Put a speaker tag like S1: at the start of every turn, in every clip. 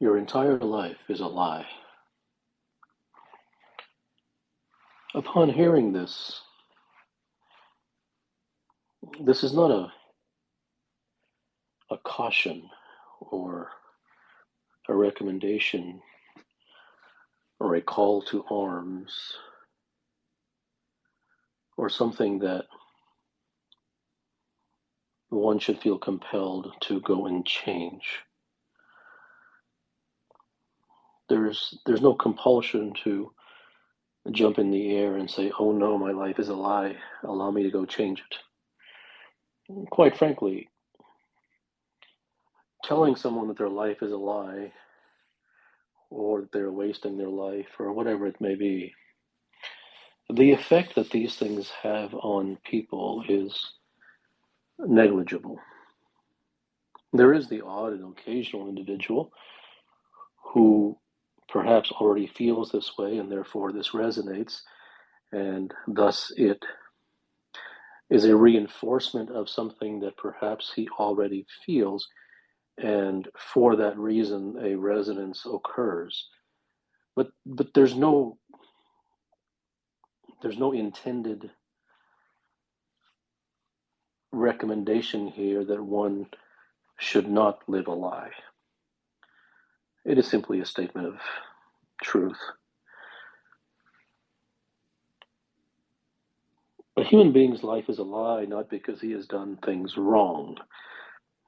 S1: Your entire life is a lie. Upon hearing this, this is not a caution or a recommendation or a call to arms or something that one should feel compelled to go and change. There's no compulsion to jump in the air and say, oh no, my life is a lie, allow me to go change it. Quite frankly, telling someone that their life is a lie or that they're wasting their life or whatever it may be, the effect that these things have on people is negligible. There is the odd and occasional individual who perhaps already feels this way and therefore this resonates, and thus it is a reinforcement of something that perhaps he already feels, and for that reason a resonance occurs. But there's no intended recommendation here that one should not live a lie. It is simply a statement of truth. A human being's life is a lie not because he has done things wrong,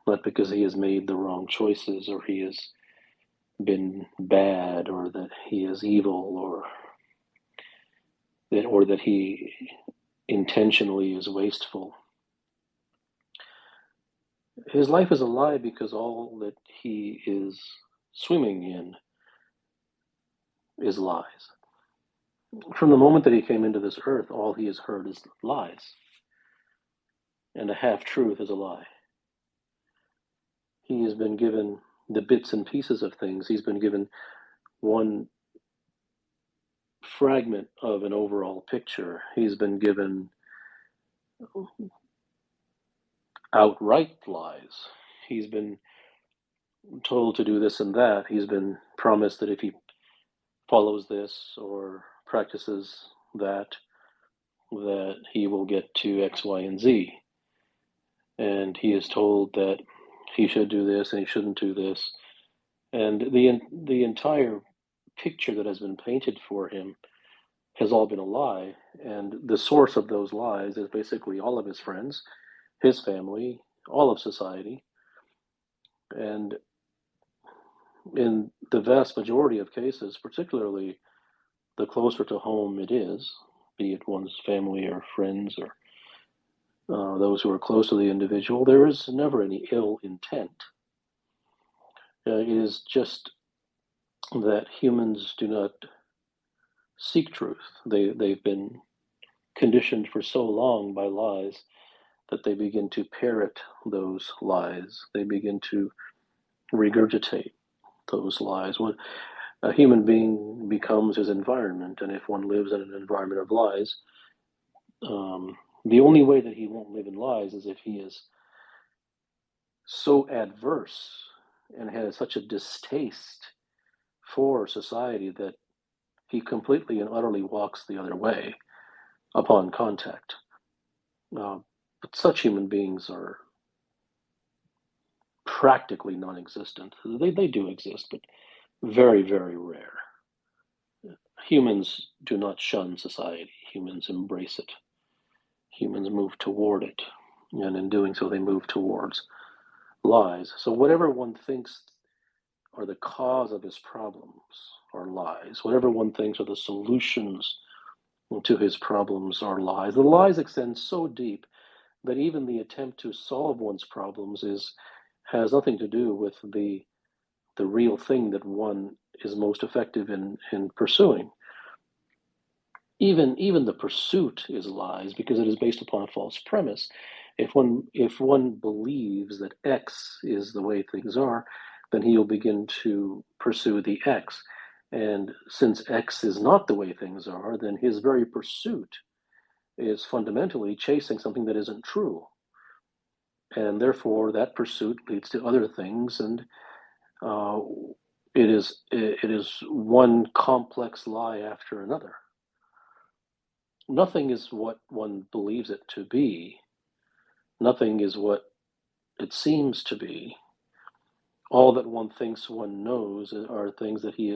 S1: not because he has made the wrong choices or he has been bad or that he is evil or that he intentionally is wasteful. His life is a lie because all that he is swimming in is lies. From the moment that he came into this earth, all he has heard is lies. And a half-truth is a lie. He has been given the bits and pieces of things. He's been given one fragment of an overall picture. He's been given outright lies. He's been told to do this and that. He's been promised that if he follows this or practices that he will get to X, Y, and Z. And he is told that he should do this and he shouldn't do this. And the entire picture that has been painted for him has all been a lie. And the source of those lies is basically all of his friends, his family, all of society. And in the vast majority of cases, particularly the closer to home it is, be it one's family or friends or those who are close to the individual, there is never any ill intent. It is just that humans do not seek truth. They've been conditioned for so long by lies that they begin to parrot those lies. They begin to regurgitate those lies. What a human being becomes his environment, and if one lives in an environment of lies, the only way that he won't live in lies is if he is so adverse and has such a distaste for society that he completely and utterly walks the other way upon contact. But such human beings are practically non-existent. They do exist, but very, very rare. Humans do not shun society. Humans embrace it. Humans move toward it. And in doing so, they move towards lies. So whatever one thinks are the cause of his problems are lies. Whatever one thinks are the solutions to his problems are lies. The lies extend so deep that even the attempt to solve one's problems has nothing to do with the real thing that one is most effective in pursuing. Even the pursuit is lies because it is based upon a false premise. If one believes that X is the way things are, then he'll begin to pursue the X. And since X is not the way things are, then his very pursuit is fundamentally chasing something that isn't true. And therefore, that pursuit leads to other things. And It is one complex lie after another. Nothing is what one believes it to be. Nothing is what it seems to be. All that one thinks one knows are things that he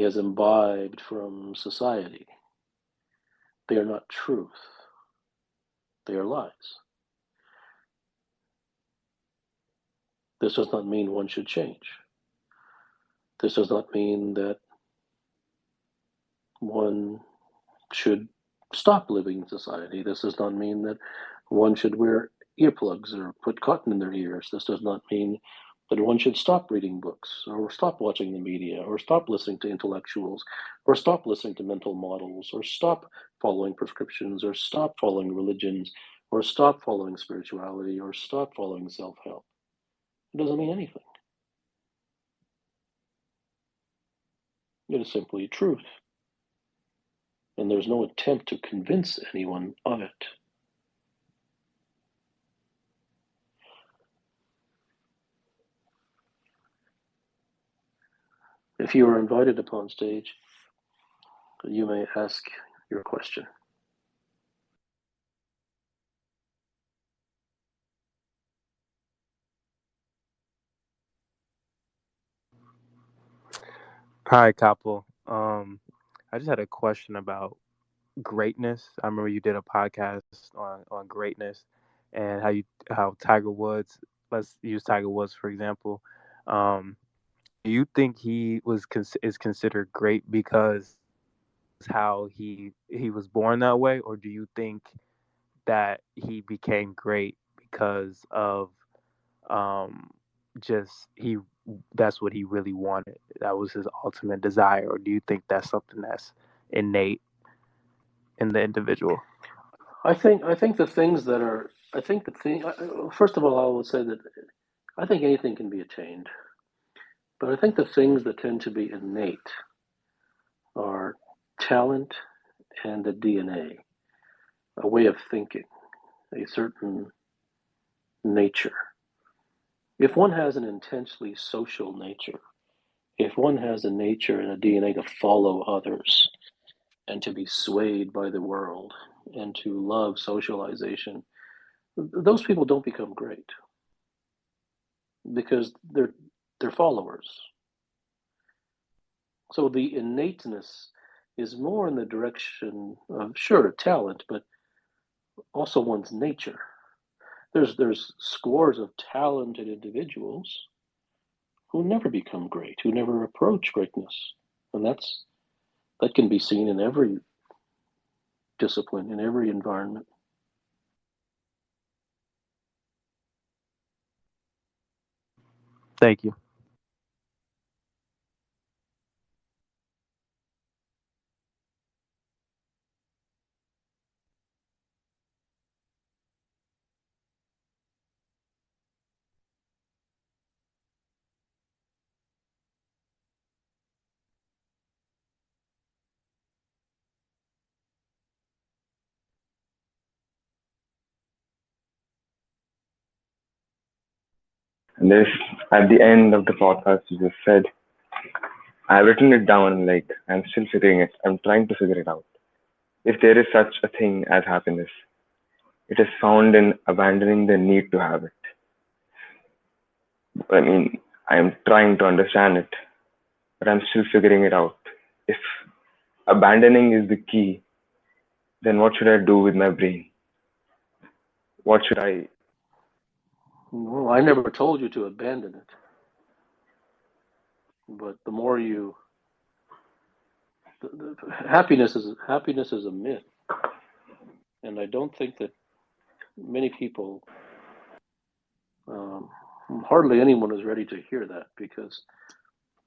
S1: has imbibed from society. They are not truth. They are lies. This does not mean one should change. This does not mean that one should stop living in society. This does not mean that one should wear earplugs or put cotton in their ears. This does not mean that one should stop reading books or stop watching the media or stop listening to intellectuals or stop listening to mental models or stop following prescriptions or stop following religions or stop following spirituality or stop following self-help. It doesn't mean anything. It is simply truth. And there's no attempt to convince anyone of it. If you are invited upon stage, you may ask your question.
S2: Hi, Kapil. I just had a question about greatness. I remember you did a podcast on greatness and how Tiger Woods. Let's use Tiger Woods for example. Um, do you think he is considered great because how he was born that way, or do you think that he became great because of um just he that's what he really wanted, that was his ultimate desire, or do you think that's something that's innate in the individual?
S1: I think the things that are I think the thing first of all I will say that I think anything can be attained, but I think the things that tend to be innate are talent and a DNA, a way of thinking, a certain nature. If one has an intensely social nature, if one has a nature and a DNA to follow others and to be swayed by the world and to love socialization, those people don't become great because they're followers. So the innateness is more in the direction of sure talent, but also one's nature. There's scores of talented individuals who never become great, who never approach greatness, and that can be seen in every discipline, in every environment.
S2: Thank you.
S3: This, at the end of the podcast, you just said, I've written it down, like, I'm still figuring it. I'm trying to figure it out. If there is such a thing as happiness, it is found in abandoning the need to have it. I mean, I'm trying to understand it, but I'm still figuring it out. If abandoning is the key, then what should I do with my brain? What should I?
S1: Well, I never told you to abandon it, but the more you happiness is a myth, and I don't think that many people, um, hardly anyone, is ready to hear that because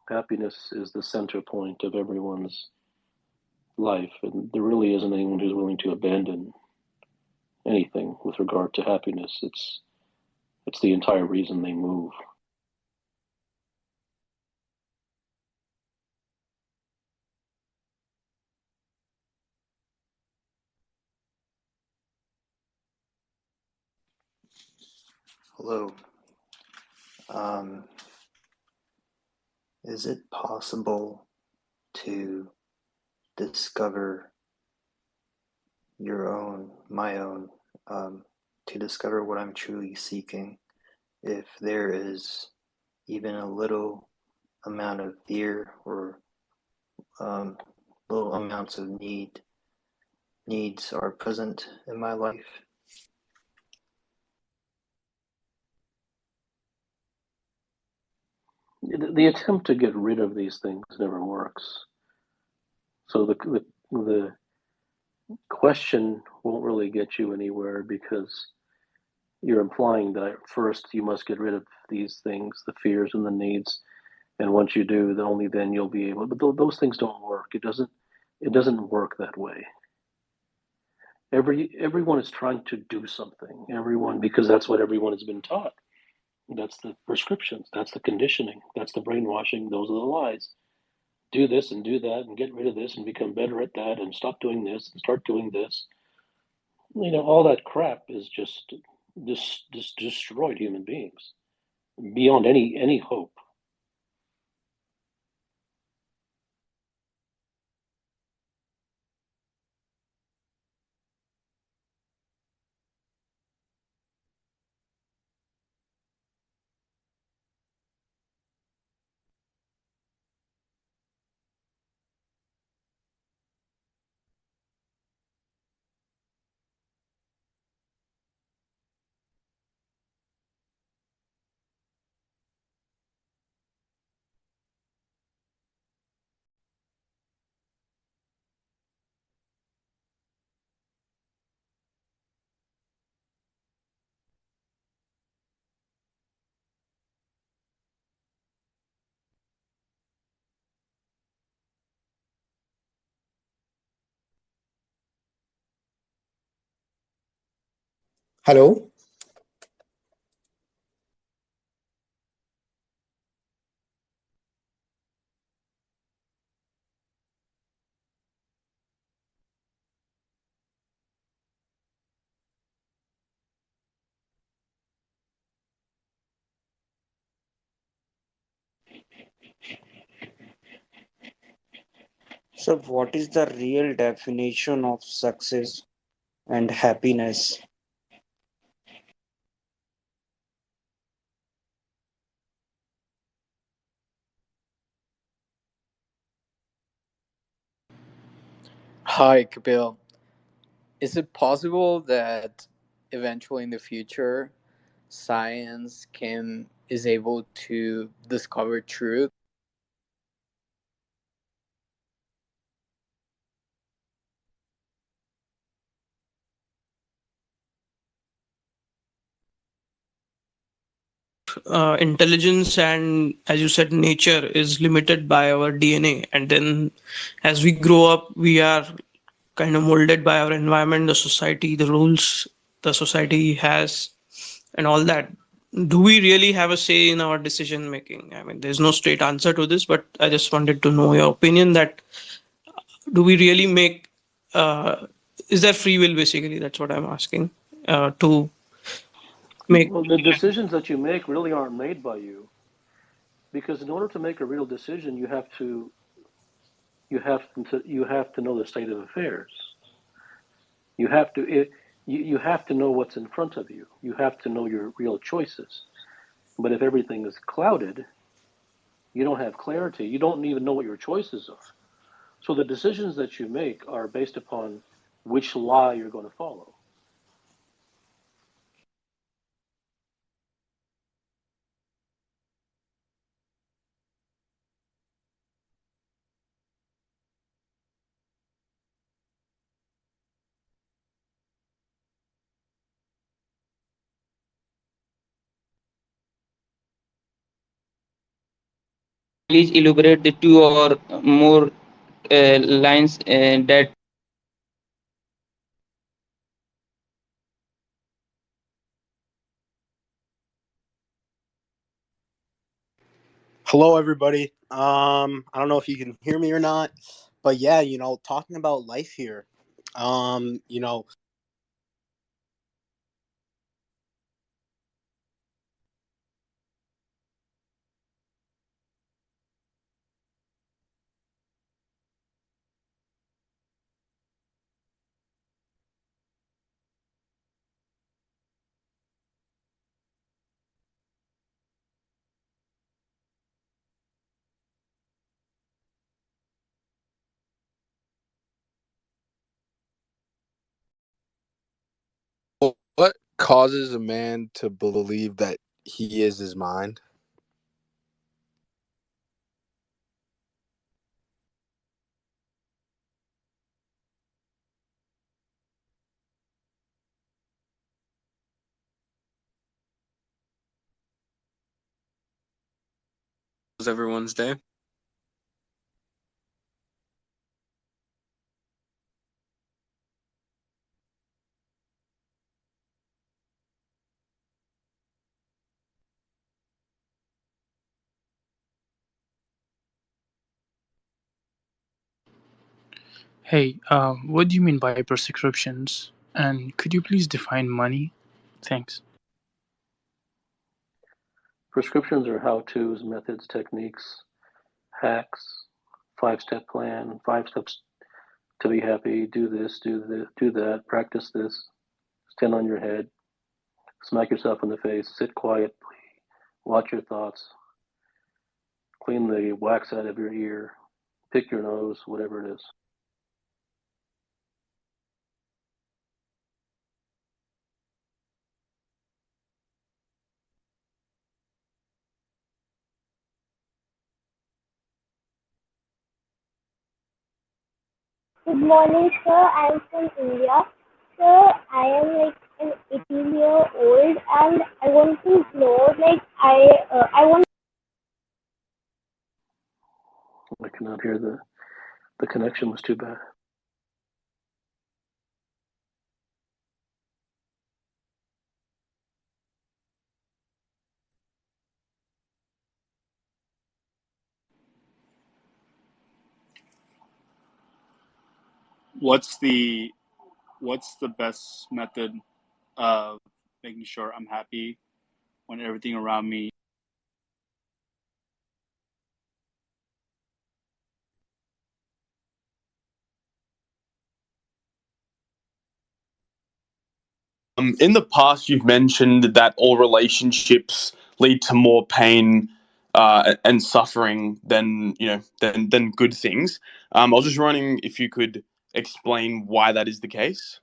S1: happiness is the center point of everyone's life, and there really isn't anyone who's willing to abandon anything with regard to happiness. It's the entire reason they move.
S4: Hello. Um, Is it possible to discover my own, to discover what I'm truly seeking if there is even a little amount of fear or little amounts of needs are present in my life?
S1: The attempt to get rid of these things never works. So the question won't really get you anywhere because you're implying that first you must get rid of these things, the fears and the needs, and once you do, then only then you'll be able. But those things don't work. It doesn't work that way. Everyone is trying to do something. Everyone, because that's what everyone has been taught. That's the prescriptions. That's the conditioning. That's the brainwashing. Those are the lies. Do this and do that and get rid of this and become better at that and stop doing this and start doing this. All that crap is just destroyed human beings beyond any hope.
S5: Hello.
S6: So, what is the real definition of success and happiness?
S7: Hi, Kapil. Is it possible that eventually in the future science can is able to discover truth?
S8: Intelligence and, as you said, nature is limited by our DNA, and then as we grow up we are kind of molded by our environment, the society, the rules the society has, and all that. Do we really have a say in our decision making? I mean, there's no straight answer to this, but I just wanted to know your opinion that do we really make is there free will? Basically, that's what I'm asking, to make.
S1: Well, the decisions that you make really aren't made by you because in order to make a real decision, you have to know the state of affairs. You have to you have to know what's in front of you. You have to know your real choices. But if everything is clouded, you don't have clarity. You don't even know what your choices are. So the decisions that you make are based upon which lie you're going to follow.
S6: Please elaborate the two or more lines that.
S5: Hello, everybody. I don't know if you can hear me or not, but yeah, talking about life here. Um, you know,
S9: causes a man to believe that he is his mind?
S10: Was everyone's day?
S11: Hey, what do you mean by prescriptions? And could you please define money? Thanks.
S1: Prescriptions are how-tos, methods, techniques, hacks, 5-step plan, 5 steps to be happy, do this, do that, practice this, stand on your head, smack yourself in the face, sit quietly, watch your thoughts, clean the wax out of your ear, pick your nose, whatever it is.
S12: Good morning, sir. I am from India. Sir, I am like an 18-year-old and I want to know, like, I want.
S1: I cannot hear the connection was too bad.
S13: What's the best method of making sure I'm happy when everything around me?
S14: In the past, you've mentioned that all relationships lead to more pain and suffering than than good things. I was just wondering if you could explain why that is the case.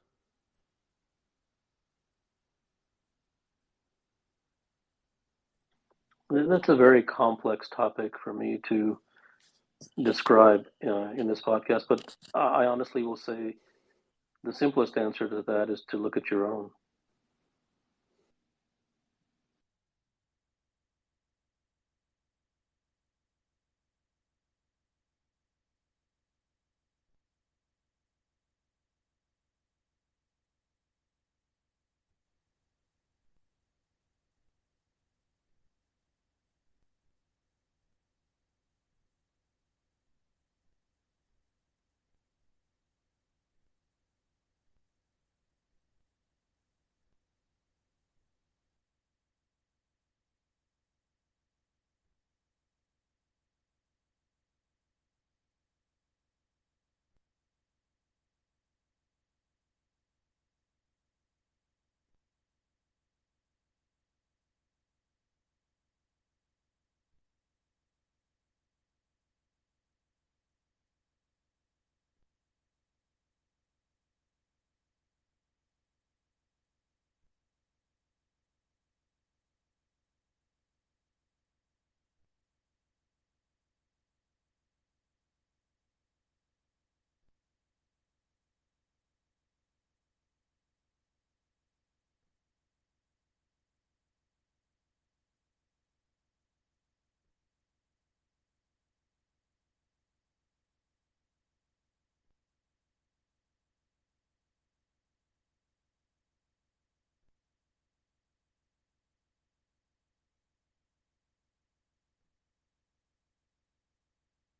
S1: That's a very complex topic for me to describe in this podcast, but I honestly will say the simplest answer to that is to look at your own.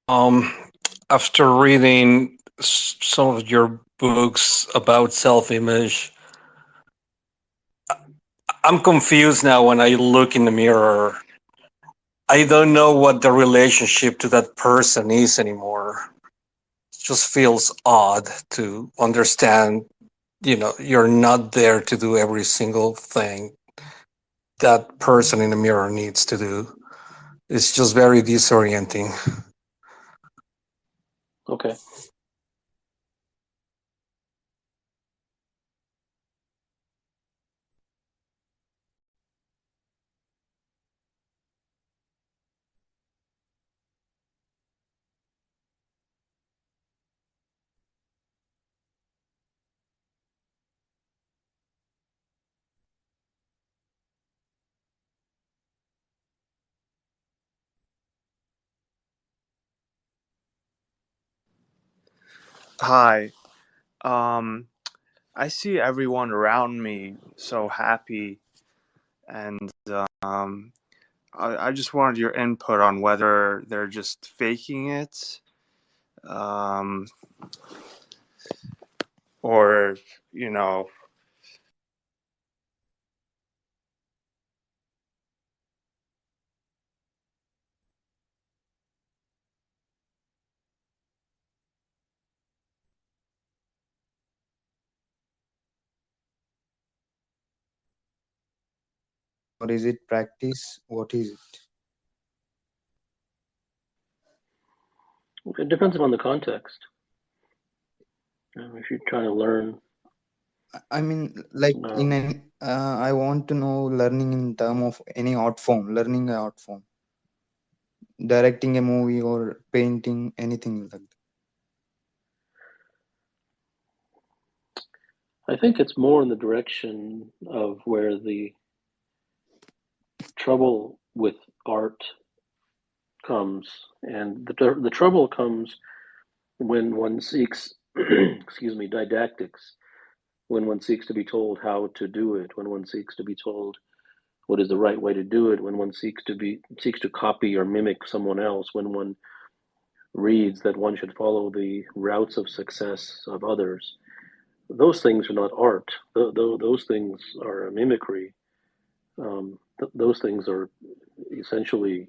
S15: Um, After reading some of your books about self-image, I'm confused now when I look in the mirror. I don't know what the relationship to that person is anymore. It just feels odd to understand, you're not there to do every single thing that person in the mirror needs to do. It's just very disorienting.
S1: Okay.
S16: Hi. I see everyone around me so happy, and I just wanted your input on whether they're just faking it, um, or you know.
S17: Or is it practice? What is it?
S1: It depends upon the context. If you're trying to learn,
S17: I mean, like in any, I want to know learning in term of any art form, learning an art form, directing a movie or painting, anything like that.
S1: I think it's more in the direction of where the trouble with art comes, and the trouble comes when one seeks, excuse me, didactics, when one seeks to be told how to do it, when one seeks to be told what is the right way to do it, when one seeks to copy or mimic someone else, when one reads that one should follow the routes of success of others. Those things are not art. Those things are a mimicry. Those things are essentially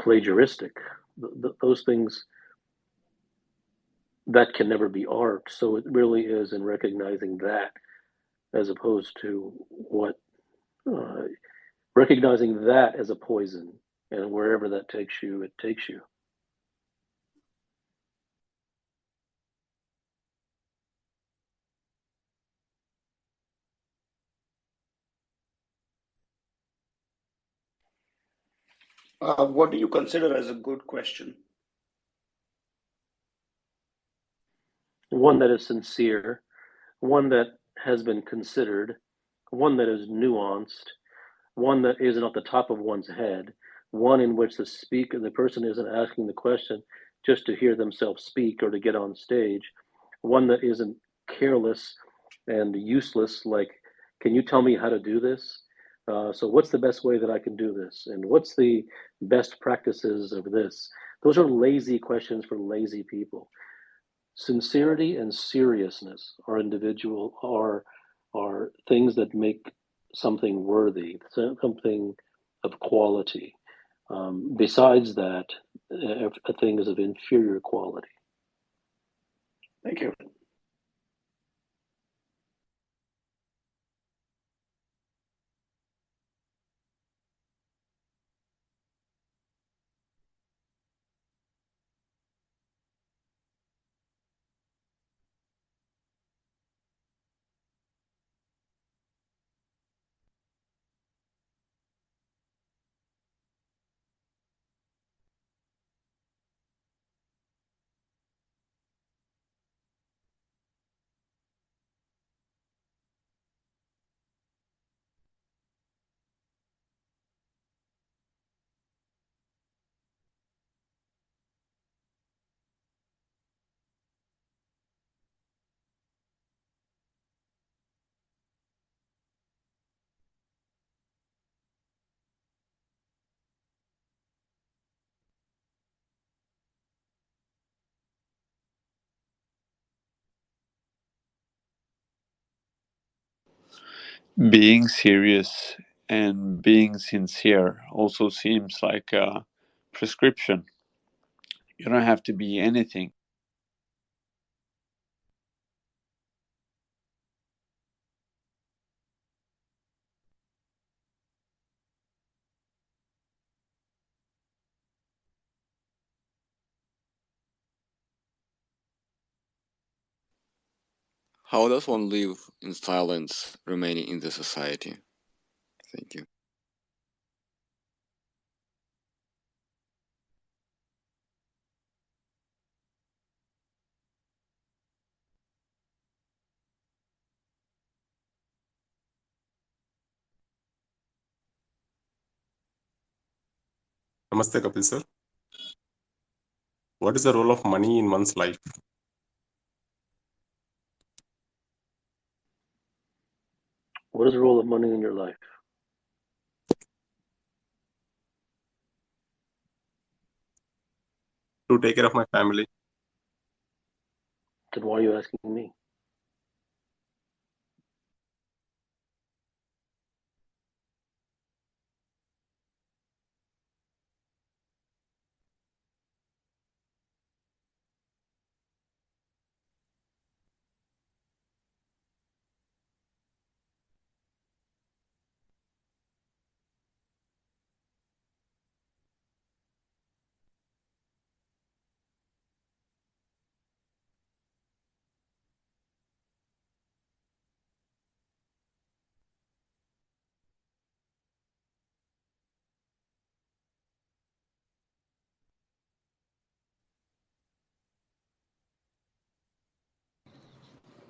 S1: plagiaristic. Those things that can never be art. So it really is in recognizing that, as opposed to what recognizing that as a poison, and wherever that takes you, it takes you.
S18: What do you consider as a good question?
S1: One that is sincere, one that has been considered, one that is nuanced, one that isn't off the top of one's head, one in which the person isn't asking the question just to hear themselves speak or to get on stage, one that isn't careless and useless, like, can you tell me how to do this? So what's the best way that I can do this? And what's the best practices of this? Those are lazy questions for lazy people. Sincerity and seriousness are things that make something worthy, something of quality. Besides that, a thing is of inferior quality.
S18: Thank you.
S19: Being serious and being sincere also seems like a prescription. You don't have to be anything.
S20: How does one live in silence, remaining in the society? Thank you.
S21: Namaste, Kapil sir. What is the role of money in one's life?
S1: is the role of money in your life?
S21: To take care of my family.
S1: Then why are you asking me?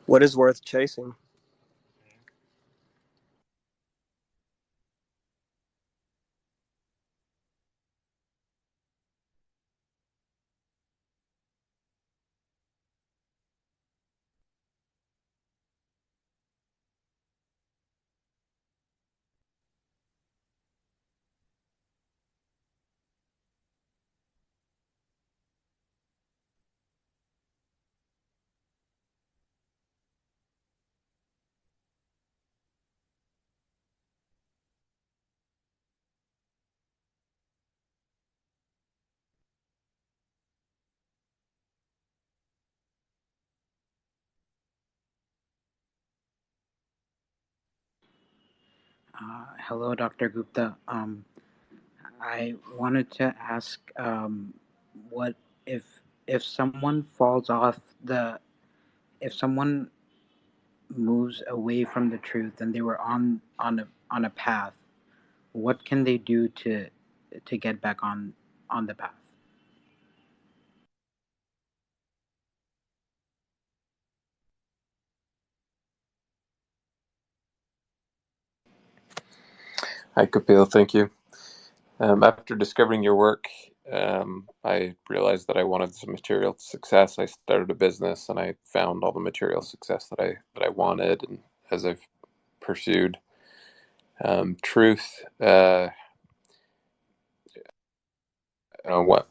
S22: What is worth chasing?
S23: Hello, Dr. Gupta. I wanted to ask, what if someone falls off if someone moves away from the truth and they were on a path, what can they do to get back on the path?
S10: Hi, Kapil. Thank you. After discovering your work, I realized that I wanted some material success. I started a business, and I found all the material success that I wanted. And as I've pursued truth, what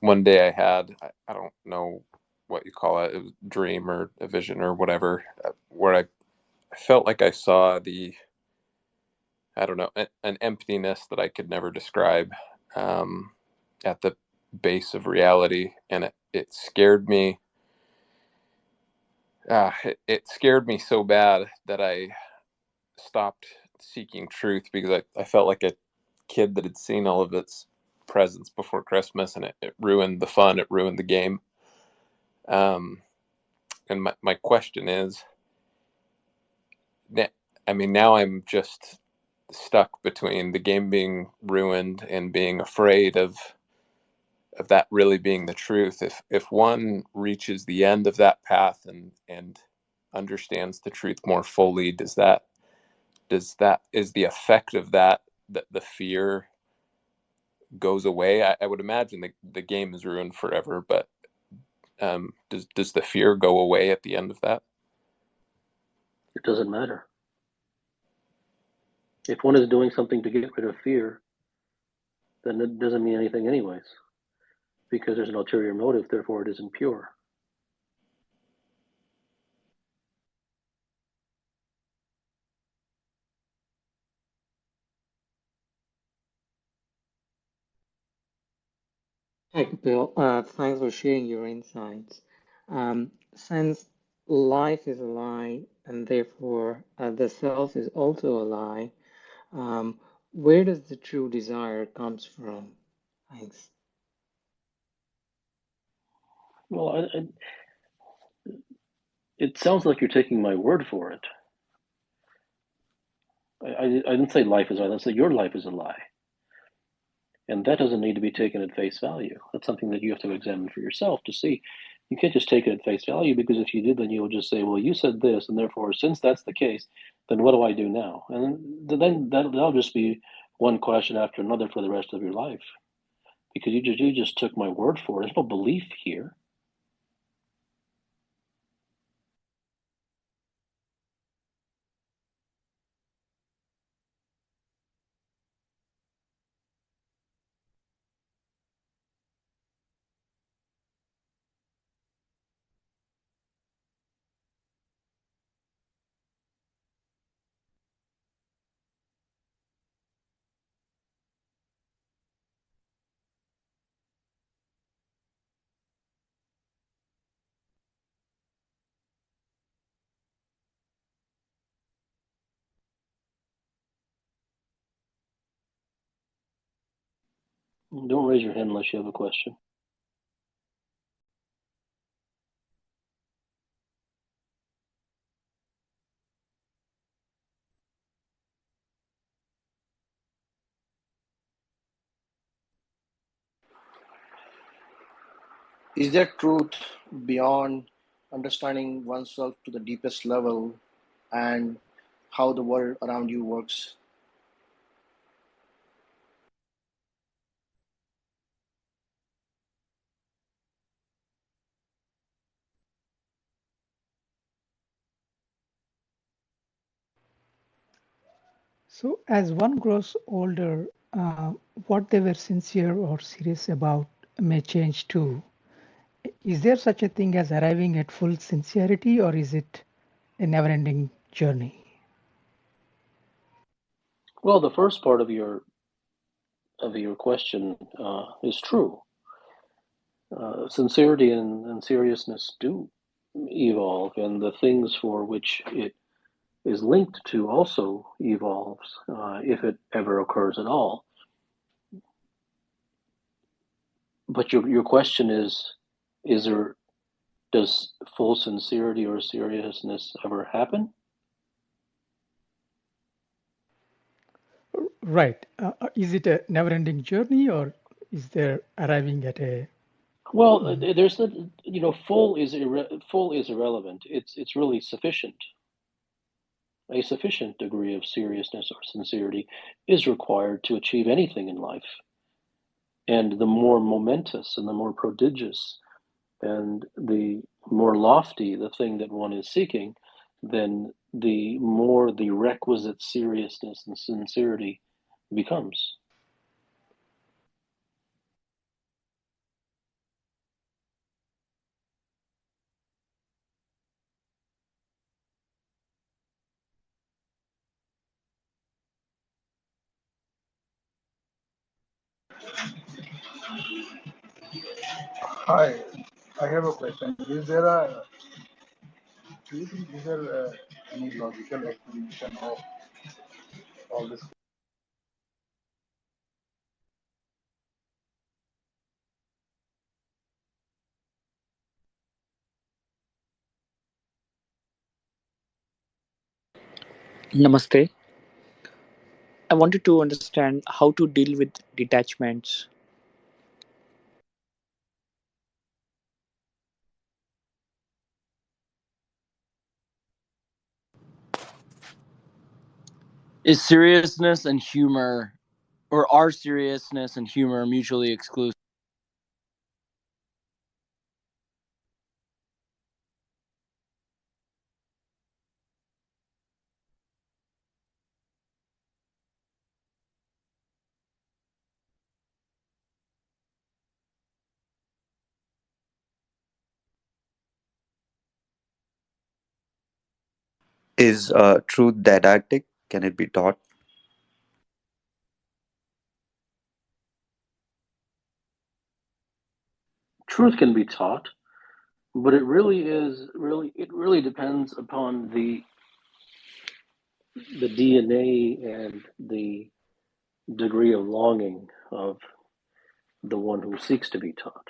S10: one day I had, I don't know what you call it, it was a dream or a vision or whatever, where I felt like I saw I don't know, an emptiness that I could never describe, at the base of reality, and it scared me. It scared me so bad that I stopped seeking truth, because I felt like a kid that had seen all of its presents before Christmas, and it ruined the fun, it ruined the game. And my question is, I mean, now I'm just stuck between the game being ruined and being afraid of that really being the truth. If one reaches the end of that path and understands the truth more fully, is the effect of that the fear goes away? I would imagine the game is ruined forever, but does the fear go away at the end of that?
S1: It doesn't matter. If one is doing something to get rid of fear, then it doesn't mean anything anyways, because there's an ulterior motive, therefore it isn't pure.
S24: Hi, Bill. Thanks for sharing your insights. Since life is a lie and therefore the self is also a lie, where does the true desire comes from? Thanks.
S1: Well, it sounds like you're taking my word for it. I didn't say life is a lie. I said your life is a lie. And that doesn't need to be taken at face value. That's something that you have to examine for yourself to see. You can't just take it at face value, because if you did, then you'll just say, well, you said this, and therefore, since that's the case, then what do I do now? And then that'll just be one question after another for the rest of your life, because you just took my word for it. There's no belief here. Don't raise your hand unless you have a question.
S2: Is there truth beyond understanding oneself to the deepest level and how the world around you works?
S3: So, as one grows older, what they were sincere or serious about may change too. Is there such a thing as arriving at full sincerity, or is it a never ending journey?
S1: Well, the first part of your question is true. Sincerity and seriousness do evolve, and the things for which it is linked to also evolves, if it ever occurs at all. But your question is there, does full sincerity or seriousness ever happen?
S3: Right. Is it a never ending journey, or is there arriving at a.
S1: Well, there's the, full is irrelevant. It's really sufficient. A sufficient degree of seriousness or sincerity is required to achieve anything in life. And the more momentous and the more prodigious and the more lofty the thing that one is seeking, then the more the requisite seriousness and sincerity becomes.
S4: Hi, I have a question. Do you think is there any logical explanation of all this?
S21: Namaste. I wanted to understand how to deal with detachments.
S25: Is seriousness and humor, or are seriousness and humor mutually exclusive?
S26: Is truth didactic? Can it be taught?
S1: Truth can be taught, but it really depends upon the DNA and the degree of longing of the one who seeks to be taught.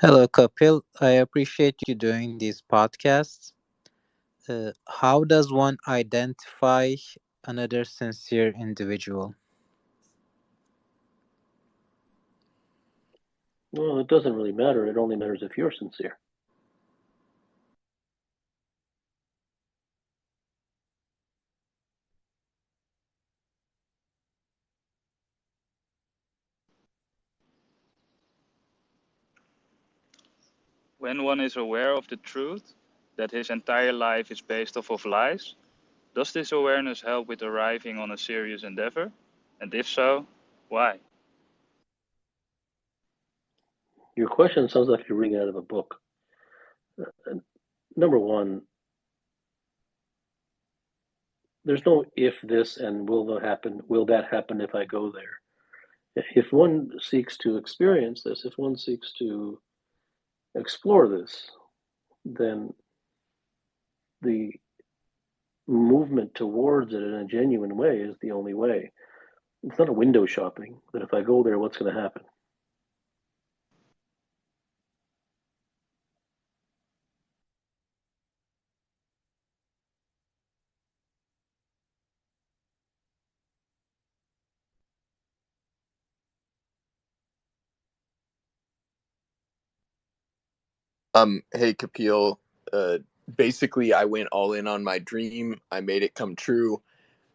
S27: Hello, Kapil. I appreciate you doing these podcasts. How does one identify another sincere individual?
S1: Well, it doesn't really matter. It only matters if you're sincere.
S28: When one is aware of the truth, that his entire life is based off of lies, does this awareness help with arriving on a serious endeavor? And if so, why?
S1: Your question sounds like you're reading out of a book. Number one, there's no if this and will that happen if I go there. If one seeks to experience this, if one seeks to explore this, then the movement towards it in a genuine way is the only way. It's not a window shopping, that if I go there, what's going to happen?
S5: Hey Kapil. Basically, I went all in on my dream. I made it come true.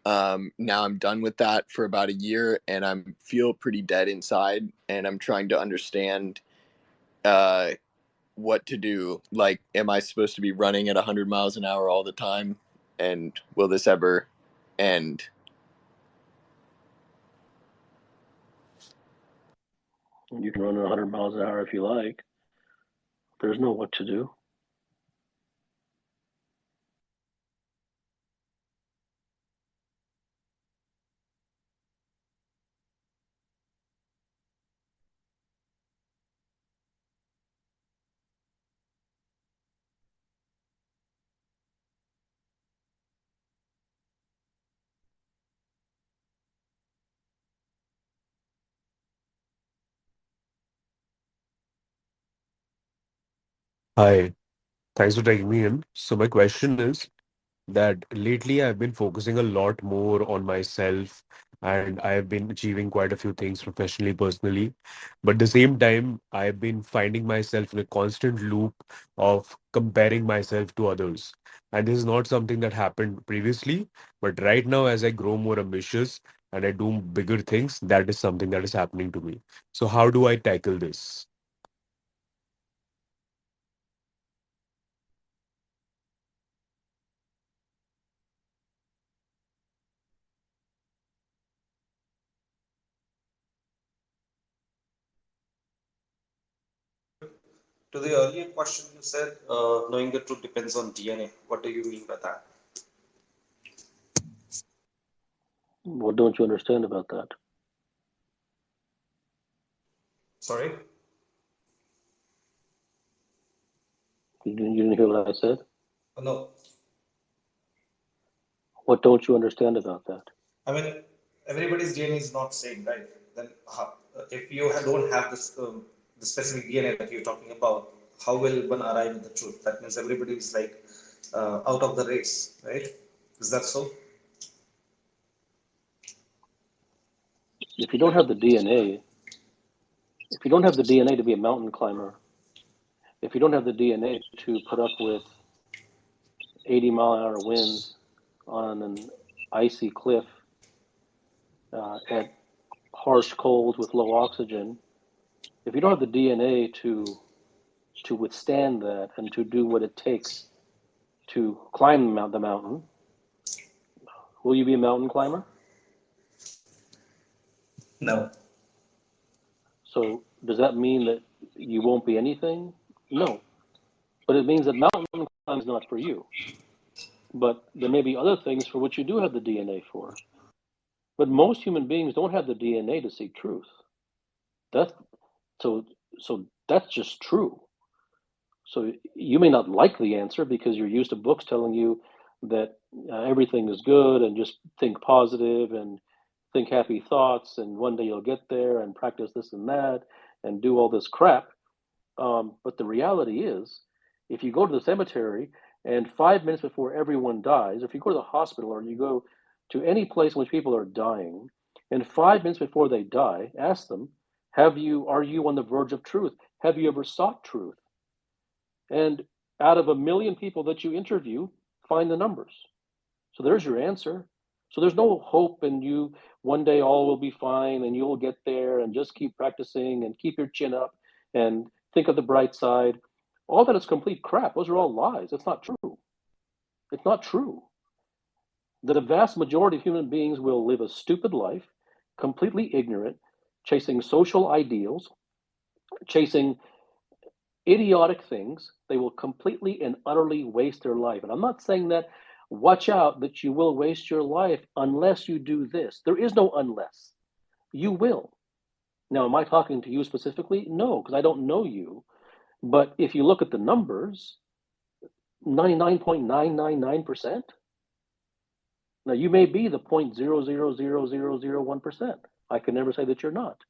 S5: Now I'm done with that for about a year, and I feel pretty dead inside. And I'm trying to understand uh, what to do. Like, am I supposed to be running at 100 miles an hour all the time? And will this ever end?
S1: You can run 100 miles an hour if you like. There's no what to do.
S6: Hi, thanks for taking me in. So my question is that lately I've been focusing a lot more on myself and I've been achieving quite a few things professionally, personally. But at the same time, I've been finding myself in a constant loop of comparing myself to others. And this is not something that happened previously, but right now, as I grow more ambitious and I do bigger things, that is something that is happening to me. So how do I tackle this?
S7: To the earlier question, you said knowing the truth depends on DNA. What do you mean by that?
S1: What don't you understand about that?
S7: Sorry?
S1: You didn't hear what I said?
S7: No.
S1: What don't you understand about that?
S7: I mean, everybody's DNA is not same, right? Then if you don't have this the specific DNA that you're talking about, how will one arrive at the truth? That means everybody is like out of the race, right? Is that so?
S1: If you don't have the DNA, if you don't have the DNA to be a mountain climber, if you don't have the DNA to put up with 80-mile-an-hour winds on an icy cliff at harsh cold with low oxygen, if you don't have the DNA to withstand that and to do what it takes to climb the mountain, will you be a mountain climber?
S7: No.
S1: So does that mean that you won't be anything? No. But it means that mountain climbing is not for you. But there may be other things for which you do have the DNA for. But most human beings don't have the DNA to seek truth. That's so so that's just true. So you may not like the answer because you're used to books telling you that everything is good and just think positive and think happy thoughts and one day you'll get there and practice this and that and do all this crap. But the reality is, if you go to the cemetery and 5 minutes before everyone dies, if you go to the hospital or you go to any place in which people are dying, and 5 minutes before they die, ask them, are you on the verge of truth? Have you ever sought truth? And out of 1 million people that you interview, find the numbers. So there's your answer. So there's no hope and you one day all will be fine and you'll get there and just keep practicing and keep your chin up and think of the bright side. All that is complete crap. Those are all lies. It's not true. It's not true. The vast majority of human beings will live a stupid life, completely ignorant, chasing social ideals, chasing idiotic things. They will completely and utterly waste their life. And I'm not saying that, watch out that you will waste your life unless you do this. There is no unless. You will. Now, am I talking to you specifically? No, because I don't know you. But if you look at the numbers, 99.999%. Now, you may be the 0.000001%. I can never say that you're not.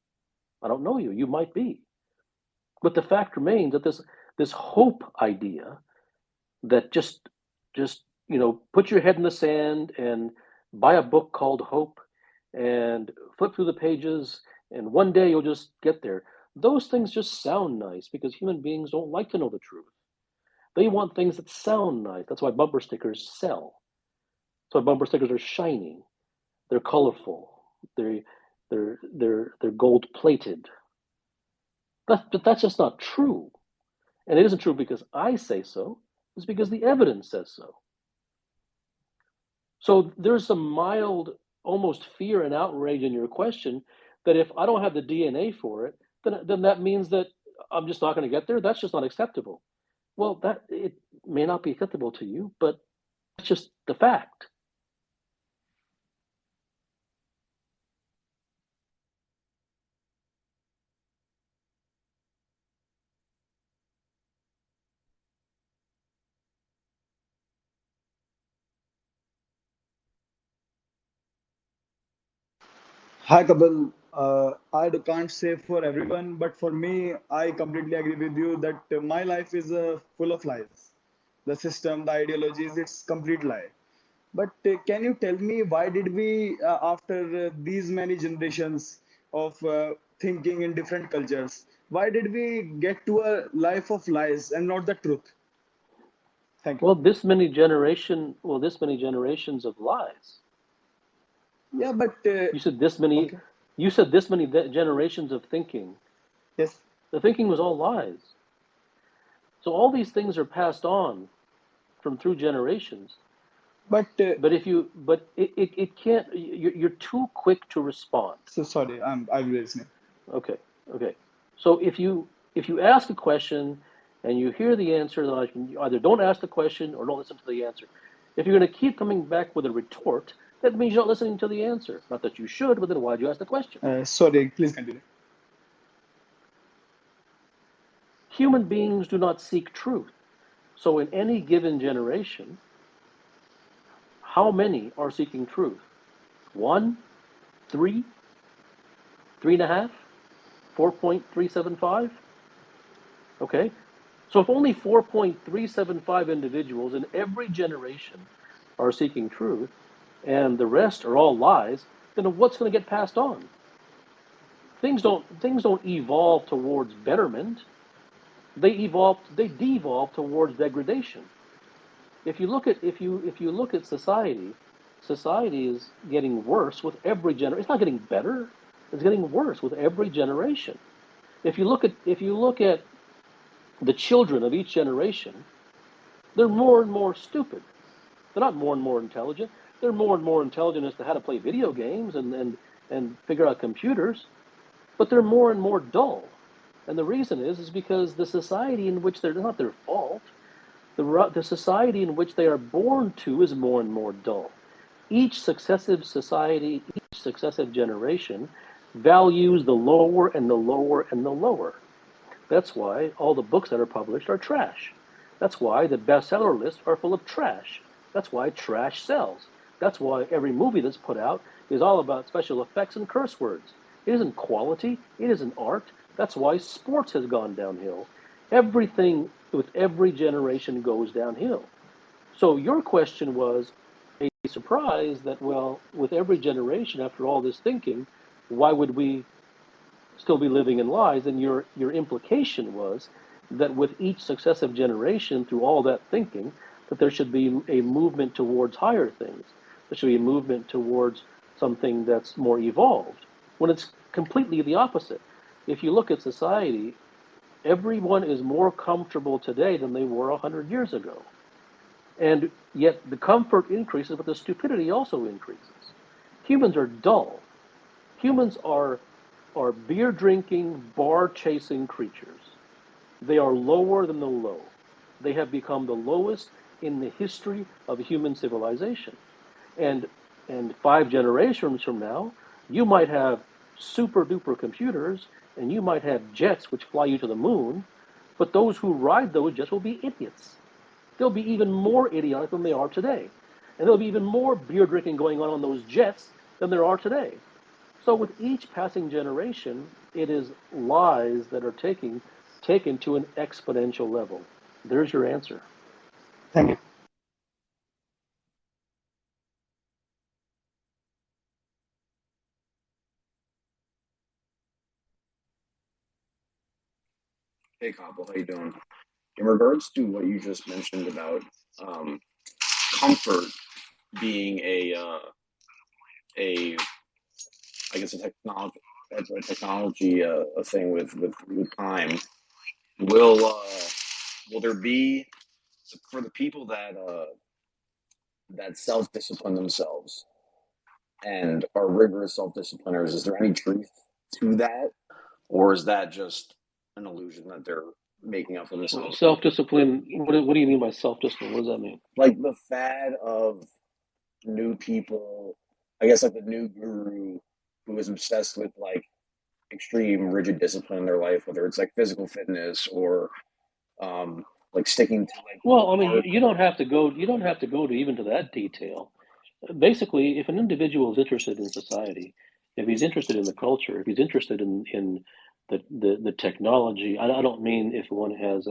S1: I don't know you. You might be. But the fact remains that this hope idea that just put your head in the sand and buy a book called Hope and flip through the pages and one day you'll just get there. Those things just sound nice because human beings don't like to know the truth. They want things that sound nice. That's why bumper stickers sell. That's why bumper stickers are shiny. They're colorful. They're gold plated. But that's just not true. And it isn't true because I say so. It's because the evidence says so. So there's some mild, almost fear and outrage in your question that if I don't have the DNA for it, then that means that I'm just not going to get there. That's just not acceptable. Well, that it may not be acceptable to you, but that's just the fact.
S8: Hi, Kapil. I can't say for everyone, but for me, I completely agree with you that my life is full of lies. The system, the ideologies, it's complete lie. But can you tell me why did we, after these many generations of thinking in different cultures, why did we get to a life of lies and not the truth? Thank you.
S1: Well, this many generations of lies.
S8: Yeah, but
S1: You said this many.
S8: okay.
S1: You said this many generations of thinking.
S8: Yes,
S1: The thinking was all lies. So all these things are passed on from through generations.
S8: but
S1: But it can't. You're too quick to respond.
S8: so sorry, I'm listening.
S1: Okay, okay. So if you ask a question and you hear the answer, then you either don't ask the question or don't listen to the answer. If you're going to keep coming back with a retort, that means you're not listening to the answer. Not that you should, but then why'd you ask the question?
S8: Sorry, please continue.
S1: Human beings do not seek truth. So in any given generation, how many are seeking truth? 1, 3, 3.5, 4.375? Okay. So if only 4.375 individuals in every generation are seeking truth and the rest are all lies, then what's going to get passed on? Things don't evolve towards betterment. They devolve towards degradation. If you look at society, society is getting worse with every generation. It's not getting better. It's getting worse with every generation. If you look at the children of each generation, they're more and more stupid. They're not more and more intelligent. They're more and more intelligent as to how to play video games and figure out computers, but they're more and more dull. And the reason is because the society in which they're not their fault. The society in which they are born to is more and more dull. Each successive society, each successive generation values the lower and the lower and the lower. That's why all the books that are published are trash. That's why the bestseller lists are full of trash. That's why trash sells. That's why every movie that's put out is all about special effects and curse words. It isn't quality, it isn't art. That's why sports has gone downhill. Everything with every generation goes downhill. So your question was a surprise that, well, with every generation, after all this thinking, why would we still be living in lies? And your implication was that with each successive generation, through all that thinking, that there should be a movement towards higher things. There should be a movement towards something that's more evolved, when it's completely the opposite. If you look at society, everyone is more comfortable today than they were 100 years ago. And yet the comfort increases, but the stupidity also increases. Humans are dull. Humans are beer drinking, bar chasing creatures. They are lower than the low. They have become the lowest in the history of human civilization. And 5 generations from now, you might have super duper computers, and you might have jets which fly you to the moon, but those who ride those jets will be idiots. They'll be even more idiotic than they are today. And there'll be even more beer drinking going on those jets than there are today. So with each passing generation, it is lies that are taken to an exponential level. There's your answer.
S2: Thank you.
S9: Hey, Koppel, how you doing? In regards to what you just mentioned about comfort being a I guess a technology a thing with time, will there be for the people that self discipline themselves and are rigorous self discipliners? Is there any truth to that, or is that just an illusion that they're making up for themselves?
S1: Self-discipline, what do you mean by self-discipline? What does that mean?
S9: Like the fad of new people, I guess like the new guru who is obsessed with like extreme rigid discipline in their life, whether it's like physical fitness or like sticking to like
S1: Well, I mean, you don't have to go to even to that detail. Basically, if an individual is interested in society, if he's interested in the culture, if he's interested in the technology, I don't mean if one has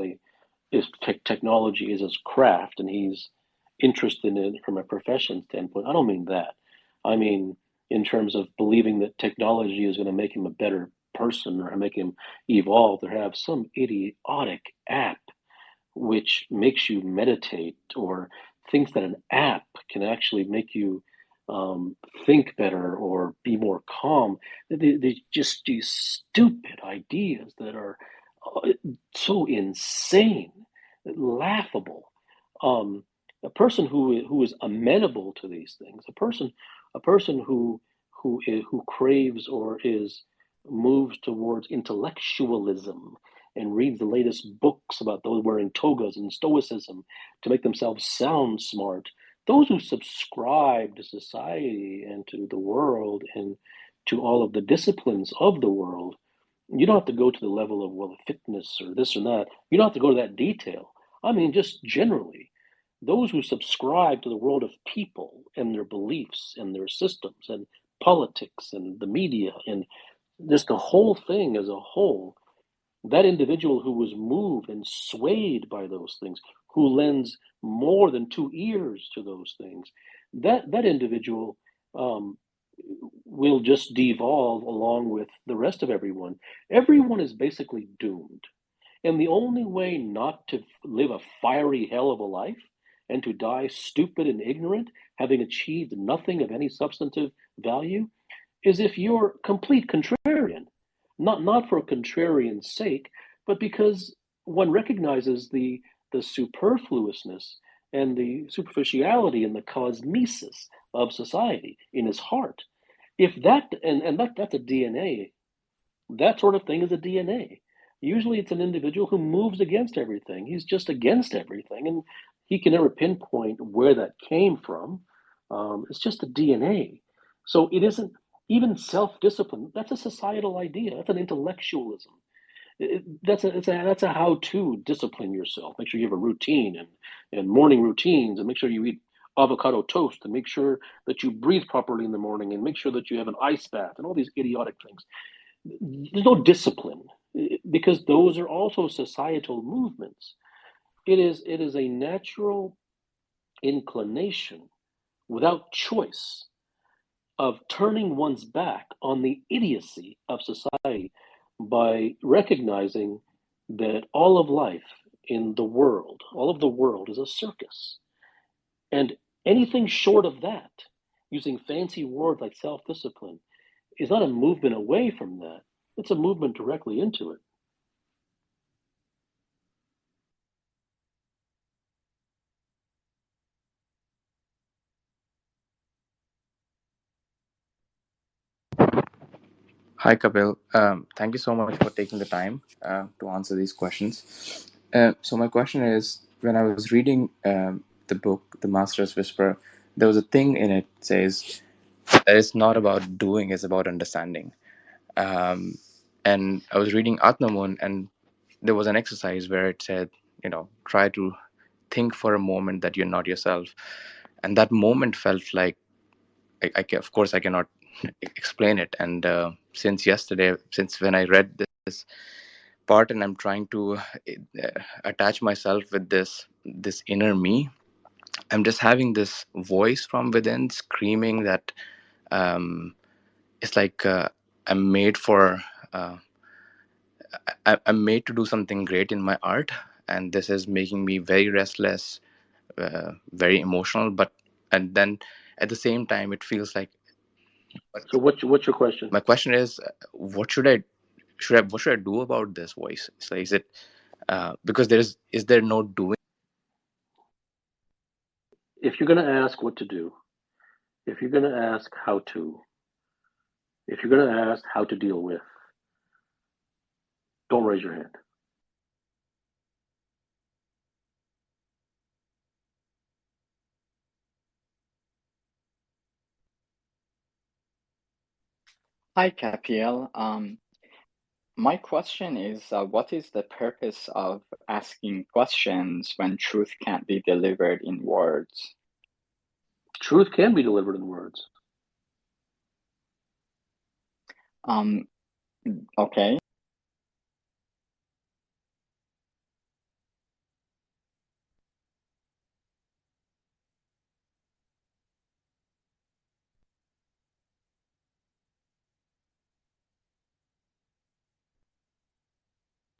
S1: if technology is his craft and he's interested in it from a profession standpoint. I don't mean that. I mean in terms of believing that technology is going to make him a better person or make him evolve, or have some idiotic app which makes you meditate, or thinks that an app can actually make you think better or be more calm. They just these stupid ideas that are so insane, laughable. A person who is amenable to these things, a person who craves or is moves towards intellectualism and reads the latest books about those wearing togas and stoicism to make themselves sound smart. Those who subscribe to society and to the world and to all of the disciplines of the world, you don't have to go to the level of, well, fitness or this or that. You don't have to go to that detail. I mean, just generally, those who subscribe to the world of people and their beliefs and their systems and politics and the media and just the whole thing as a whole, that individual who was moved and swayed by those things, who lends more than 2 ears to those things, that individual will just devolve along with the rest of everyone. Everyone is basically doomed. And the only way not to live a fiery hell of a life and to die stupid and ignorant, having achieved nothing of any substantive value, is if you're complete contrarian. Not for contrarian's sake, but because one recognizes the superfluousness and the superficiality and the cosmesis of society in his heart. If that and that's a DNA, that sort of thing is a DNA. Usually it's an individual who moves against everything. He's just against everything, and he can never pinpoint where that came from. It's just a DNA. So it isn't even self-discipline. That's a societal idea. That's an intellectualism. That's a how to discipline yourself. Make sure you have a routine and morning routines, and make sure you eat avocado toast, and make sure that you breathe properly in the morning, and make sure that you have an ice bath, and all these idiotic things. There's no discipline, because those are also societal movements. It is a natural inclination without choice of turning one's back on the idiocy of society by recognizing that all of life in the world, all of the world is a circus. And anything short of that, using fancy words like self-discipline, is not a movement away from that. It's a movement directly into it.
S11: Hi, Kapil. Thank you so much for taking the time to answer these questions. So my question is, when I was reading the book, The Master's Whisper, there was a thing in it that says that it's not about doing, it's about understanding. And I was reading Atmamun, and there was an exercise where it said, try to think for a moment that you're not yourself. And that moment felt like, of course, I cannot explain it. And since when I read this part, and I'm trying to attach myself with this inner me, I'm just having this voice from within screaming that it's like I'm made for. I'm made to do something great in my art, and this is making me very restless, very emotional. And then at the same time, it feels like.
S1: So what's your question?
S11: My question is, what should I do about this voice? So is it because is there no doing?
S1: If you're going to ask what to do, if you're going to ask how to, if you're going to ask how to deal with, don't raise your hand.
S12: Hi, Capiel. My question is, what is the purpose of asking questions when truth can't be delivered in words?
S1: Truth can be delivered in words.
S12: Okay.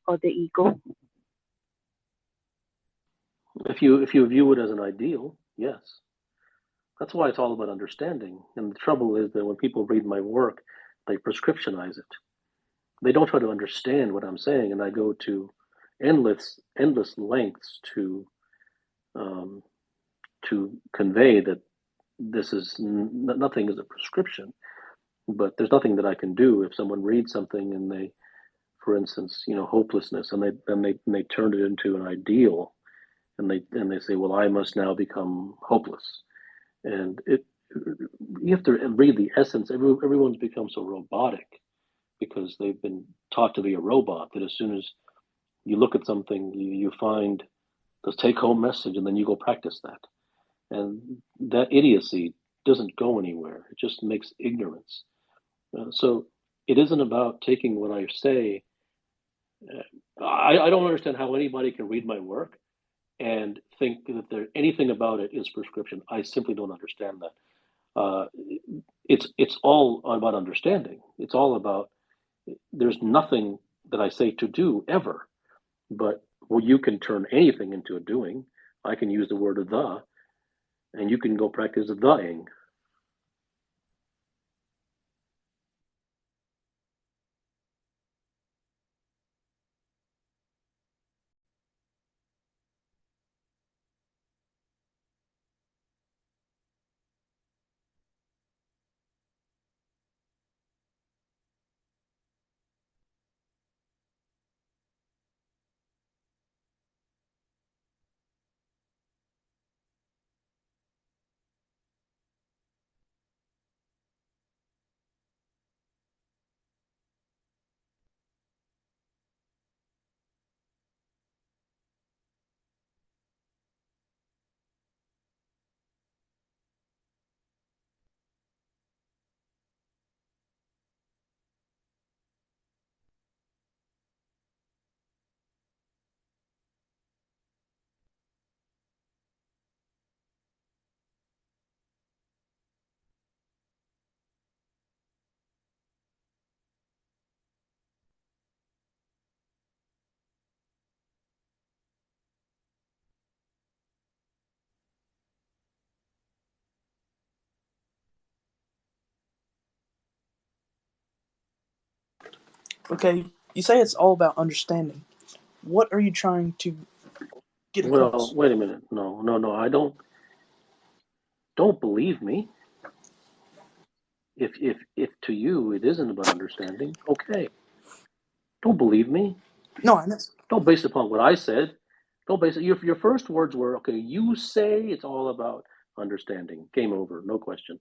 S13: Or the ego?
S1: If you view it as an ideal, yes. That's why it's all about understanding. And the trouble is that when people read my work, they prescriptionize it. They don't try to understand what I'm saying, and I go to endless lengths um, to convey that this is nothing is a prescription. But there's nothing that I can do if someone reads something and they, for instance, hopelessness, and they turn it into an ideal, and they say, well, I must now become hopeless, and you have to read the essence. Everyone's become so robotic because they've been taught to be a robot that as soon as you look at something, you find the take home message, and then you go practice that, and that idiocy doesn't go anywhere. It just makes ignorance. So it isn't about taking what I say. I don't understand how anybody can read my work and think that there anything about it is prescription. I simply don't understand that. It's all about understanding. It's all about there's nothing that I say to do ever, but well, you can turn anything into a doing. I can use the word the, and you can go practice the-ing.
S14: Okay, you say it's all about understanding. What are you trying to get
S1: Well,
S14: across?
S1: wait a minute. No. I don't believe me. If to you it isn't about understanding, okay. Don't believe me.
S14: No, I know.
S1: Don't base it upon what I said. Don't base it. Your first words were, okay, you say it's all about understanding. Game over. No question.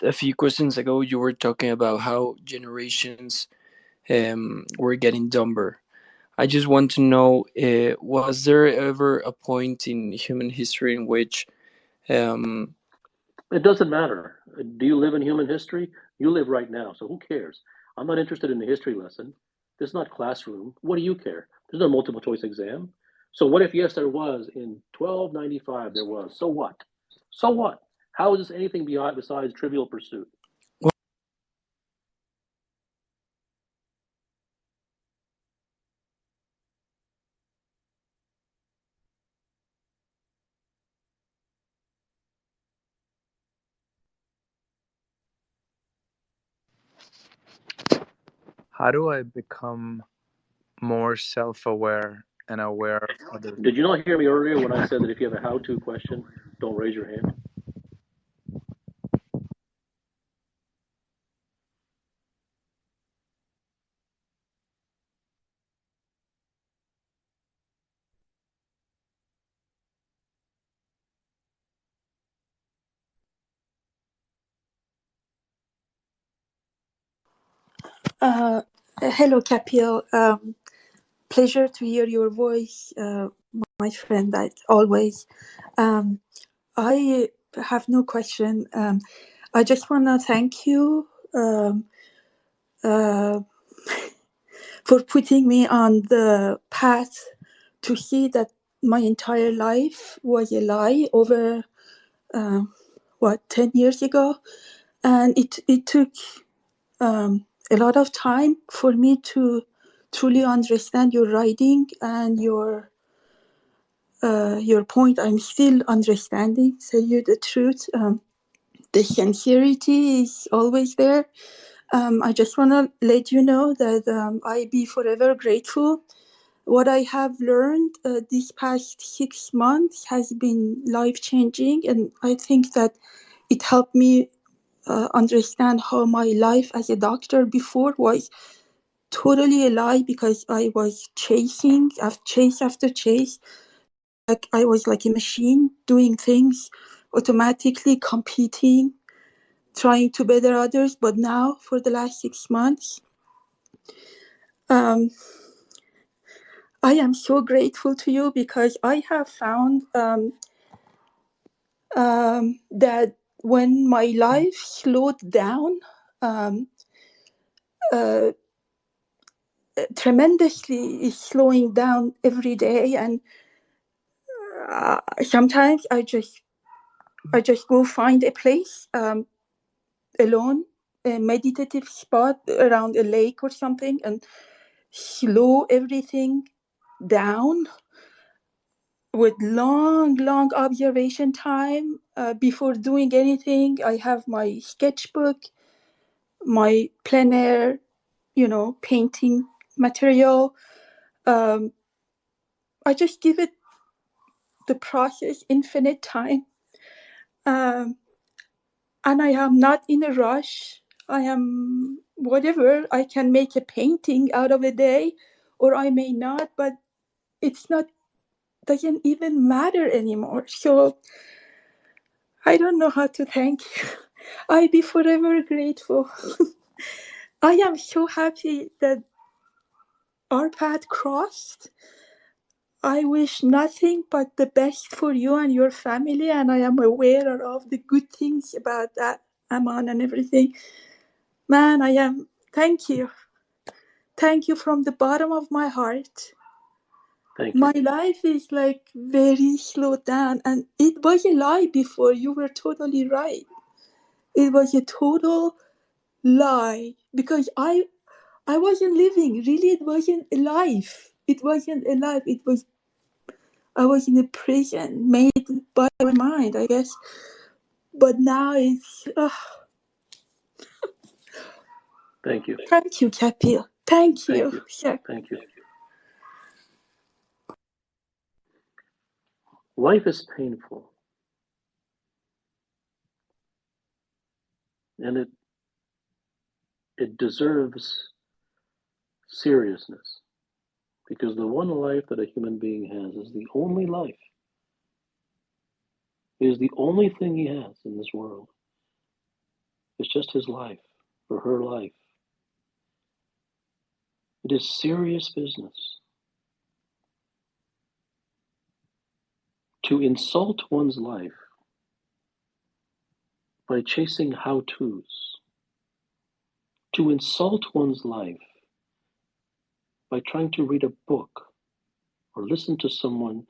S21: just a few questions ago, you were talking about how generations were getting dumber. I just want to know, was there ever a point in human history in which um,
S1: It doesn't matter. Do you live in human history? You live right now, so who cares? I'm not interested in the history lesson. This is not classroom. What do you care? There's no multiple choice exam. So what if yes, there was in 1295? There was. So what? So what? How is this anything beyond besides Trivial Pursuit?
S11: How do I become more self-aware and aware of others?
S1: Did you not hear me earlier when I said that if you have a how-to question, don't raise your hand?
S13: Hello, Capil. Pleasure to hear your voice, my friend, as always. I have no question. I just want to thank you uh, for putting me on the path to see that my entire life was a lie over, 10 years ago. And it took a lot of time for me to truly understand your writing and your point. I'm still understanding, tell you the truth. The sincerity is always there. I just want to let you know that I be forever grateful. What I have learned these past 6 months has been life changing, and I think that it helped me understand how my life as a doctor before was totally a lie, because I was chase after chase. Like I was like a machine doing things automatically, competing, trying to better others. But now, for the last 6 months, um, I am so grateful to you, because I have found that when my life slowed down um, uh, tremendously, is slowing down every day, and sometimes I just go find a place alone, a meditative spot around a lake or something, and slow everything down with long observation time before doing anything. I have my sketchbook, my plein air, painting material. I just give it the process infinite time. Um, and I am not in a rush. I am whatever. I can make a painting out of a day, or I may not, but it's not, doesn't even matter anymore. So I don't know how to thank you. I be forever grateful. I am so happy that our path crossed. I wish nothing but the best for you and your family, and I am aware of the good things about that, Aman, and everything. Man, thank you. Thank you from the bottom of my heart.
S1: Thank
S13: My
S1: you.
S13: life is like very slowed down, and it was a lie before. You were totally right. It was a total lie, because I wasn't living. Really, it wasn't a life. It wasn't a life. I was in a prison made by my mind, I guess. But now it's.
S1: Thank you.
S13: Thank you, Kapil. Thank
S1: Thank
S13: you.
S1: you.
S13: Sure.
S1: Thank you. Life is painful, and it deserves seriousness, because the one life that a human being has is the only life. It is the only thing he has in this world. just his life or her life. It is serious business. To insult one's life by chasing how-tos, to insult one's life by trying to read a book or listen to someone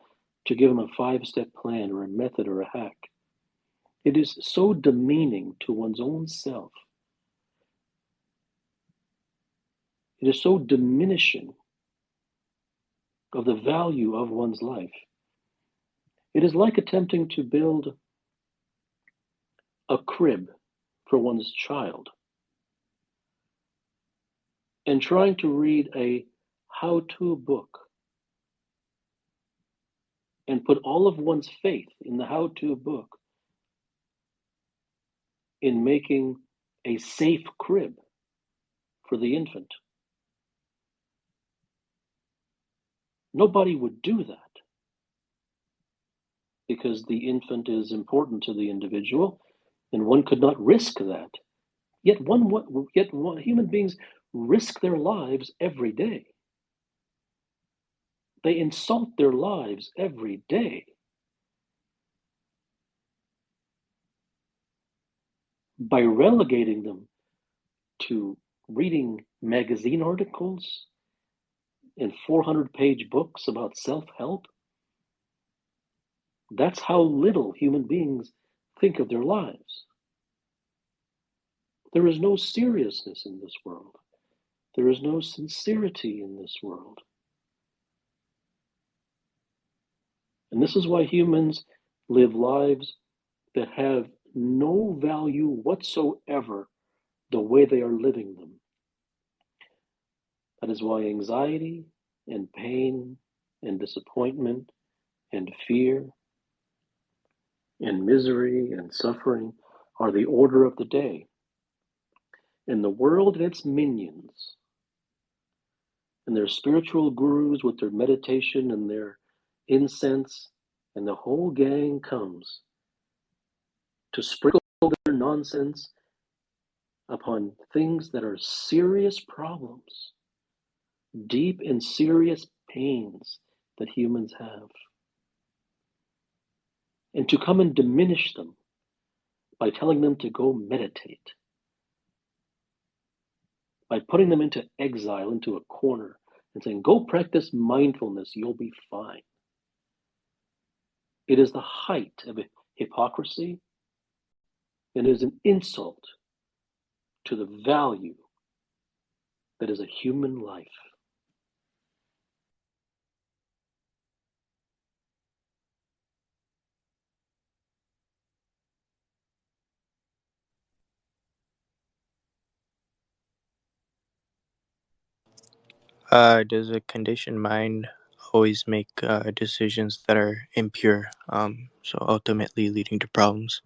S1: to give them a 5-step plan or a method or a hack. It is so demeaning to one's own self. It is so diminishing of the value of one's life. It is like attempting to build a crib for one's child and trying to read a how-to book and put all of one's faith in the how-to book in making a safe crib for the infant. Nobody would do that because the infant is important to the individual and one could not risk that. Yet human beings risk their lives every day. They insult their lives every day. By relegating them to reading magazine articles and 400-page books about self-help, that's how little human beings think of their lives. There is no seriousness in this world. There is no sincerity in this world. And this is why humans live lives that have no value whatsoever the way they are living them. That is why anxiety and pain and disappointment and fear and misery and suffering are the order of the day. And the world and its minions and their spiritual gurus with their meditation and their incense and the whole gang comes to sprinkle their nonsense upon things that are serious problems, deep and serious pains that humans have, and to come and diminish them by telling them to go meditate, by putting them into exile, into a corner, and saying, go practice mindfulness, you'll be fine. It is the height of hypocrisy, and it is an insult to the value that is a human life.
S11: Does a conditioned mind always make decisions that are impure, so ultimately leading to problems?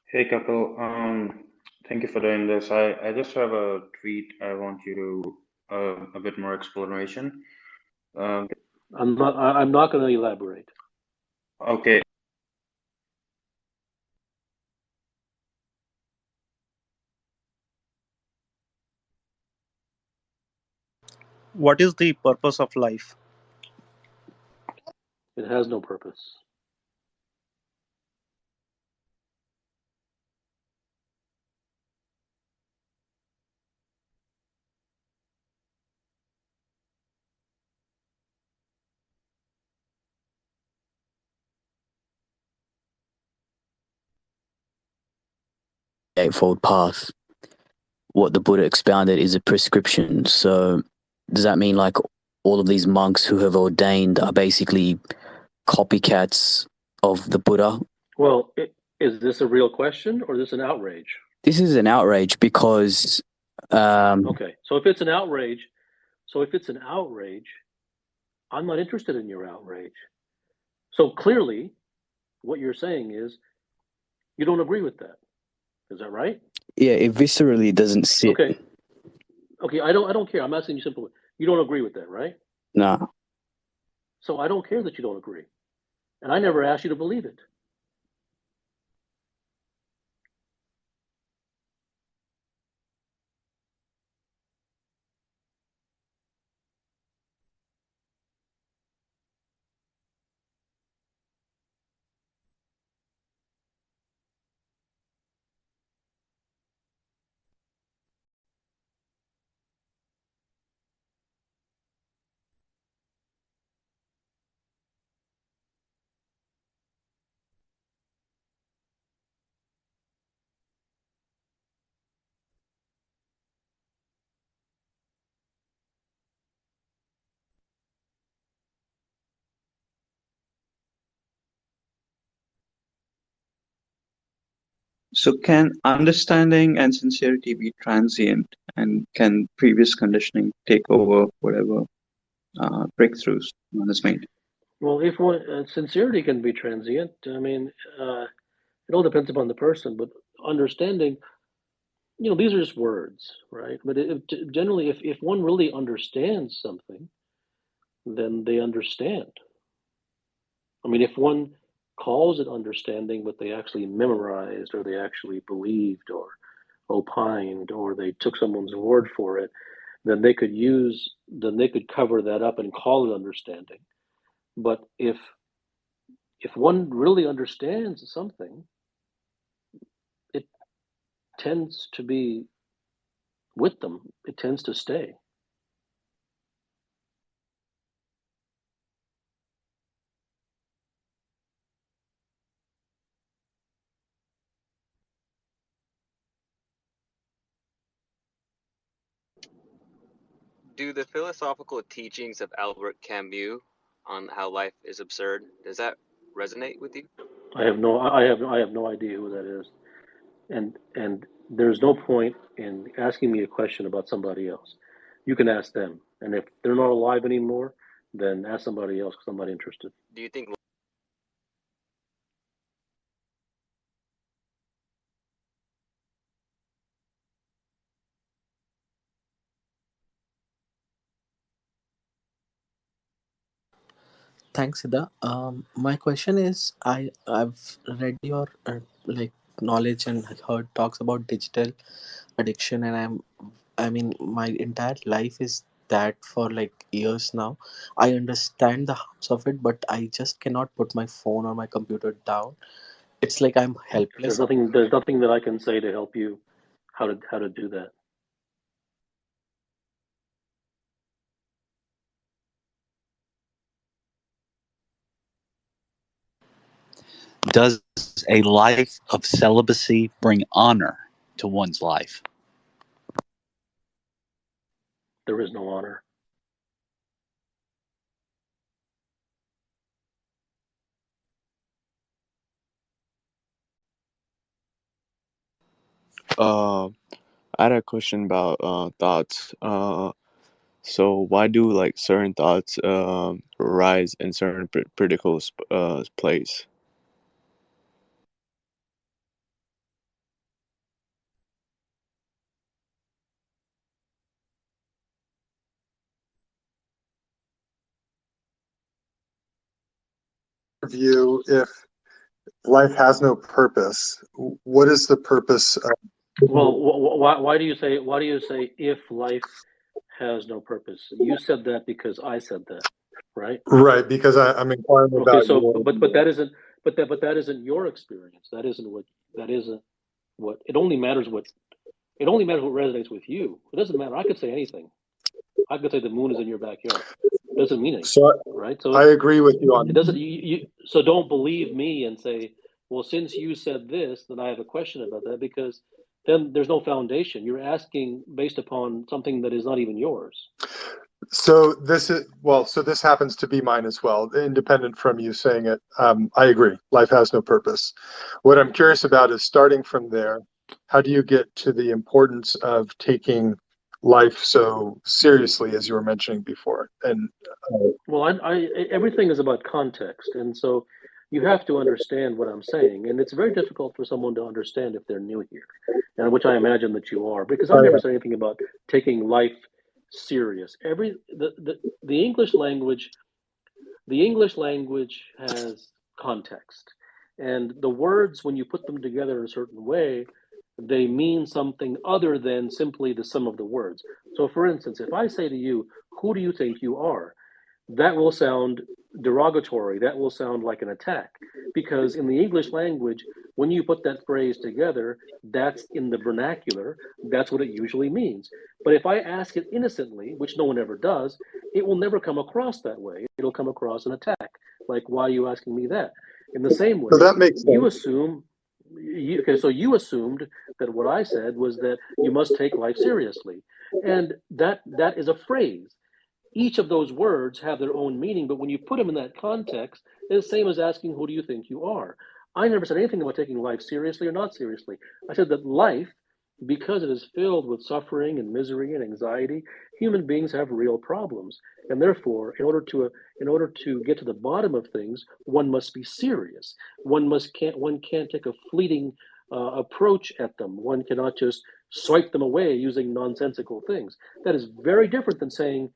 S15: Hey, Kapil. Thank you for doing this. I just have a tweet I want you to a bit more explanation.
S1: I'm not going to elaborate.
S15: Okay.
S16: What is the purpose of life?
S1: It has no purpose.
S17: Eightfold Path, what the Buddha expounded is a prescription. So does that mean like all of these monks who have ordained are basically copycats of the Buddha?
S1: Well, is this a real question or is this an outrage?
S17: This is an outrage because
S1: okay, so if it's an outrage, I'm not interested in your outrage. So clearly, what you're saying is you don't agree with that. Is that right?
S17: yeah, it viscerally doesn't sit.
S1: Okay, I don't care. I'm asking you simply. You don't agree with that, right?
S17: No.
S1: So I don't care that you don't agree. And I never asked you to believe it.
S26: So, can understanding and sincerity be transient, and can previous conditioning take over whatever breakthroughs one has made?
S1: Well, if one sincerity can be transient, I mean, it all depends upon the person. But understanding, these are just words, right? But generally, if one really understands something, then they understand. I mean, if one calls it understanding, but they actually memorized, or they actually believed, or opined, or they took someone's word for it, then they could cover that up and call it understanding. But if one really understands something, it tends to be with them. It tends to stay.
S3: Do the philosophical teachings of Albert Camus on how life is absurd, does that resonate with you?
S1: I have no idea who that is, and there's no point in asking me a question about somebody else. You can ask them, and if they're not alive anymore, then ask somebody else because I'm not interested.
S3: Do you think
S10: Thanks, Ida. My question is, I've read your like knowledge and heard talks about digital addiction, and I mean, my entire life is that for like years now. I understand the harms of it, but I just cannot put my phone or my computer down. It's like I'm helpless.
S1: There's nothing that I can say to help you how to do that.
S18: Does a life of celibacy bring honor to one's life?
S1: There is no honor.
S5: I had a question about thoughts. So why do like certain thoughts rise in certain critical place?
S4: View, if life has no purpose, what is the purpose of?
S1: Well, why do you say if life has no purpose? You said that because I said that, right?
S4: Right, because I'm inquiring
S1: Okay,
S4: about
S1: so
S4: your.
S1: but that isn't that isn't your experience. That isn't what it only matters what resonates with you. It doesn't matter. I could say anything. I could say the moon is in your backyard. It doesn't mean anything,
S4: So
S1: right? So
S4: I agree with you
S1: it
S4: on.
S1: doesn't. So don't believe me and say, well, since you said this, then I have a question about that because then there's no foundation. You're asking based upon something that is not even yours.
S4: So this is so this happens to be mine as well, independent from you saying it. I agree. Life has no purpose. What I'm curious about is starting from there. How do you get to the importance of taking life so seriously, as you were mentioning before? And
S1: Well, everything is about context, and so you have to understand what I'm saying, and it's very difficult for someone to understand if they're new here, and which I imagine that you are, because I never said anything about taking life serious. The English language, the English language has context, and the words, when you put them together in a certain way, they mean something other than simply the sum of the words. So, for instance, if I say to you, "Who do you think you are?" that will sound derogatory. That will sound like an attack. Because in the English language, when you put that phrase together, that's in the vernacular, that's what it usually means. But if I ask it innocently, which no one ever does, it will never come across that way. It'll come across an attack. Like, why are you asking me that? In the same
S4: So
S1: way,
S4: that makes
S1: you
S4: sense.
S1: assume, okay, so you assumed that what I said was that you must take life seriously. And that is a phrase. Each of those words have their own meaning, but when you put them in that context, it's the same as asking, who do you think you are? I never said anything about taking life seriously or not seriously. I said that life, because it is filled with suffering and misery and anxiety, human beings have real problems. And therefore, in order to get to the bottom of things, one must be serious. One can't take a fleeting approach at them. One cannot just swipe them away using nonsensical things. That is very different than saying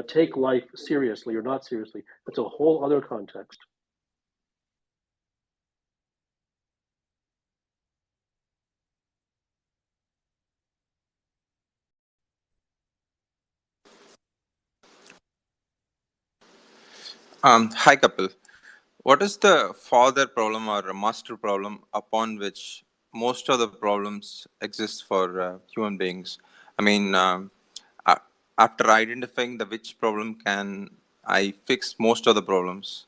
S1: take life seriously or not seriously. That's a whole other context.
S19: Hi, couple. What is the father problem or a master problem upon which most of the problems exist for human beings? I mean, a- after identifying the which problem can I fix most of the problems?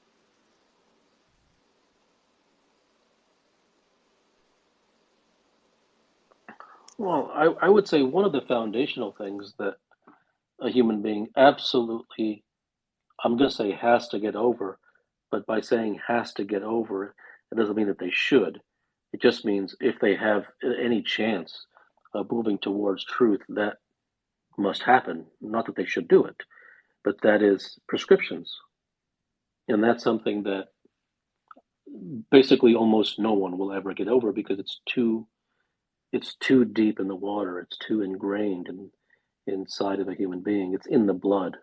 S1: Well, I would say one of the foundational things that a human being absolutely, I'm going to say has to get over, but by saying has to get over, it doesn't mean that they should. It just means if they have any chance of moving towards truth, that must happen. Not that they should do it, but that is prescriptions. And that's something that basically almost no one will ever get over because it's too deep in the water. It's too ingrained inside of a human being. It's in the blood.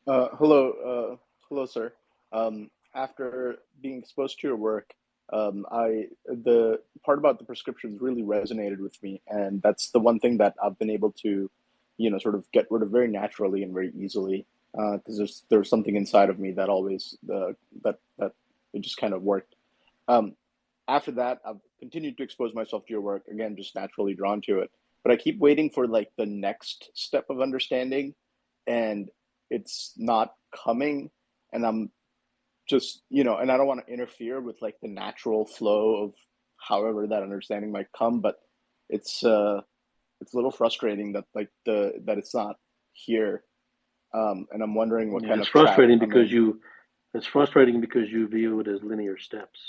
S2: Hello, sir. After being exposed to your work, the part about the prescriptions really resonated with me, and that's the one thing that I've been able to, sort of get rid of very naturally and very easily. Because there's something inside of me that always that it just kind of worked. Um, After that, I've continued to expose myself to your work again, just naturally drawn to it. But I keep waiting for like the next step of understanding, and it's not coming. And I'm just, and I don't want to interfere with like the natural flow of however that understanding might come, but it's a little frustrating that that it's not here. And I'm wondering what
S1: Yeah,
S2: kind
S1: it's
S2: of trap
S1: frustrating
S2: I'm
S1: because
S2: in.
S1: you view it as linear steps.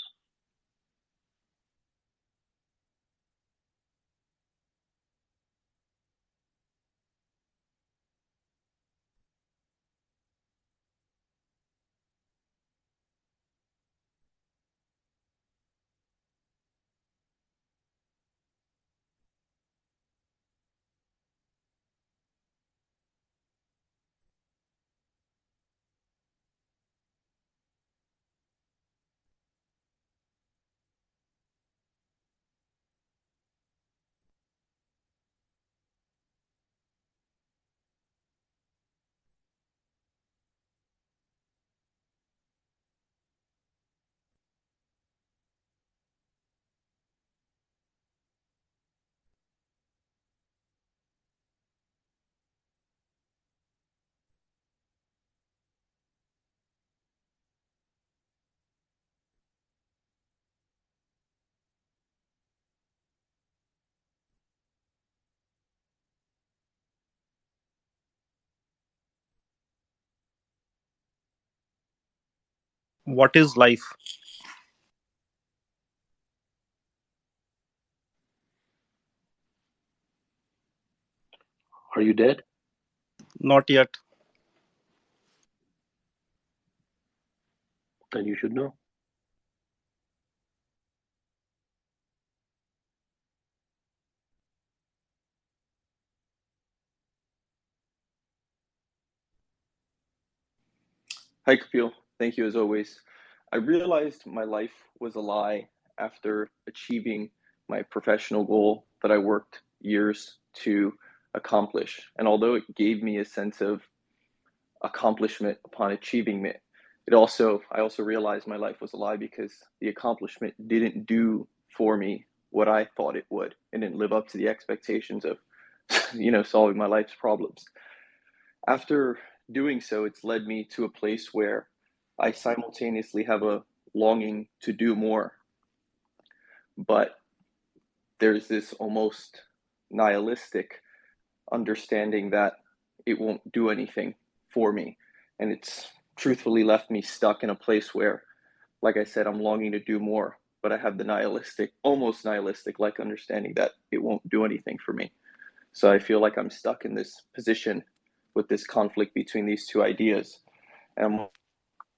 S16: What is life?
S1: Are you dead?
S16: Not yet.
S1: Then you should know.
S6: Hi, Kapil. Thank you as always. I realized my life was a lie after achieving my professional goal that I worked years to accomplish. And although it gave me a sense of accomplishment upon achieving it, I also realized my life was a lie because the accomplishment didn't do for me what I thought it would. It didn't live up to the expectations of, solving my life's problems. After doing so, it's led me to a place where I simultaneously have a longing to do more, but there's this almost nihilistic understanding that it won't do anything for me. And it's truthfully left me stuck in a place where, like I said, I'm longing to do more, but I have the nihilistic, almost nihilistic like understanding that it won't do anything for me. So I feel like I'm stuck in this position with this conflict between these two ideas. And I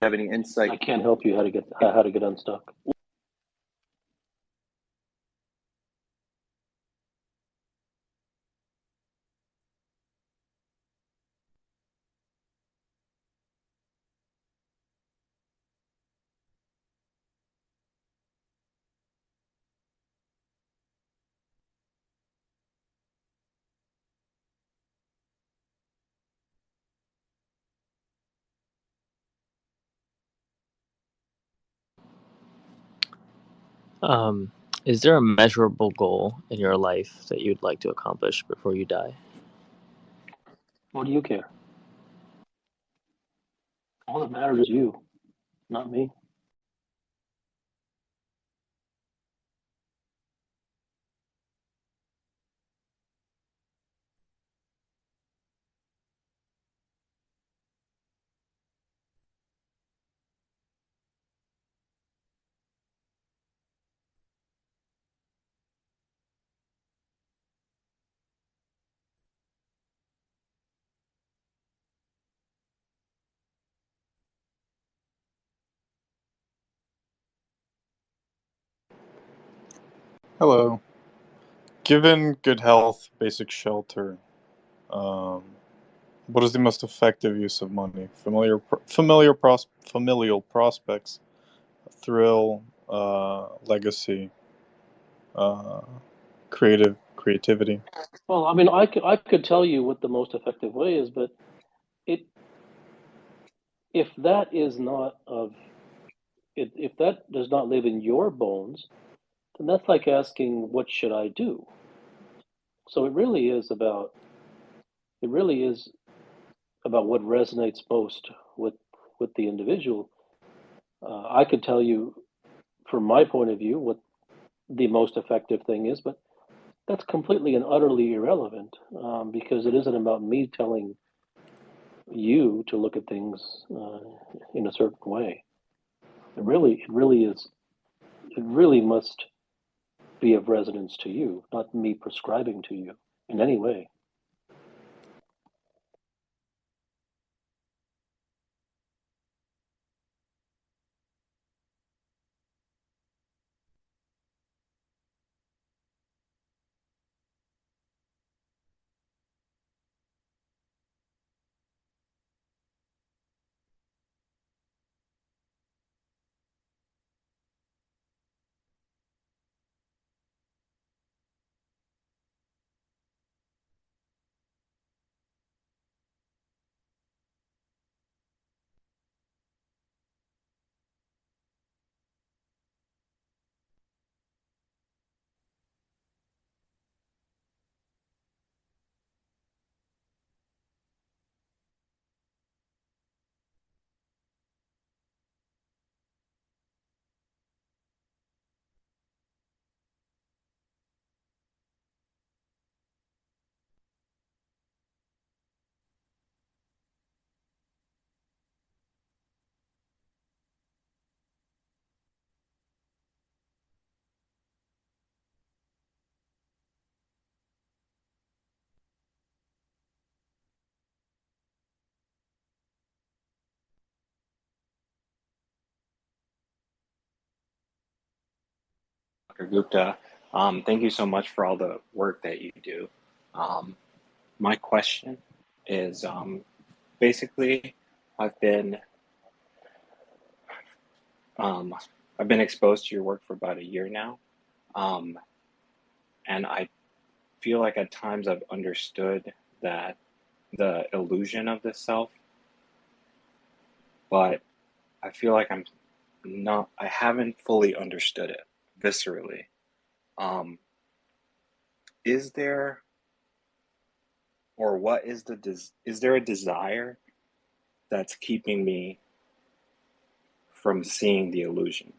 S6: have any insight?
S1: I can't help you how to get unstuck.
S20: Um, is there a measurable goal in your life that you'd like to accomplish before you die?
S1: What do you care? All that matters is you, not me.
S22: Hello. Given good health, basic shelter, what is the most effective use of money? Familial prospects, thrill, legacy, uh, creativity.
S1: Well, I mean, I could tell you what the most effective way is, but it if that is not of it, if that does not live in your bones, then that's like asking, what should I do? So it really is about what resonates most with the individual. I could tell you from my point of view what the most effective thing is, but that's completely and utterly irrelevant because it isn't about me telling you to look at things in a certain way. It really is. It really must be of resonance to you, not me prescribing to you in any way.
S7: Dr. Gupta. Thank you so much for all the work that you do. My question is basically, I've been I've been exposed to your work for about a year now, and I feel like at times I've understood that the illusion of the self, but I feel like I haven't fully understood it viscerally. Is there, or what is is there a desire that's keeping me from seeing the illusion?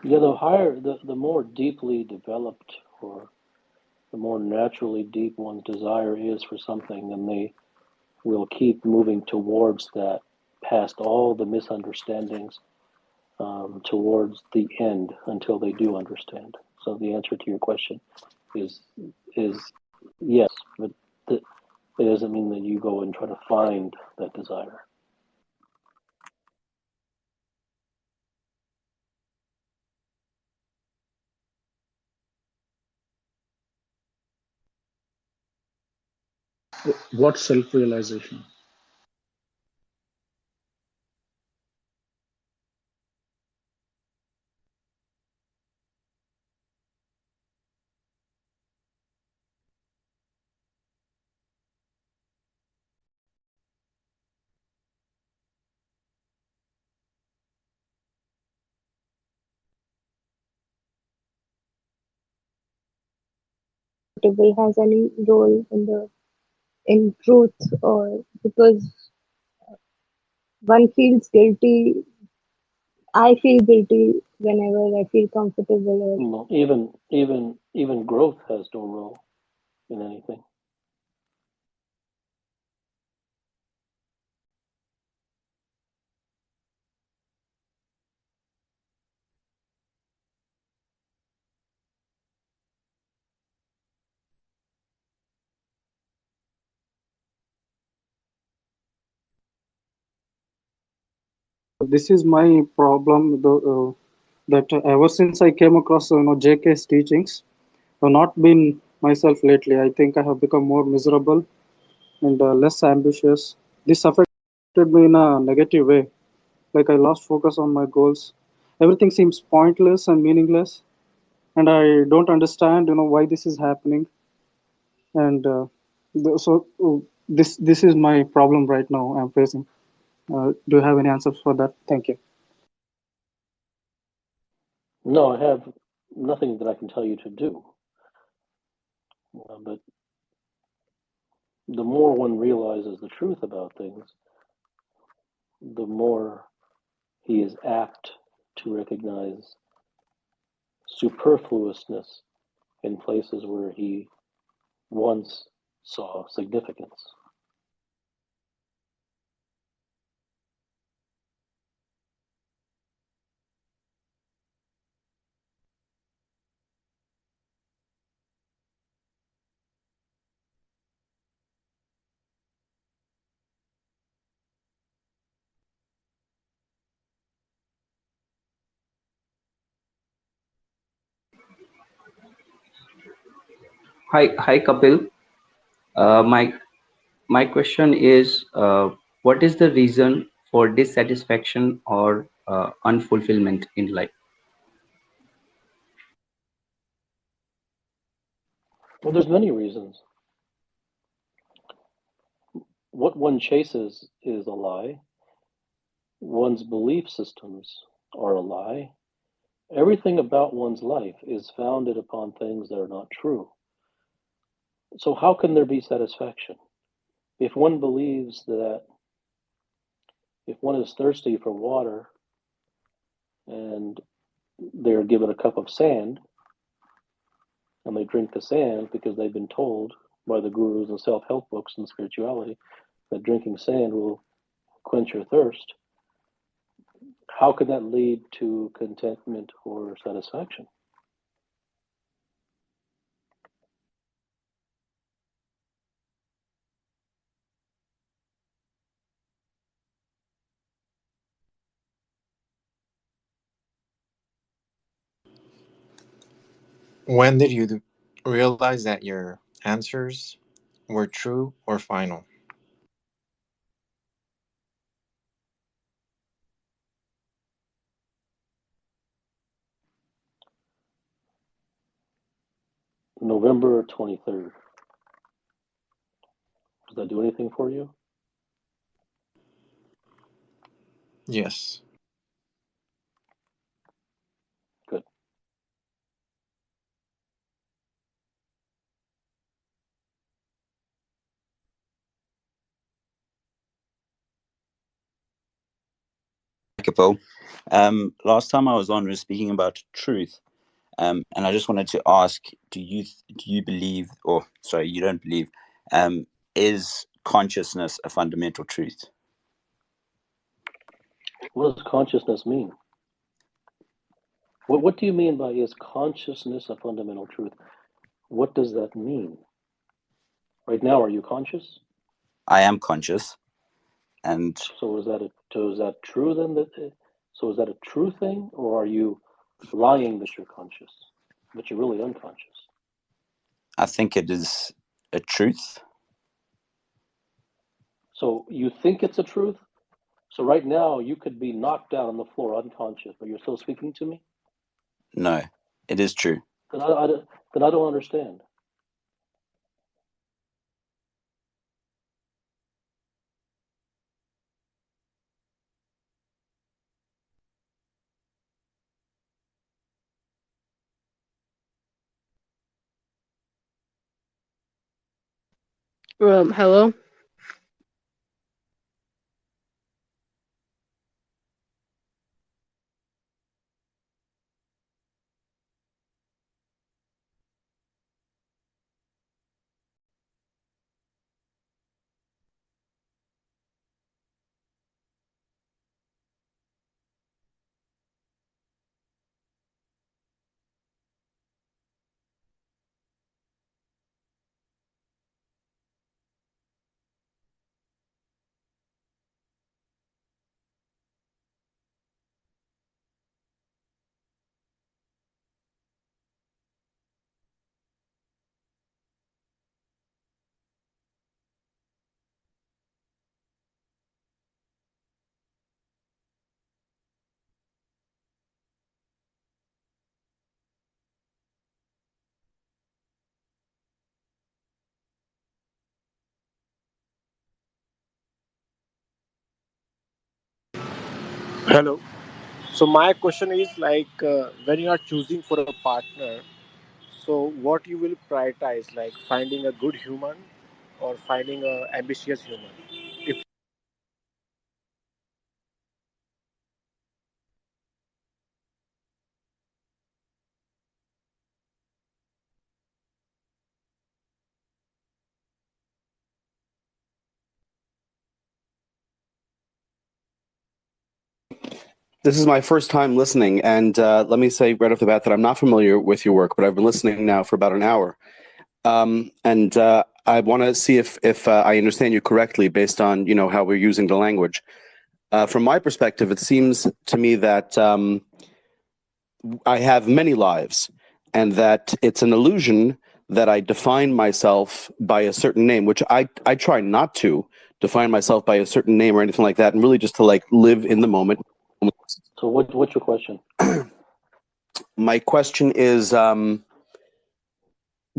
S1: Yeah, the more deeply developed or the more naturally deep one's desire is for something, then they will keep moving towards that, past all the misunderstandings, towards the end until they do understand. So the answer to your question is yes, but it doesn't mean that you go and try to find that desire.
S8: What self-realization?
S9: Has any role in the in truth, or because one feels guilty, I feel guilty whenever I feel comfortable, or
S1: No, even growth has no role in anything.
S23: This is my problem, that ever since I came across JK's teachings, I've not been myself lately. I think I have become more miserable and less ambitious. This affected me in a negative way. Like I lost focus on my goals. Everything seems pointless and meaningless, and I don't understand, why this is happening. And this is my problem right now. I'm facing. Do you have any answers for that? Thank you.
S1: No, I have nothing that I can tell you to do. But the more one realizes the truth about things, the more he is apt to recognize superfluousness in places where he once saw significance.
S24: Hi, Kapil. My question is, what is the reason for dissatisfaction or unfulfillment in life?
S1: Well, there's many reasons. What one chases is a lie. One's belief systems are a lie. Everything about one's life is founded upon things that are not true. So how can there be satisfaction? If one believes that if one is thirsty for water and they're given a cup of sand and they drink the sand because they've been told by the gurus and self-help books and spirituality that drinking sand will quench your thirst, how could that lead to contentment or satisfaction?
S11: When did you realize that your answers were true or final?
S1: November 23rd. Does that do anything for you?
S11: Yes.
S1: Good.
S12: Kapil. Last time I was on, we were speaking about truth, and I just wanted to ask: do you believe, or sorry, you don't believe? Is consciousness a fundamental truth?
S1: What does consciousness mean? What do you mean by is consciousness a fundamental truth? What does that mean? Right now, are you conscious?
S12: I am conscious, and
S1: So is that true then? So is that a true thing, or are you lying that you're conscious, but you're really unconscious?
S12: I think it is a truth.
S1: So you think it's a truth? So right now you could be knocked down on the floor unconscious, but you're still speaking to me?
S12: No, it is true.
S1: Then I don't understand.
S13: Hello?
S14: Hello. So my question is like when you are choosing for a partner, so what you will prioritize, like finding a good human or finding a ambitious human? If
S21: This is my first time listening, and let me say right off the bat that I'm not familiar with your work, but I've been listening now for about an hour, and I want to see if I understand you correctly based on how we're using the language. From my perspective, it seems to me that I have many lives, and that it's an illusion that I define myself by a certain name, which I try not to define myself by a certain name or anything like that, and really just to like live in the moment.
S1: So what's your question?
S21: My question is,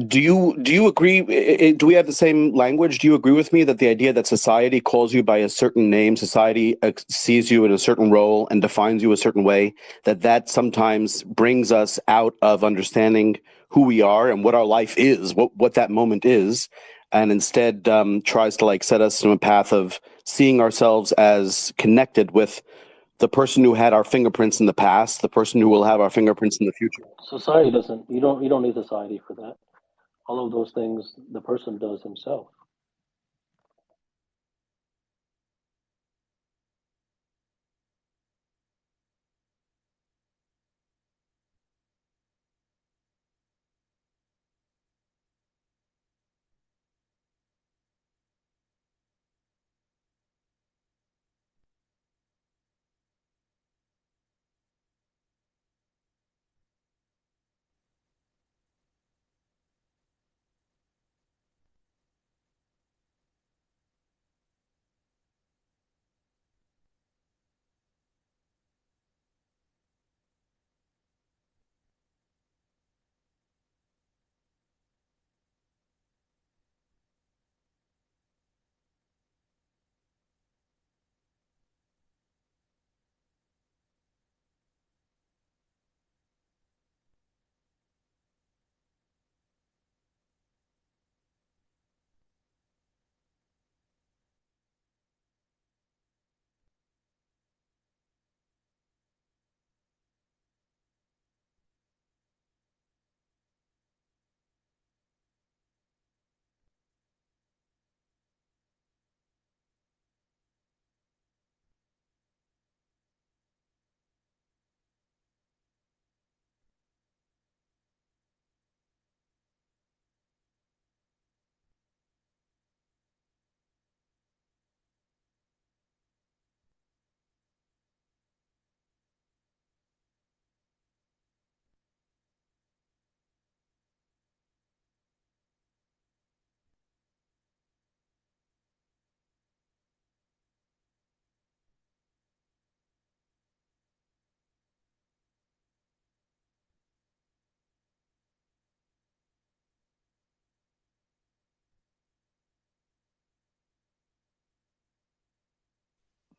S21: do you agree? Do we have the same language? Do you agree with me that the idea that society calls you by a certain name, society sees you in a certain role and defines you a certain way, that sometimes brings us out of understanding who we are and what our life is, what that moment is, and instead tries to like set us on a path of seeing ourselves as connected with the person who had our fingerprints in the past, the person who will have our fingerprints in the future.
S1: Society doesn't. You don't need society for that. All of those things the person does himself.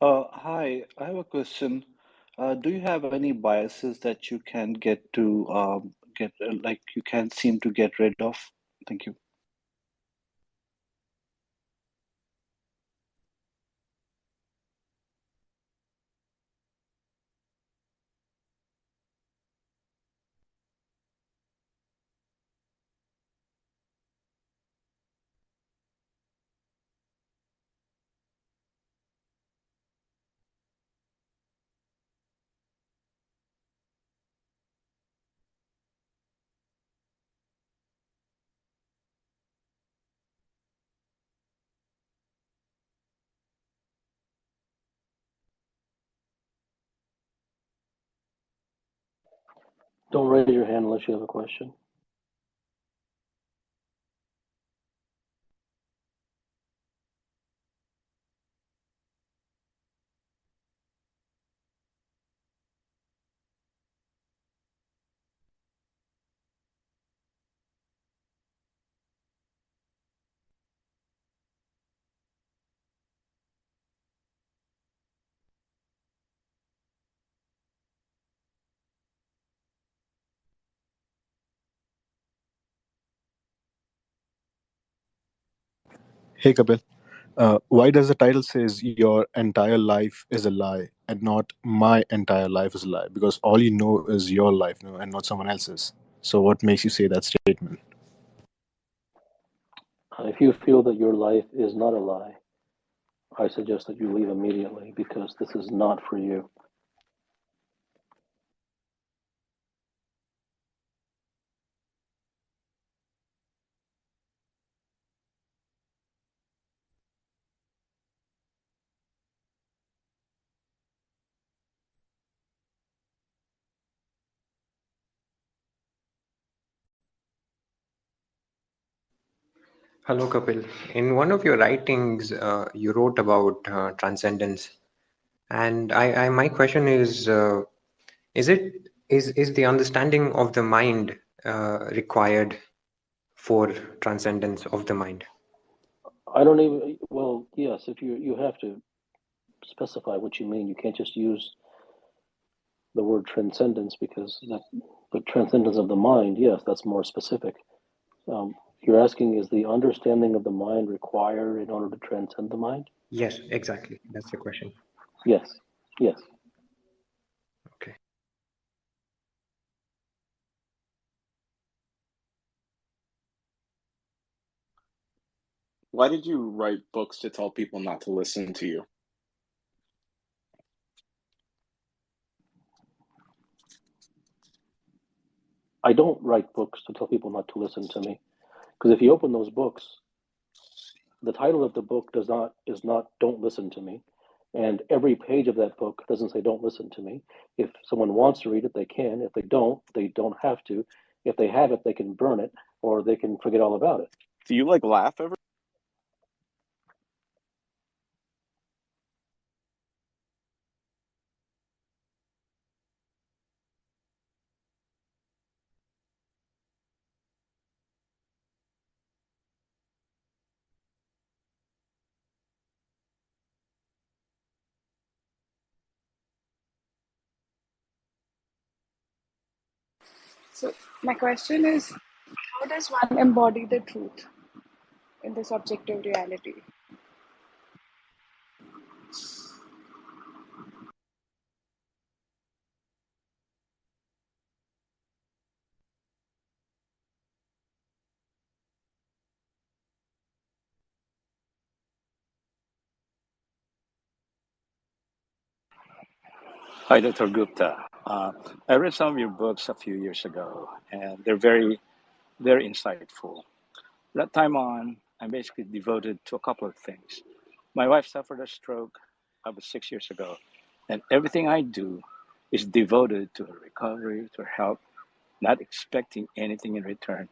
S3: Hi, I have a question. Do you have any biases that you can get to like you can't seem to get rid of? Thank you.
S1: Don't raise your hand unless you have a question.
S14: Hey Kapil, why does the title says your entire life is a lie and not my entire life is a lie? Because all you know is your life, no, and not someone else's. So what makes you say that statement?
S1: If you feel that your life is not a lie, I suggest that you leave immediately because this is not for you.
S13: Hello, Kapil. In one of your writings, you wrote about transcendence, and my question is it is the understanding of the mind required for transcendence of the mind?
S1: I don't even, well, yes, if you have to specify what you mean. You can't just use the word transcendence because the transcendence of the mind, yes, that's more specific. You're asking, is the understanding of the mind required in order to transcend the mind?
S13: Yes, exactly. That's the question.
S1: Yes, yes.
S13: Okay.
S2: Why did you write books to tell people not to listen to you?
S1: I don't write books to tell people not to listen to me. Because if you open those books, the title of the book is not "Don't Listen to Me," and every page of that book doesn't say "Don't listen to me." If someone wants to read it, they can. If they don't have to. If they have it, they can burn it, or they can forget all about it.
S2: Do you like laugh ever?
S15: So my question is, how does one embody the truth in this objective reality?
S17: Hi, Dr. Gupta. I read some of your books a few years ago, and they're very insightful. That time on, I'm basically devoted to a couple of things. My wife suffered a stroke about 6 years ago, and everything I do is devoted to her recovery, to her health, not expecting anything in return.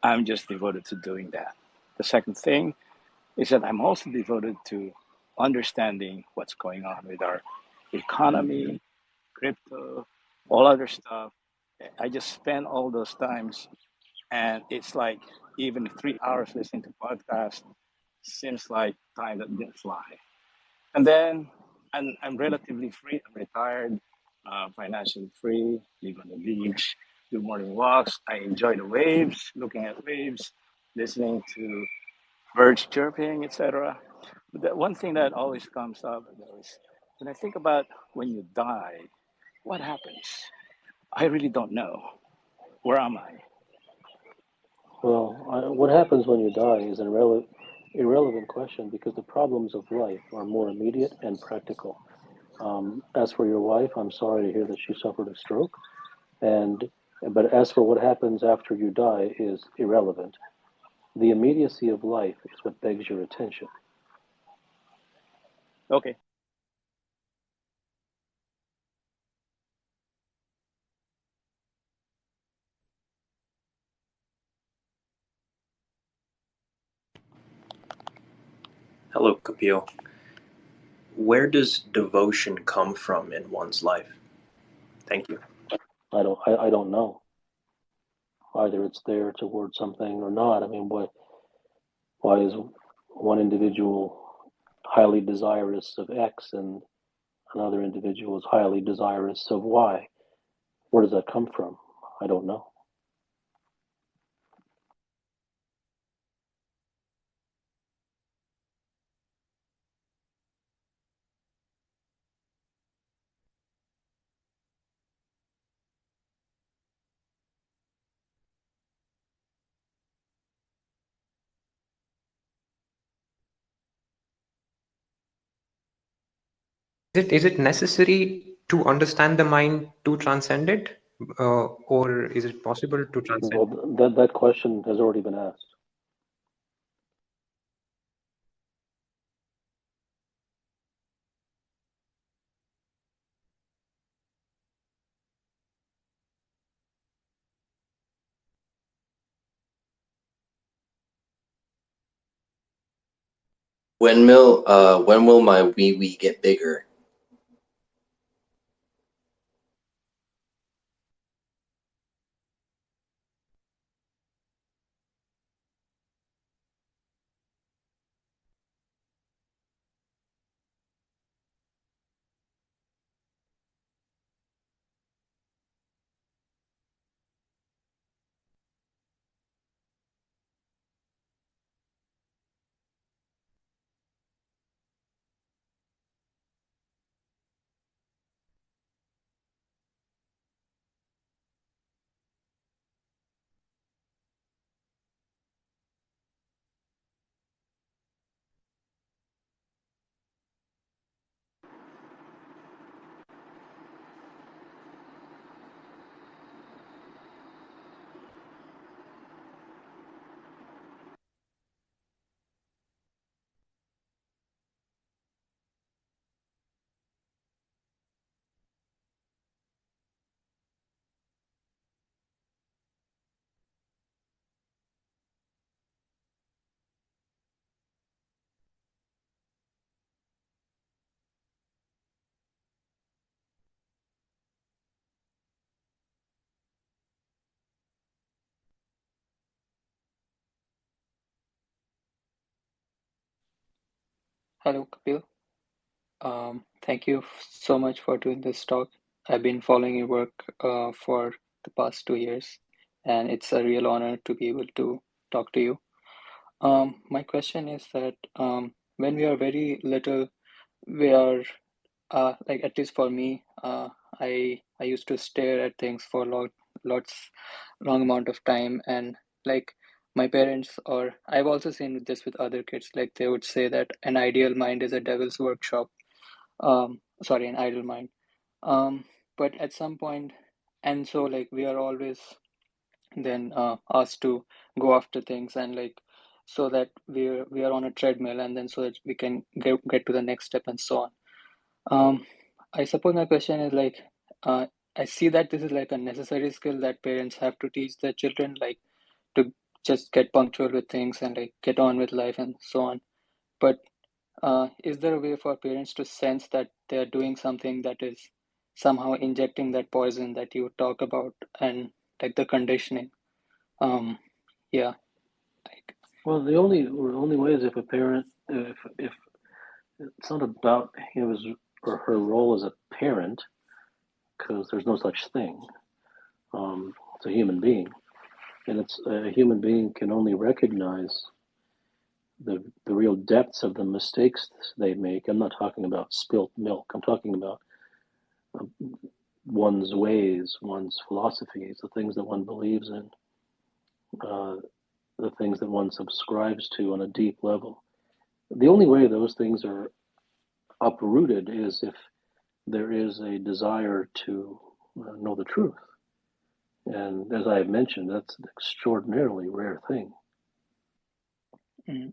S17: I'm just devoted to doing that. The second thing is that I'm also devoted to understanding what's going on with our economy, crypto, all other stuff. I just spend all those times, and it's like even 3 hours listening to podcasts seems like time that didn't fly. And then I'm relatively free. I'm retired, financially free, live on the beach, do morning walks. I enjoy the waves, looking at waves, listening to birds chirping, etc. But the one thing that always comes up though is when I think about when you die, what happens? I really don't know. Where am I?
S1: Well, what happens when you die is an irrelevant question because the problems of life are more immediate and practical. As for your wife, I'm sorry to hear that she suffered a stroke, and but as for what happens after you die is irrelevant. The immediacy of life is what begs your attention.
S17: Okay.
S4: Hello, Kapil. Where does devotion come from in one's life? Thank you.
S1: I don't know. Either it's there towards something or not. I mean, why is one individual highly desirous of X and another individual is highly desirous of Y? Where does that come from? I don't know.
S13: Is it necessary to understand the mind to transcend it, or is it possible to transcend?
S1: Well, that question has already been asked.
S4: When will my wee wee get bigger?
S5: Hello, Kapil. Thank you so much for doing this talk. I've been following your work for the past 2 years, and it's a real honor to be able to talk to you. My question is that when we are very little, we are like at least for me, I used to stare at things for long amount of time, and like my parents, or I've also seen this with other kids, like they would say that an ideal mind is a devil's workshop. Sorry, an idle mind. But at some point, and so like we are always then asked to go after things, and like so that we are on a treadmill, and then so that we can get to the next step and so on. I suppose my question is like, I see that this is like a necessary skill that parents have to teach their children, like to just get punctual with things and like get on with life and so on. But is there a way for parents to sense that they are doing something that is somehow injecting that poison that you talk about, and like the conditioning? Um, yeah, like
S1: Well, the only way is if a parent, if it's not about his or her role as a parent, because there's no such thing. It's a human being, and it's a human being can only recognize the real depths of the mistakes they make. I'm not talking about spilt milk. I'm talking about one's ways, one's philosophies, the things that one believes in, the things that one subscribes to on a deep level. The only way those things are uprooted is if there is a desire to know the truth. And as I have mentioned, that's an extraordinarily rare thing.
S5: Mm.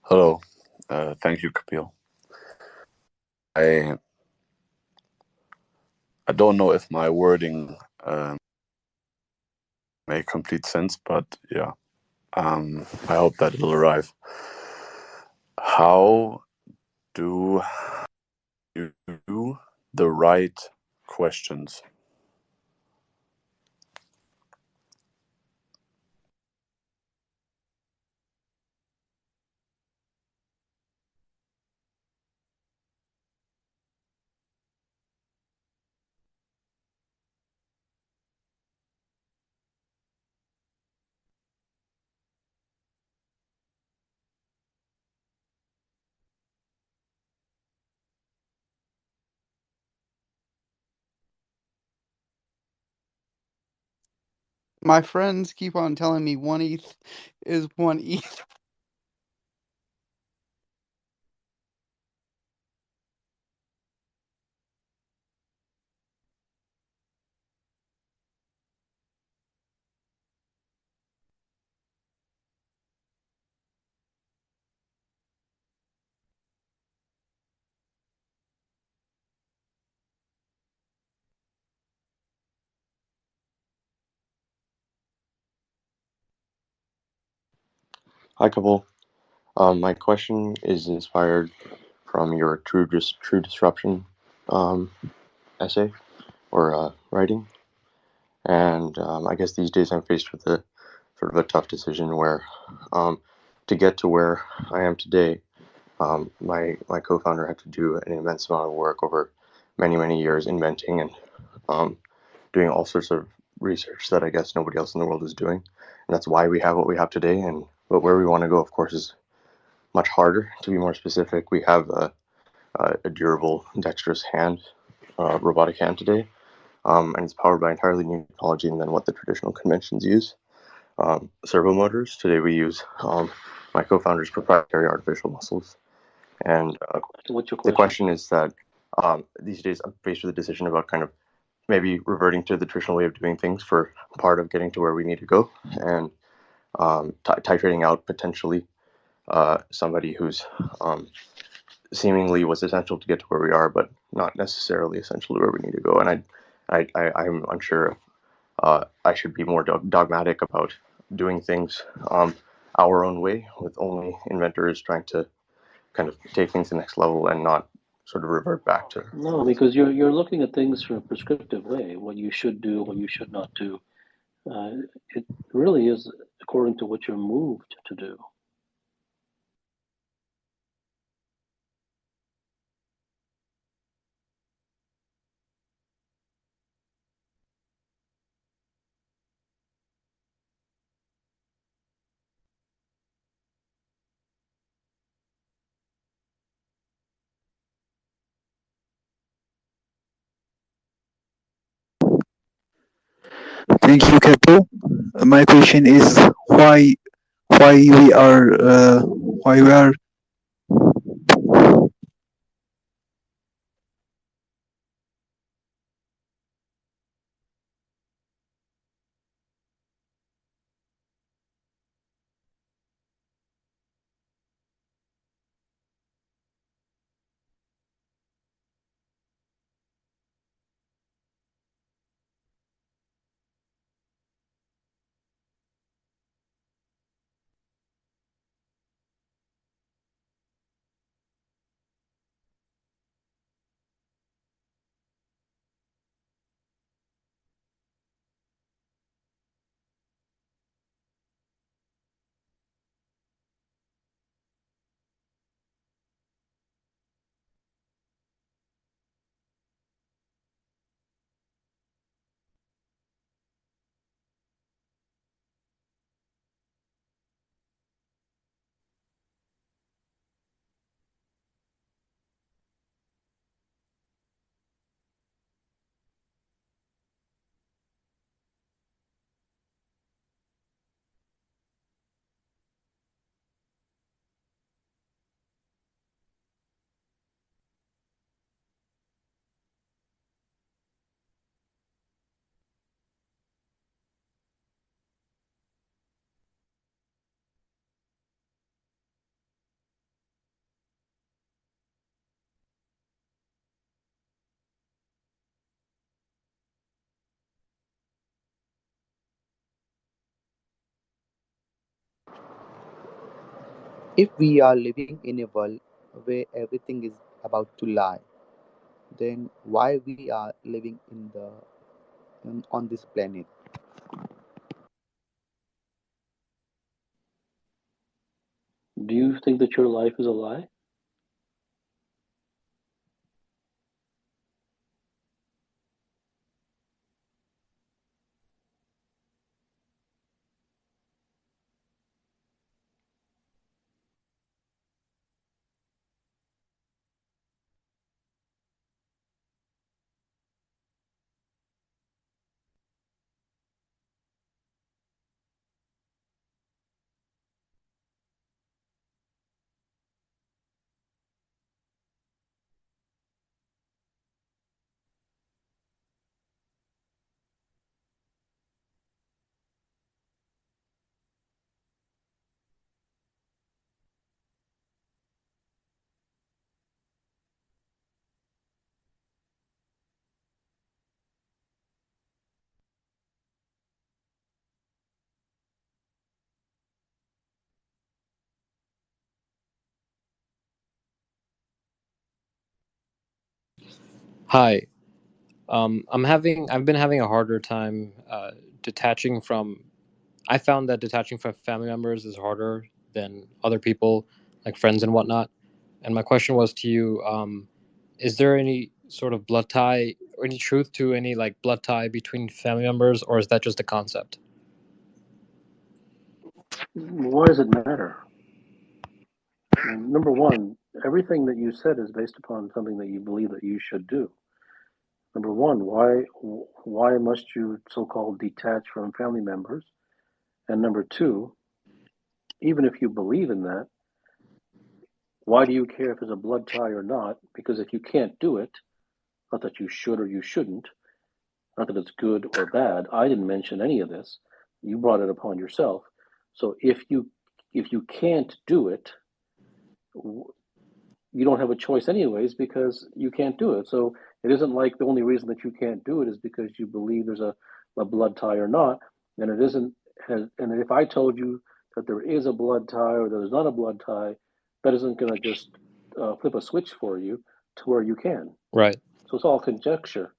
S10: Hello. Thank you, Kapil. I don't know if my wording make complete sense, but yeah. I hope that it'll arrive. How do you do the right questions?
S16: My friends keep on telling me 1 ETH is 1 ETH.
S18: Hi, Kapil. My question is inspired from your true disruption essay or writing, and I guess these days I'm faced with a sort of a tough decision where, to get to where I am today, my co-founder had to do an immense amount of work over many years inventing and doing all sorts of research that I guess nobody else in the world is doing, and that's why we have what we have today. And but where we want to go, of course, is much harder. To be more specific, we have a durable, dexterous hand, robotic hand today, and it's powered by entirely new technology than what the traditional conventions use. Servo motors. Today we use my co-founder's proprietary artificial muscles. And
S1: What's your
S18: the
S1: question?
S18: question is that these days I'm faced with a decision about kind of maybe reverting to the traditional way of doing things for part of getting to where we need to go, and titrating out potentially somebody who's seemingly was essential to get to where we are, but not necessarily essential to where we need to go. And I'm unsure I should be more dogmatic about doing things our own way, with only inventors trying to kind of take things to the next level and not sort of revert back to.
S1: No, because you're looking at things from a prescriptive way, what you should do, what you should not do. It really is according to what you're moved to do.
S19: Thank you, Kapo. My question is why we are, why we are
S6: If we are living in a world where everything is about to lie, then why we are living on this planet?
S1: Do you think that your life is a lie?
S7: Hi. I've been having a harder time detaching from. I found that detaching from family members is harder than other people, like friends and whatnot. And my question was to you: is there any sort of blood tie or any truth to any like blood tie between family members, or is that just a concept?
S1: Why does it matter? Number one, everything that you said is based upon something that you believe that you should do. Number one, why must you so-called detach from family members? And number two, even if you believe in that, why do you care if it's a blood tie or not? Because if you can't do it, not that you should or you shouldn't, not that it's good or bad. I didn't mention any of this. You brought it upon yourself. So if you can't do it, you don't have a choice anyways because you can't do it. So it isn't like the only reason that you can't do it is because you believe there's a blood tie or not. And it isn't. And if I told you that there is a blood tie or there's not a blood tie, that isn't going to just flip a switch for you to where you can.
S7: Right.
S1: So it's all conjecture.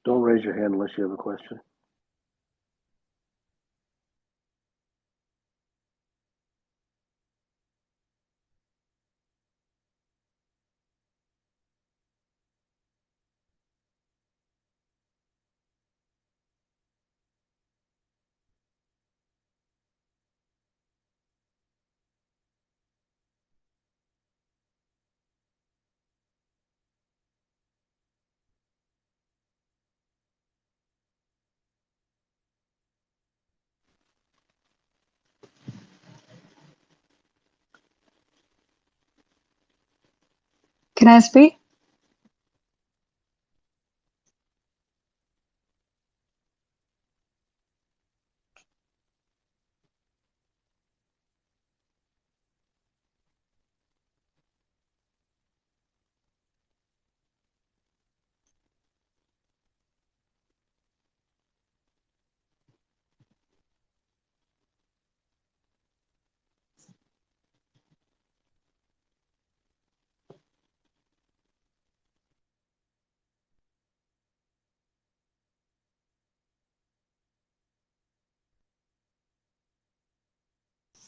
S1: Don't raise your hand unless you have a question.
S20: Can I speak?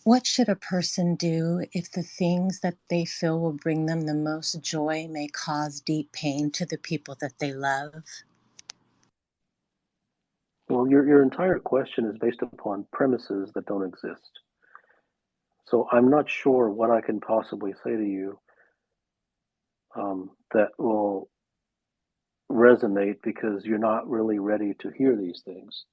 S8: What should a person do if the things that they feel will bring them the most joy may cause deep pain to the people that they love?
S1: Well, your entire question is based upon premises that don't exist. So I'm not sure what I can possibly say to you that will resonate because you're not really ready to hear these things.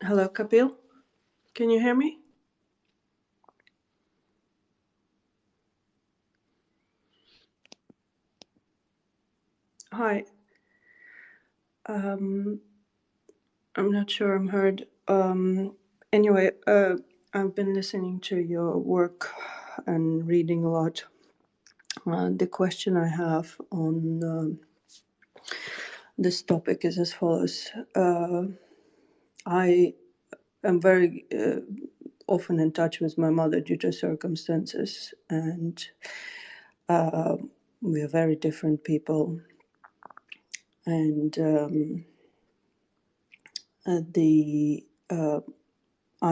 S9: Hello, Kapil. Can you hear me? Hi. I'm not sure I'm heard. Anyway, I've been listening to your work and reading a lot. The question I have on this topic is as follows. I am very often in touch with my mother due to circumstances, and we are very different people. And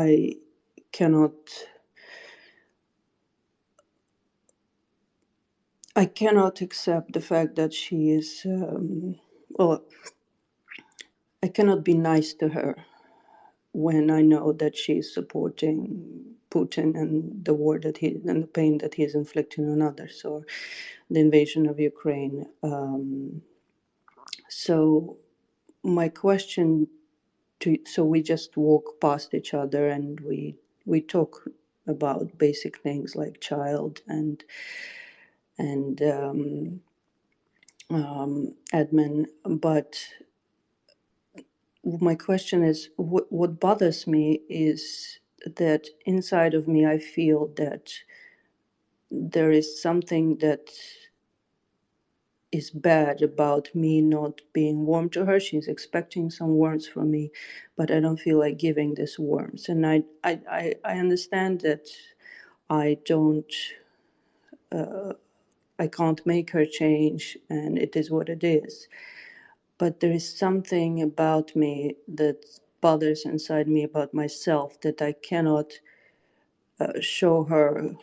S9: I cannot accept the fact that she is well, I cannot be nice to her when I know that she is supporting Putin and the war that he and the pain that he is inflicting on others, or the invasion of Ukraine. So my question so we just walk past each other and we talk about basic things like child and admin, but my question is what bothers me is that inside of me I feel that there is something that is bad about me not being warm to her. She's expecting some warmth from me, but I don't feel like giving this warmth. And I understand that I don't, I can't make her change, and it is what it is. But there is something about me that bothers inside me about myself that I cannot show her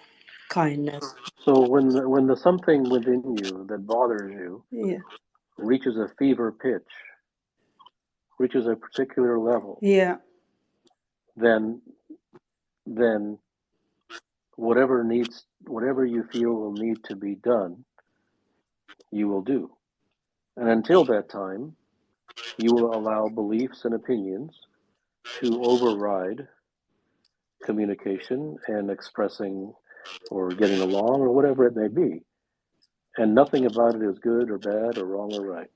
S9: kindness.
S1: So when the something within you that bothers you
S9: Yeah.
S1: reaches a fever pitch, reaches a particular level,
S9: Yeah.
S1: then whatever you feel will need to be done, you will do. And until that time, you will allow beliefs and opinions to override communication and expressing or getting along or whatever it may be. And nothing about it is good or bad or wrong or right.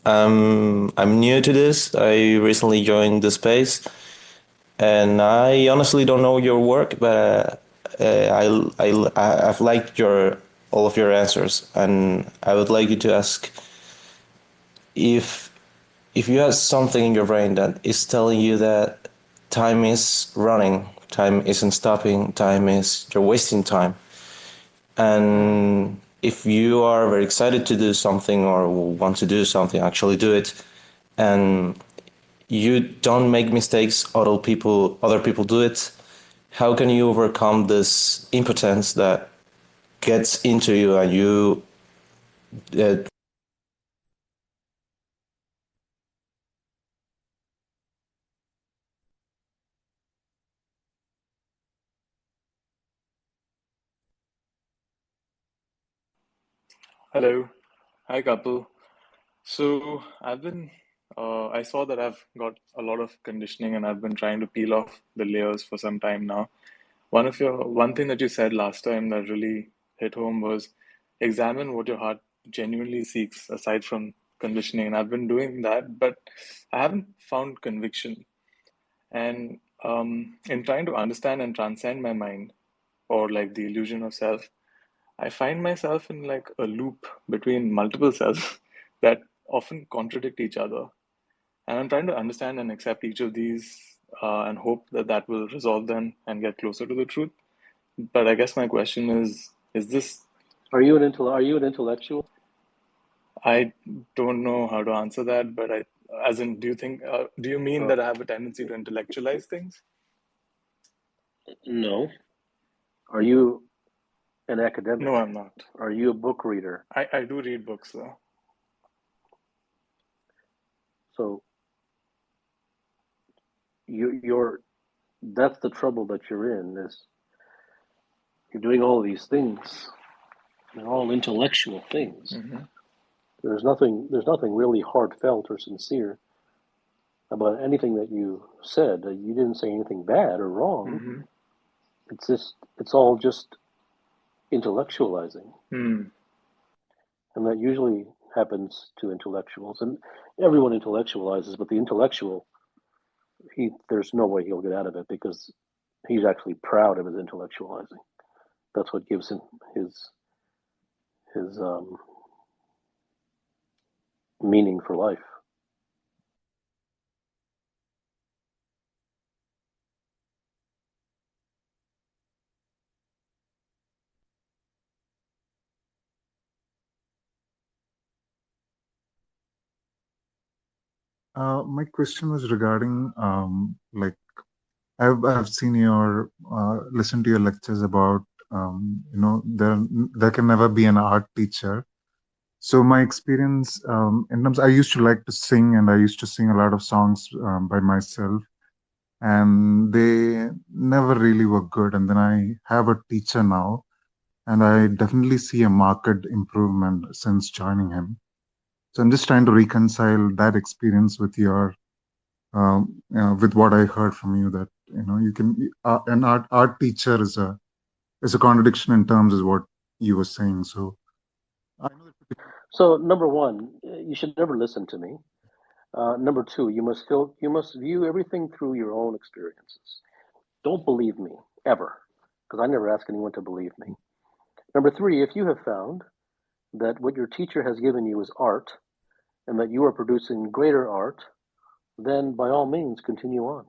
S11: I'm new to this. I recently joined the space, and I honestly don't know your work, but I've liked your all of your answers, and I would like you to ask if you have something in your brain that is telling you that time is running, time isn't stopping, time is you're wasting time, and if you are very excited to do something or want to do something, actually do it, and you don't make mistakes, other people do it. How can you overcome this impotence that gets into you and you uh,
S22: Hello. Hi, couple. So I saw that I've got a lot of conditioning and I've been trying to peel off the layers for some time now. One thing that you said last time that really hit home was examine what your heart genuinely seeks aside from conditioning. And I've been doing that, but I haven't found conviction. And in trying to understand and transcend my mind or like the illusion of self, I find myself in like a loop between multiple selves that often contradict each other. And I'm trying to understand and accept each of these and hope that that will resolve them and get closer to the truth. But I guess my question is this,
S1: Are you an intellectual?
S22: I don't know how to answer that, but as in, do you mean
S1: Uh,
S22: that I have a tendency to intellectualize things?
S1: no. Are you an
S22: No,
S1: academic?
S22: I'm not.
S1: Are you a book reader?
S22: I do read books though.
S1: So you're that's the trouble that you're in is you're doing all these things. They're all intellectual things.
S22: Hmm.
S1: There's nothing really heartfelt or sincere about anything that you said. You didn't say anything bad or wrong.
S22: Hmm.
S1: It's all just intellectualizing.
S22: Hmm.
S1: And that usually happens to intellectuals. And everyone intellectualizes, but the intellectual, there's no way he'll get out of it because he's actually proud of his intellectualizing. That's what gives him his meaning for life.
S23: My question was regarding like I've seen your listened to your lectures about there can never be an art teacher. So my experience in terms, I used to like to sing, and I used to sing a lot of songs by myself, and they never really were good. And then I have a teacher now, and I definitely see a marked improvement since joining him. So I'm just trying to reconcile that experience with your with what I heard from you, that you can an art teacher is a contradiction in terms, is what you were saying. So I know that.
S1: So number one, you should never listen to me. Number two, you must view everything through your own experiences. Don't believe me ever, because I never ask anyone to believe me. Number three, if you have found that what your teacher has given you is art and that you are producing greater art, then by all means continue on.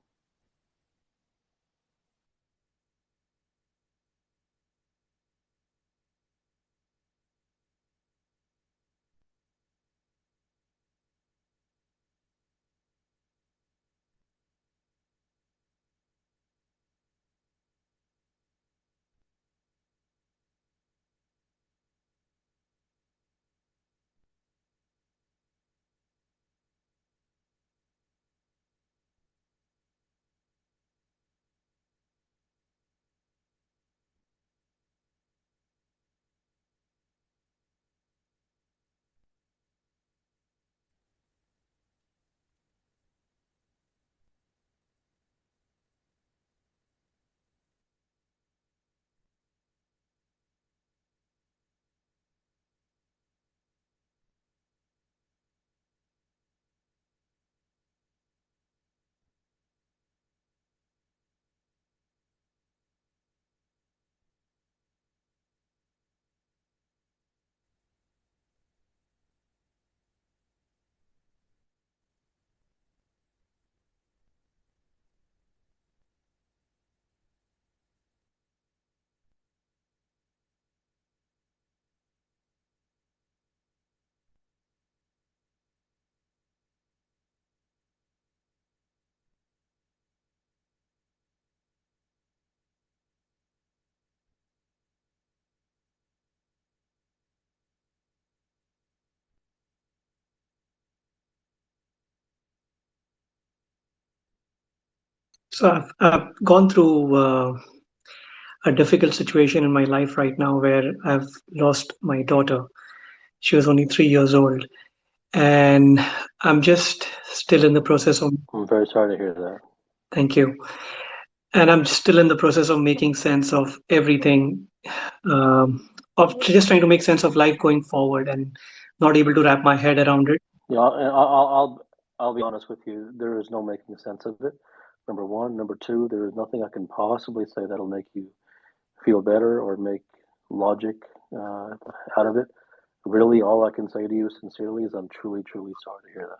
S3: So I've gone through a difficult situation in my life right now where I've lost my daughter. She was only 3 years old, and I'm just still in the process of.
S1: I'm very sorry to hear that.
S3: Thank you. And I'm still in the process of making sense of everything, of just trying to make sense of life going forward, and not able to wrap my head around it.
S1: Yeah, and I'll be honest with you. There is no making sense of it. Number one, number two, there is nothing I can possibly say that'll make you feel better or make logic uh, out of it. Really, all I can say to you sincerely is I'm truly, truly sorry to hear that.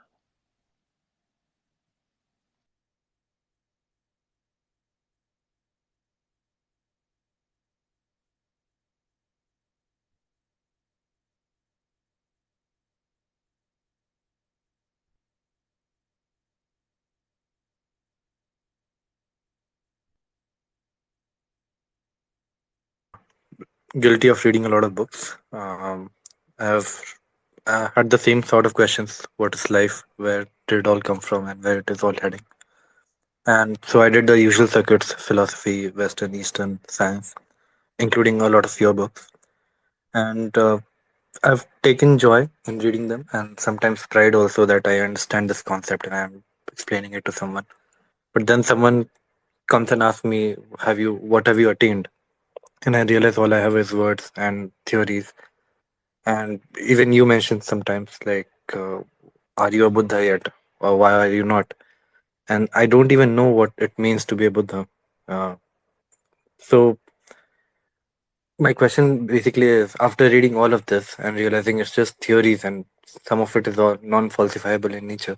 S12: Guilty of reading a lot of books. I've had the same sort of questions. What is life? Where did it all come from? And where it is all heading? And so I did the usual circuits: philosophy, Western, Eastern, science, including a lot of your books. And I've taken joy in reading them, and sometimes pride also that I understand this concept and I'm explaining it to someone. But then someone comes and asks me, what have you attained?" And I realize all I have is words and theories. And even you mentioned sometimes, like, are you a Buddha yet? Or why are you not? And I don't even know what it means to be a Buddha. Uh, so, my question basically is, after reading all of this and realizing it's just theories and some of it is all non falsifiable in nature,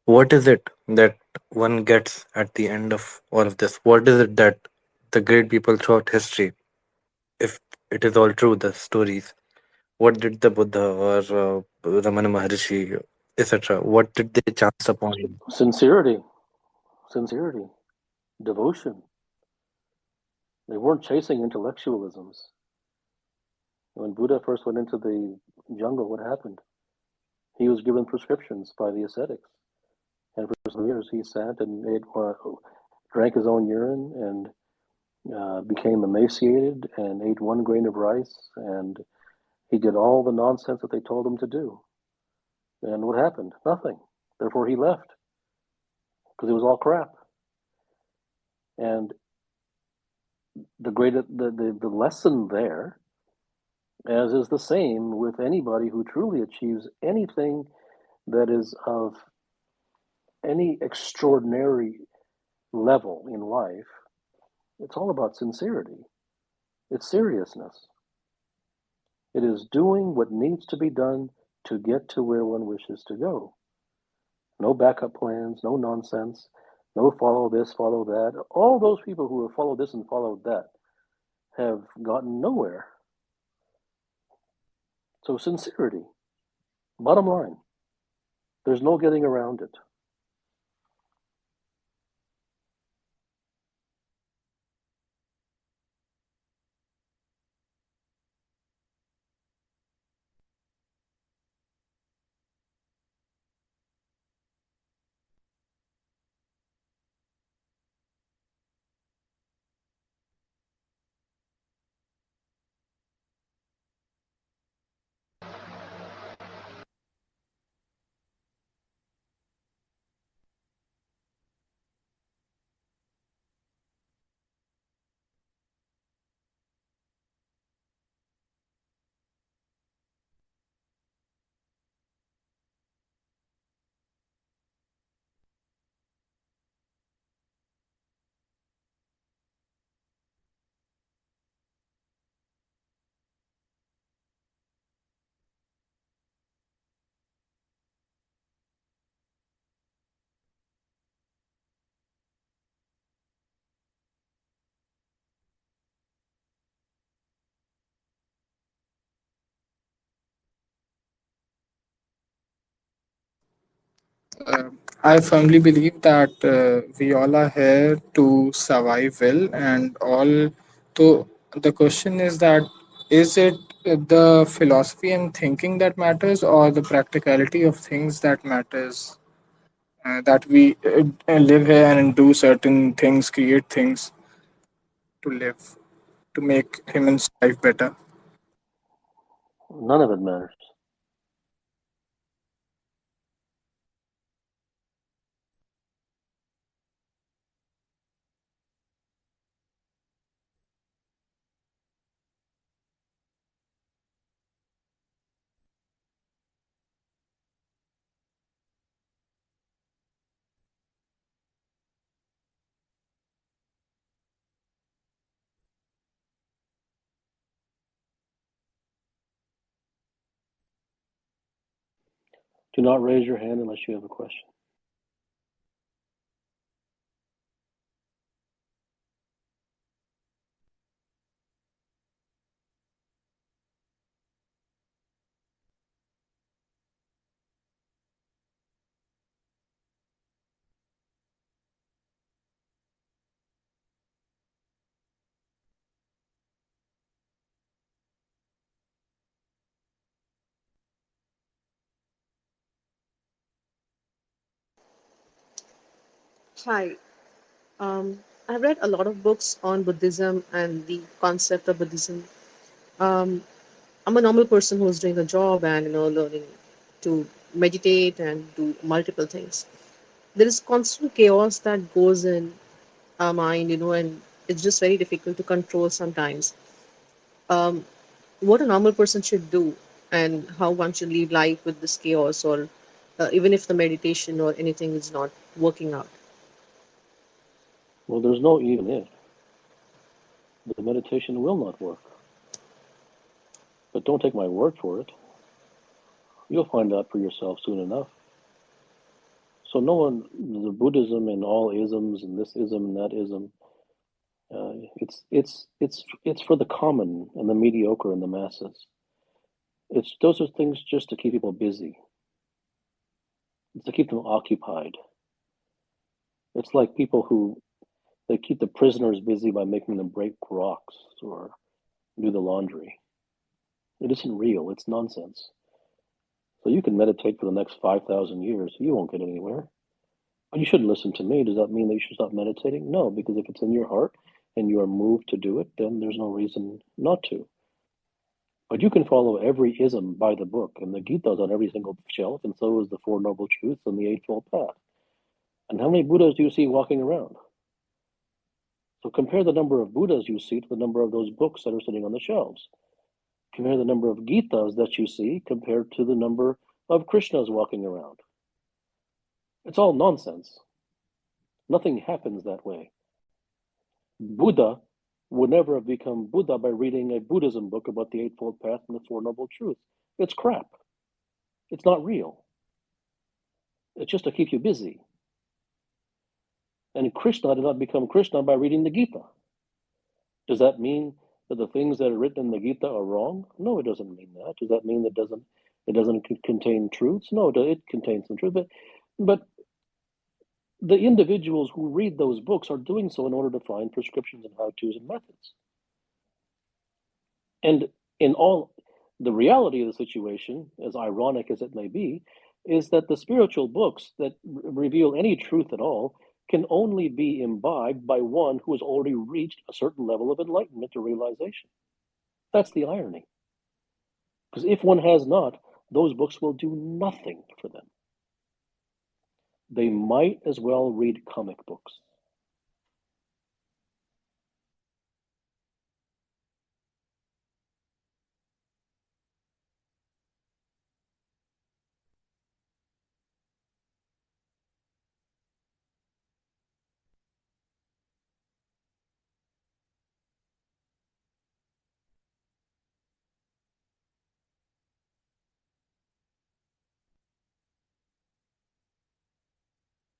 S12: what is it that one gets at the end of all of this? What is it that the great people throughout history, if it is all true, the stories, what did the Buddha or Ramana Maharshi, etc., what did they chance upon?
S1: Sincerity, sincerity, devotion. They weren't chasing intellectualisms. When Buddha first went into the jungle, what happened? He was given prescriptions by the ascetics. And for some years, he sat and drank his own urine and became emaciated and ate 1 grain of rice. And he did all the nonsense that they told him to do. And what happened? Nothing. Therefore, he left because it was all crap. And the lesson there, as is the same with anybody who truly achieves anything that is of any extraordinary level in life, it's all about sincerity. It's seriousness. It is doing what needs to be done to get to where one wishes to go. No backup plans, no nonsense, no follow this, follow that. All those people who have followed this and followed that have gotten nowhere. So, sincerity, bottom line, there's no getting around it.
S21: I firmly believe that we all are here to survive well, and all. So the question is that, is it the philosophy and thinking that matters, or the practicality of things that matters? that we live here and do certain things, create things to live, to make humans' life better.
S1: None of it matters. Do not raise your hand unless you have a question.
S2: Hi. I've read a lot of books on Buddhism and the concept of Buddhism. Um, I'm a normal person who's doing a job and learning to meditate and do multiple things. There is constant chaos that goes in our mind, and it's just very difficult to control sometimes. Um, what a normal person should do and how one should live life with this chaos, or even if the meditation or anything is not working out.
S1: Well, there's no even if. The meditation will not work. But don't take my word for it. You'll find out for yourself soon enough. So no one, the Buddhism and all isms and this ism and that ism, it's for the common and the mediocre and the masses. Those are things just to keep people busy. It's to keep them occupied. It's like people who they keep the prisoners busy by making them break rocks or do the laundry. It isn't real. It's nonsense. So you can meditate for the next 5,000 years. You won't get anywhere. But you shouldn't listen to me. Does that mean that you should stop meditating? No, because if it's in your heart and you are moved to do it, then there's no reason not to. But you can follow every ism by the book, and the Gita's on every single shelf, and so is the Four Noble Truths and the Eightfold Path. And how many Buddhas do you see walking around? So compare the number of Buddhas you see to the number of those books that are sitting on the shelves. Compare the number of Gitas that you see compared to the number of Krishnas walking around. It's all nonsense. Nothing happens that way. Buddha would never have become Buddha by reading a Buddhism book about the Eightfold Path and the Four Noble Truths. It's crap. It's not real. It's just to keep you busy. And Krishna did not become Krishna by reading the Gita. Does that mean that the things that are written in the Gita are wrong? No, it doesn't mean that. Does that mean that it doesn't contain truths? No, it contains some truth. But the individuals who read those books are doing so in order to find prescriptions and how-tos and methods. And in all, the reality of the situation, as ironic as it may be, is that the spiritual books that reveal any truth at all can only be imbibed by one who has already reached a certain level of enlightenment or realization. That's the irony. Because if one has not, those books will do nothing for them. They might as well read comic books.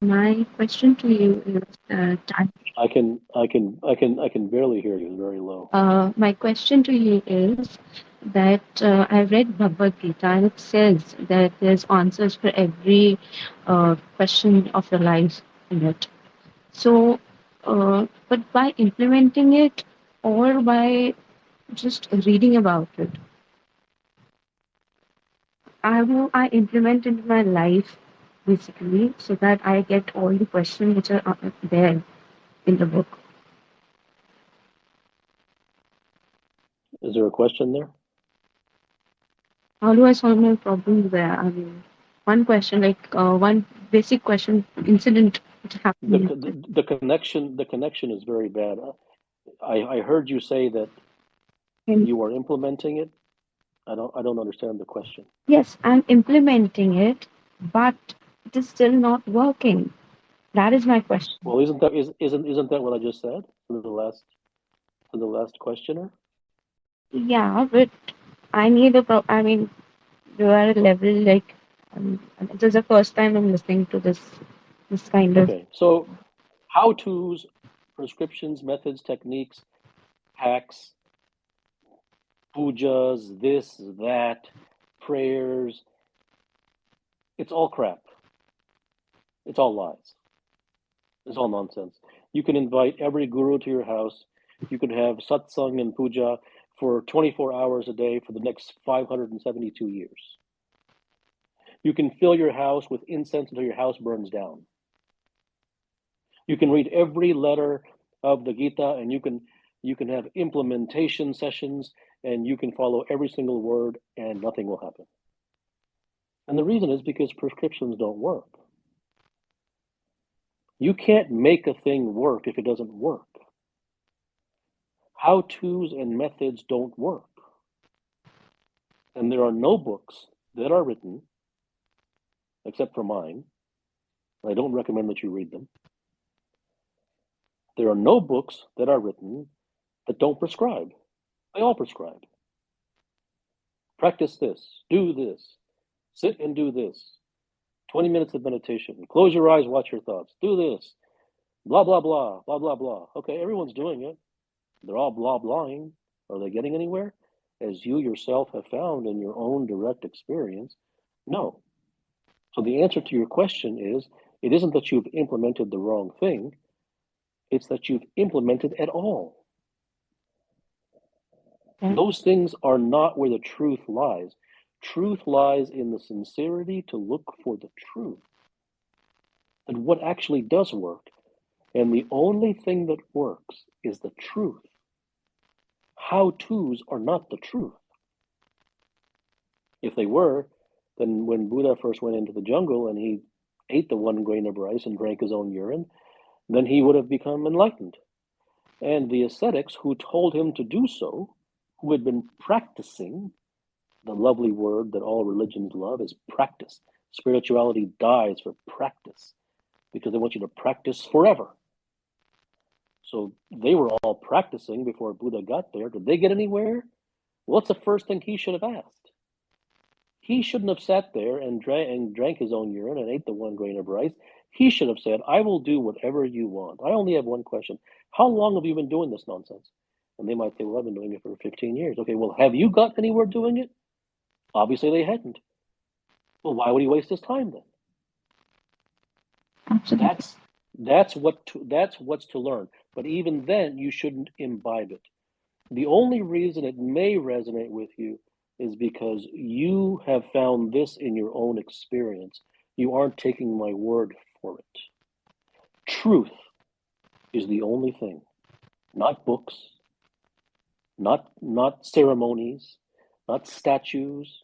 S14: My question to you is that
S1: I can barely hear you. It's very low.
S14: my question to you is that I read Bhagavad Gita and it says that there's answers for every question of your life in it. So, but by implementing it or by just reading about it, how do I implement in my life basically, so that I get all the questions which are there in the book.
S1: Is there a question there?
S14: How do I solve my problems there? I mean, one question, like one basic question, incident which happened.
S1: The connection is very bad. I heard you say that
S14: And
S1: you are implementing it. I don't understand the question.
S14: yes, I'm implementing it, but it is still not working. That is my question.
S1: Well, isn't that what I just said to the last questioner?
S14: Yeah, but I need I mean, you are a level like, this is the first time I'm listening to this kind of.
S1: Okay, so how-tos, prescriptions, methods, techniques, hacks, pujas, this, that, prayers. It's all crap. It's all lies. It's all nonsense. You can invite every guru to your house. You can have satsang and puja for 24 hours a day for the next 572 years. You can fill your house with incense until your house burns down. You can read every letter of the Gita, and you can have implementation sessions, and you can follow every single word, and nothing will happen. And the reason is because prescriptions don't work. You can't make a thing work if it doesn't work. How-tos and methods don't work. And there are no books that are written, except for mine. I don't recommend that you read them. There are no books that are written that don't prescribe. They all prescribe. Practice this, do this, sit and do this. 20 minutes of meditation. Close your eyes, watch your thoughts. Do this. Blah, blah, blah, blah, blah, blah. Okay, everyone's doing it. They're all blah, blahing. Are they getting anywhere? As you yourself have found in your own direct experience, no. So the answer to your question is, it isn't that you've implemented the wrong thing, it's that you've implemented at all. Those things are not where the truth lies. Truth lies in the sincerity to look for the truth and what actually does work. And the only thing that works is the truth. How-tos are not the truth. If they were, then when Buddha first went into the jungle and he ate the 1 grain of rice and drank his own urine, then he would have become enlightened. And the ascetics who told him to do so, who had been practicing, the lovely word that all religions love is practice. Spirituality dies for practice because they want you to practice forever. So they were all practicing before Buddha got there. Did they get anywhere? What's the first thing he should have asked? He shouldn't have sat there and drank his own urine and ate the 1 grain of rice. He should have said, I will do whatever you want. I only have one question. How long have you been doing this nonsense? And they might say, well, I've been doing it for 15 years. Okay, well, have you got anywhere doing it? Obviously they hadn't. Well, why would he waste his time then?
S14: Absolutely.
S1: That's what's to learn. But even then, you shouldn't imbibe it. The only reason it may resonate with you is because you have found this in your own experience. You aren't taking my word for it. Truth is the only thing, not books, not ceremonies, not statues,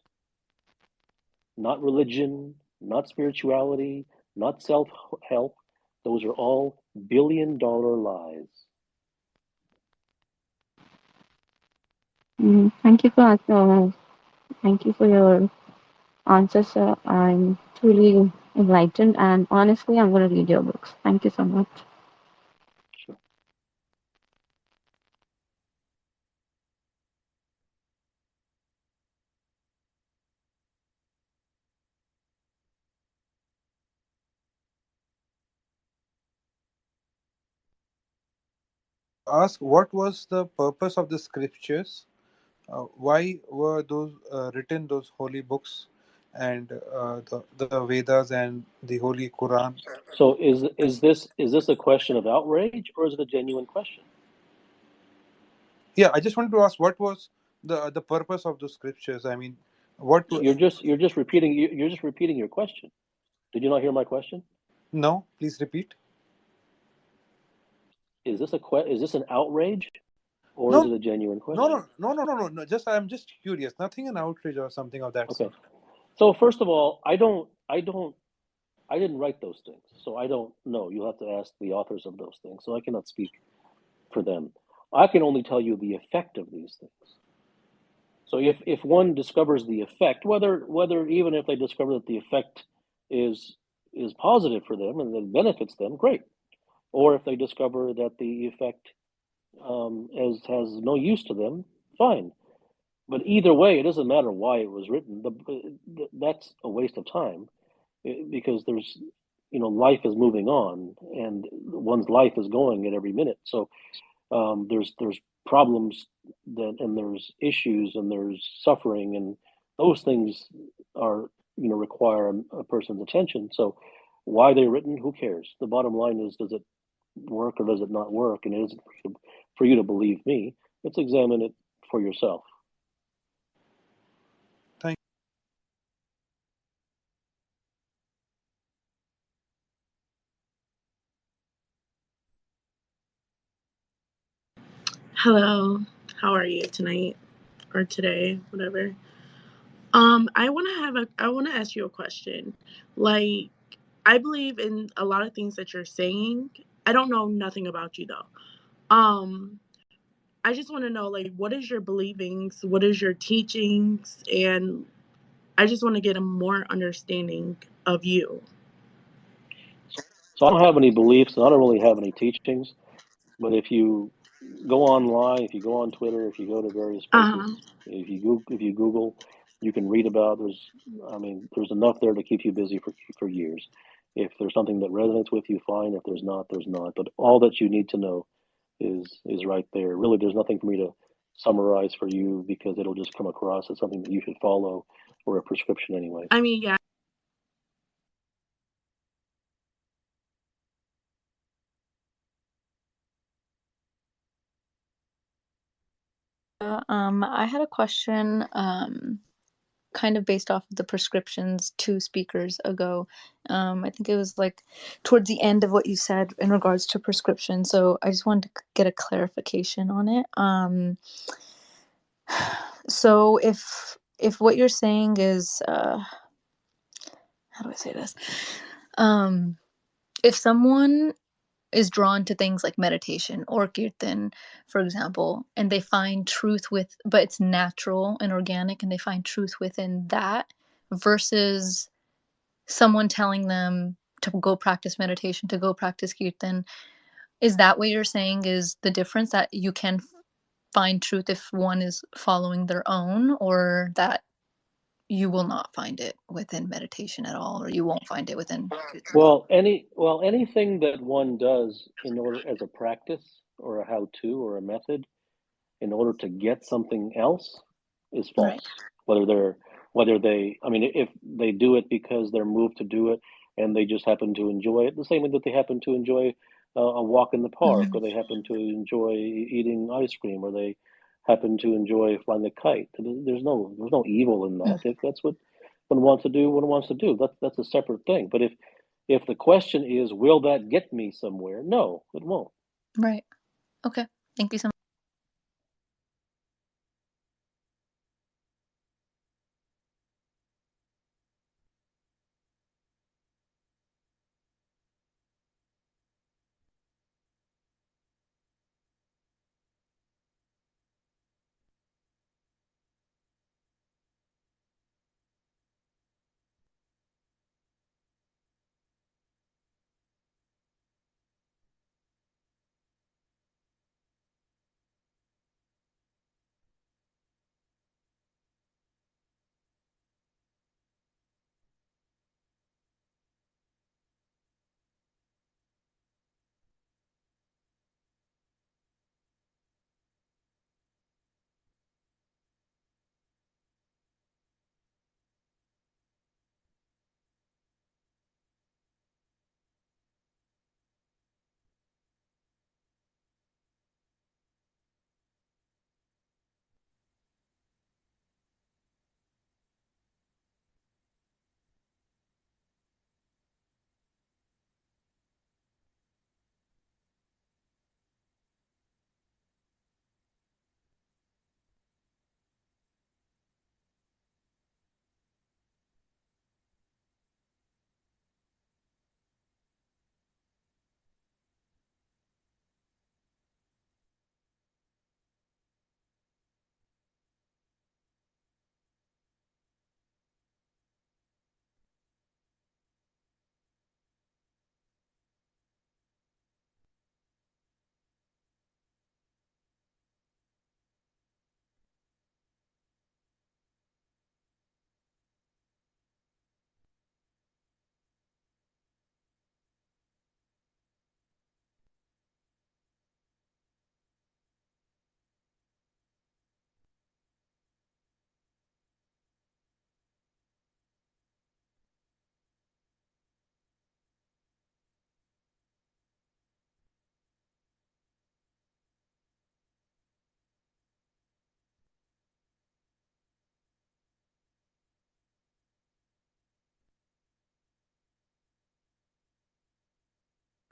S1: not religion, not spirituality, not self-help. Those are all billion-dollar lies.
S14: Thank you for your answer, sir. I'm truly enlightened, and honestly, I'm going to read your books. Thank you so much.
S1: Sure.
S13: Ask what was the purpose of the scriptures? Why were those written, those holy books, and the Vedas and the Holy Quran?
S1: So is this a question of outrage or is it a genuine question?
S13: Yeah, I just wanted to ask what was the purpose of the scriptures. I mean, what
S1: You're just repeating your question. Did you not hear my question?
S13: No, please repeat.
S1: Is this is this an outrage, or is
S13: No,
S1: it a genuine
S13: no,
S1: question?
S13: no, no, no, no, no, no. Just I'm just curious. Nothing an outrage or something of that
S1: Okay.
S13: sort.
S1: So first of all, I didn't write those things, so I don't know. You'll have to ask the authors of those things. So I cannot speak for them. I can only tell you the effect of these things. So if one discovers the effect, whether even if they discover that the effect is positive for them and that benefits them, great. Or if they discover that the effect has no use to them, fine. But either way, it doesn't matter why it was written. That's a waste of time because there's, life is moving on and one's life is going at every minute. So there's problems and there's issues and there's suffering and those things are require a person's attention. So why they're written, who cares? The bottom line is, does it work or does it not work? And it isn't for you to believe me. Let's examine it for yourself.
S13: Thank
S4: Hello, how are you tonight or today, whatever? I want to ask you a question. Like, I believe in a lot of things that you're saying. I don't know nothing about you though. I just want to know, like, what is your believings? What is your teachings? And I just want to get a more understanding of you.
S1: So I don't have any beliefs and I don't really have any teachings. But if you go online, if you go on Twitter, if you go to various places,
S4: Uh-huh.
S1: if you Google, you can read about. There's enough there to keep you busy for years. If there's something that resonates with you, fine. If there's not, there's not. But all that you need to know is right there. Really, there's nothing for me to summarize for you because it'll just come across as something that you should follow or a prescription anyway.
S4: I mean, yeah.
S15: I had a question, kind of based off of the prescriptions 2 speakers ago. I think it was like towards the end of what you said in regards to prescription. So I just wanted to get a clarification on it. So if what you're saying is, how do I say this? If someone is drawn to things like meditation or kirtan, for example, and they find truth but it's natural and organic and they find truth within that versus someone telling them to go practice meditation, to go practice kirtan, is that what you're saying is the difference, that you can find truth if one is following their own, or that you will not find it within meditation at all, or you won't find it within kirtan?
S1: Anything that one does in order as a practice or a how-to or a method in order to get something else is
S15: Right.
S1: false. If they do it because they're moved to do it and they just happen to enjoy it, the same way that they happen to enjoy a walk in the park, or they happen to enjoy eating ice cream, or they happen to enjoy flying a kite. There's no evil in that. If that's what one wants to do, one wants to do. That's a separate thing. But if the question is, will that get me somewhere? No, it won't.
S15: Right. Okay. Thank you so much.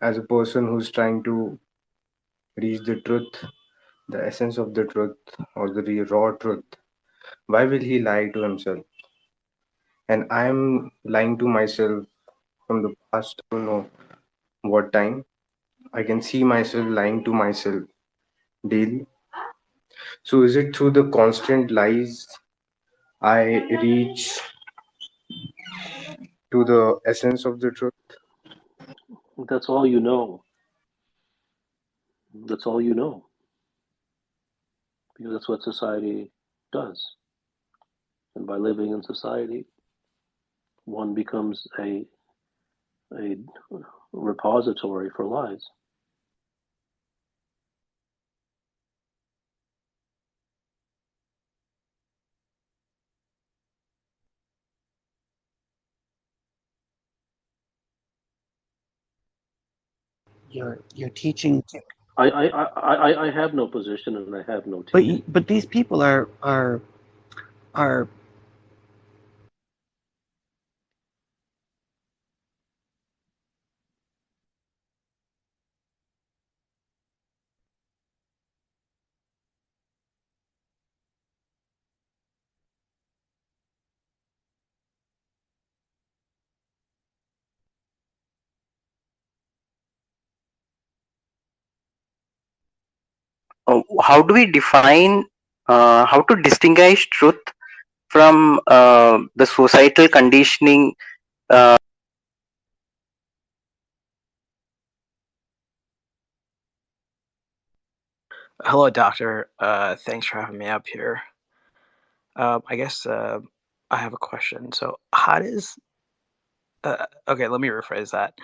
S5: as a person who's trying to reach the truth, the essence of the truth, or the raw truth, why will he lie to himself? And I'm lying to myself from the past, I don't know what time. I can see myself lying to myself daily. So, is it through the constant lies I reach to the essence of the truth?
S1: That's all you know. That's all you know. Because that's what society does. And by living in society, one becomes a repository for lies.
S10: You're teaching,
S1: I have no position and I have no teaching.
S10: but these people are. How do we define? How to distinguish truth from the societal conditioning? Uh,
S17: Hello, doctor. Thanks for having me up here. I guess I have a question. So, how does okay? Let me rephrase that.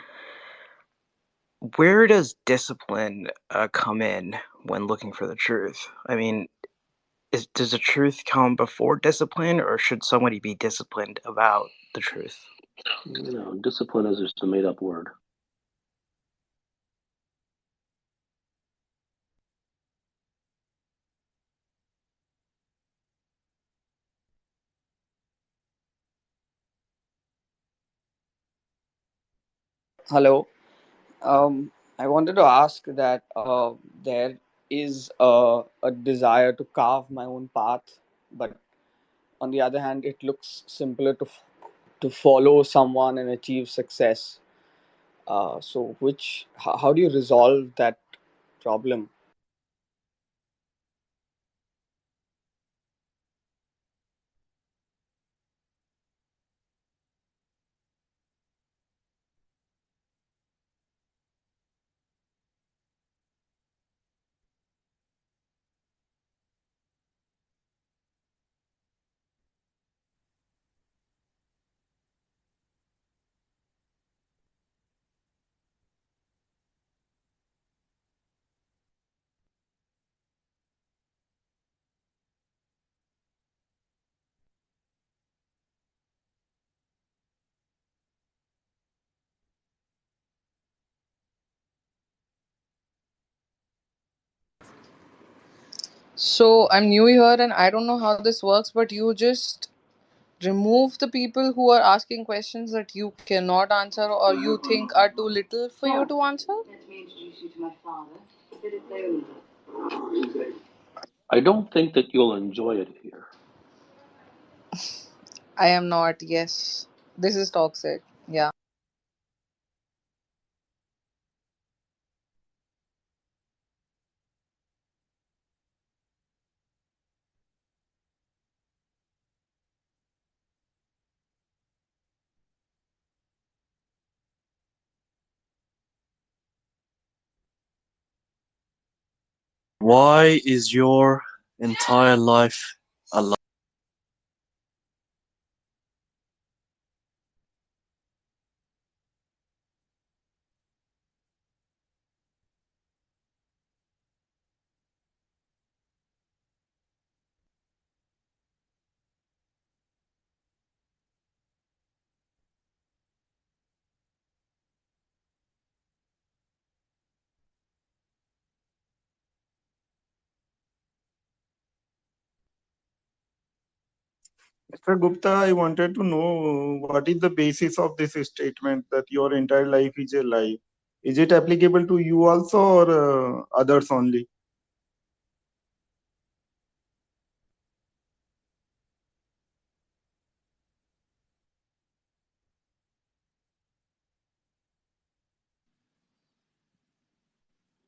S17: Where does discipline come in when looking for the truth? I mean, does the truth come before discipline, or should somebody be disciplined about the truth?
S1: Discipline is just a made-up word.
S24: Hello. I wanted to ask that there is a desire to carve my own path, but on the other hand, it looks simpler to follow someone and achieve success. So, how do you resolve that problem?
S25: So I'm new here and I don't know how this works, but you just remove the people who are asking questions that you cannot answer or you think are too little for you to answer?
S1: I don't think that you'll enjoy it here.
S25: I am not, yes. This is toxic. Yeah.
S26: Why is your entire life a lie?
S27: Mr. Gupta, I wanted to know what is the basis of this statement that your entire life is a lie. Is it applicable to you also, or others only?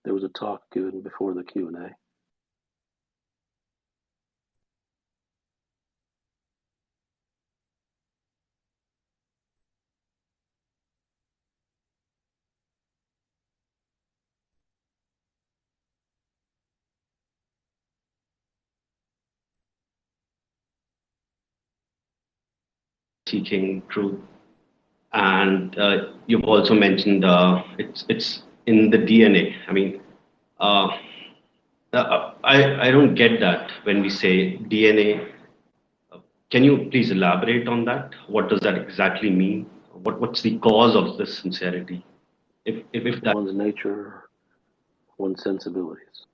S1: There was a talk given before the Q&A.
S6: Seeking truth, and you've also mentioned it's in the DNA. I mean, I don't get that when we say DNA. Can you please elaborate on that? What does that exactly mean? What's the cause of this sincerity? If that
S1: One's nature, one's sensibilities.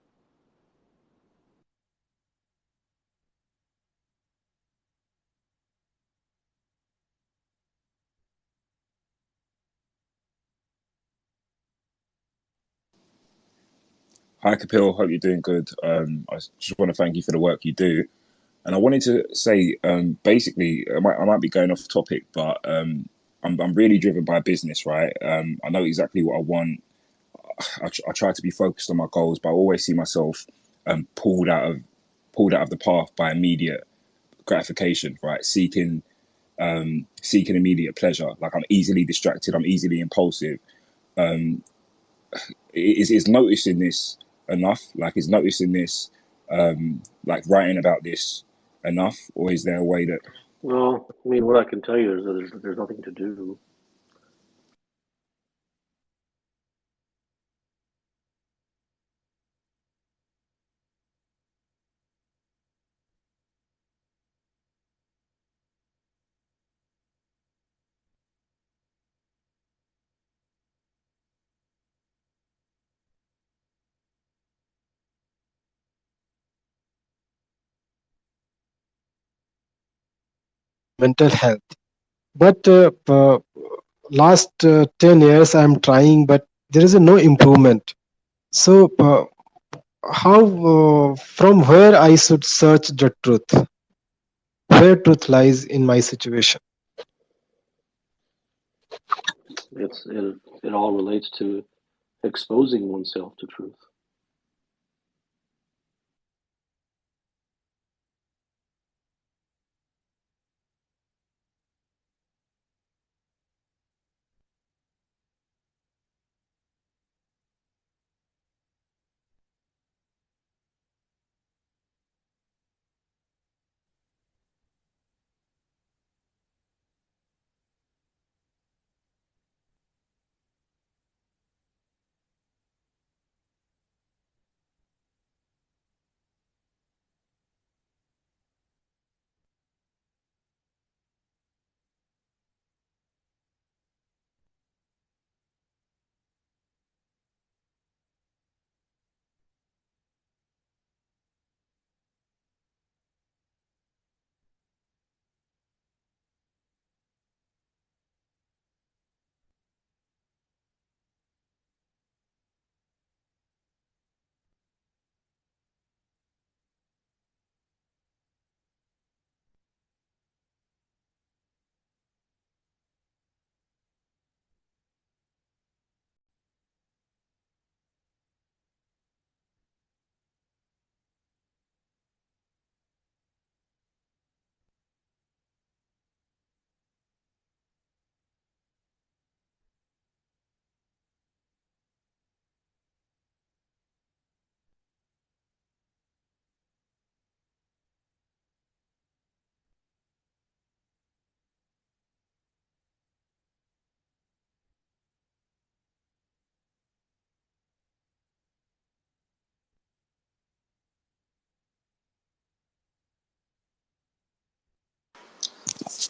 S7: Hi, Kapil. Hope you're doing good. I just want to thank you for the work you do. And I wanted to say, basically, I might be going off topic, but I'm really driven by business, right? I know exactly what I want. I try to be focused on my goals, but I always see myself pulled out of the path by immediate gratification, right? Seeking immediate pleasure. Like I'm easily distracted. I'm easily impulsive. Um, is noticing this enough? Like, is noticing this, like writing about this enough, or is there a way that?
S1: Well, I mean, what I can tell you is that there's nothing to do.
S8: mental health. But last 10 years I'm trying, but there is no improvement. So how from where I should search the truth? Where truth lies in my situation?
S1: It all relates to exposing oneself to truth.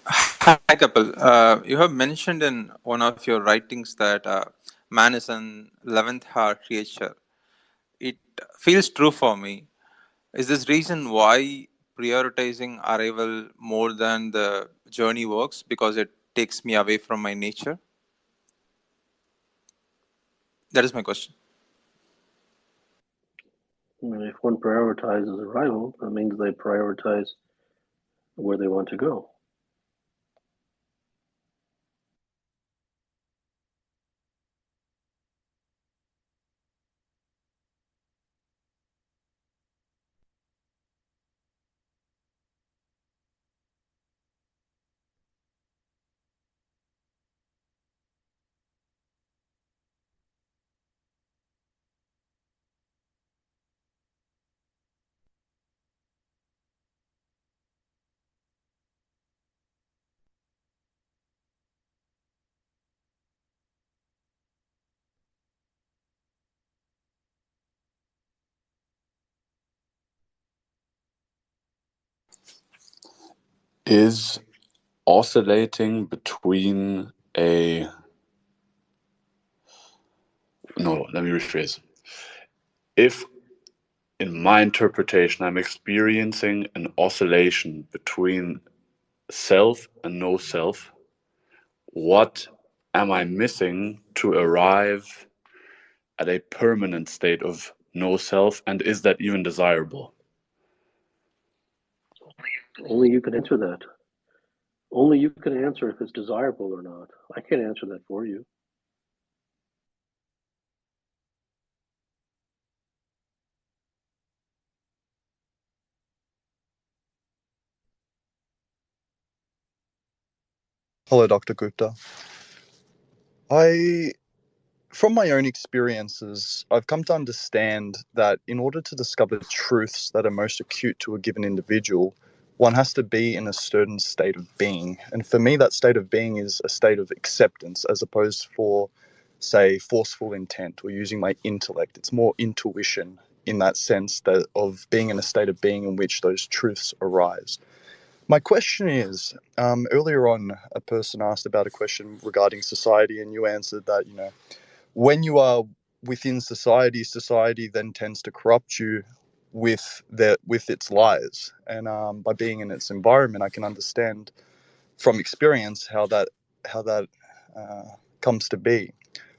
S16: Hi, Kapil. You have mentioned in one of your writings that man is an 11th hour creature. It feels true for me. Is this reason why prioritizing arrival more than the journey works? Because it takes me away from my nature? That is my question.
S1: If one prioritizes arrival, that means they prioritize where they want to go.
S9: Is oscillating between a no, let me rephrase. If in my interpretation I'm experiencing an oscillation between self and no self, what am I missing to arrive at a permanent state of no self, and is that even desirable?
S1: Only you can answer that. Only you can answer if it's desirable or not. I can't answer that for you.
S11: Hello, Dr. Gupta. From my own experiences, I've come to understand that in order to discover truths that are most acute to a given individual, one has to be in a certain state of being. And for me, that state of being is a state of acceptance as opposed for, say, forceful intent or using my intellect. It's more intuition in that sense that of being in a state of being in which those truths arise. My question is, earlier on, a person asked about a question regarding society, and you answered that, when you are within society, society then tends to corrupt you with its lies. And by being in its environment, I can understand from experience how that comes to be.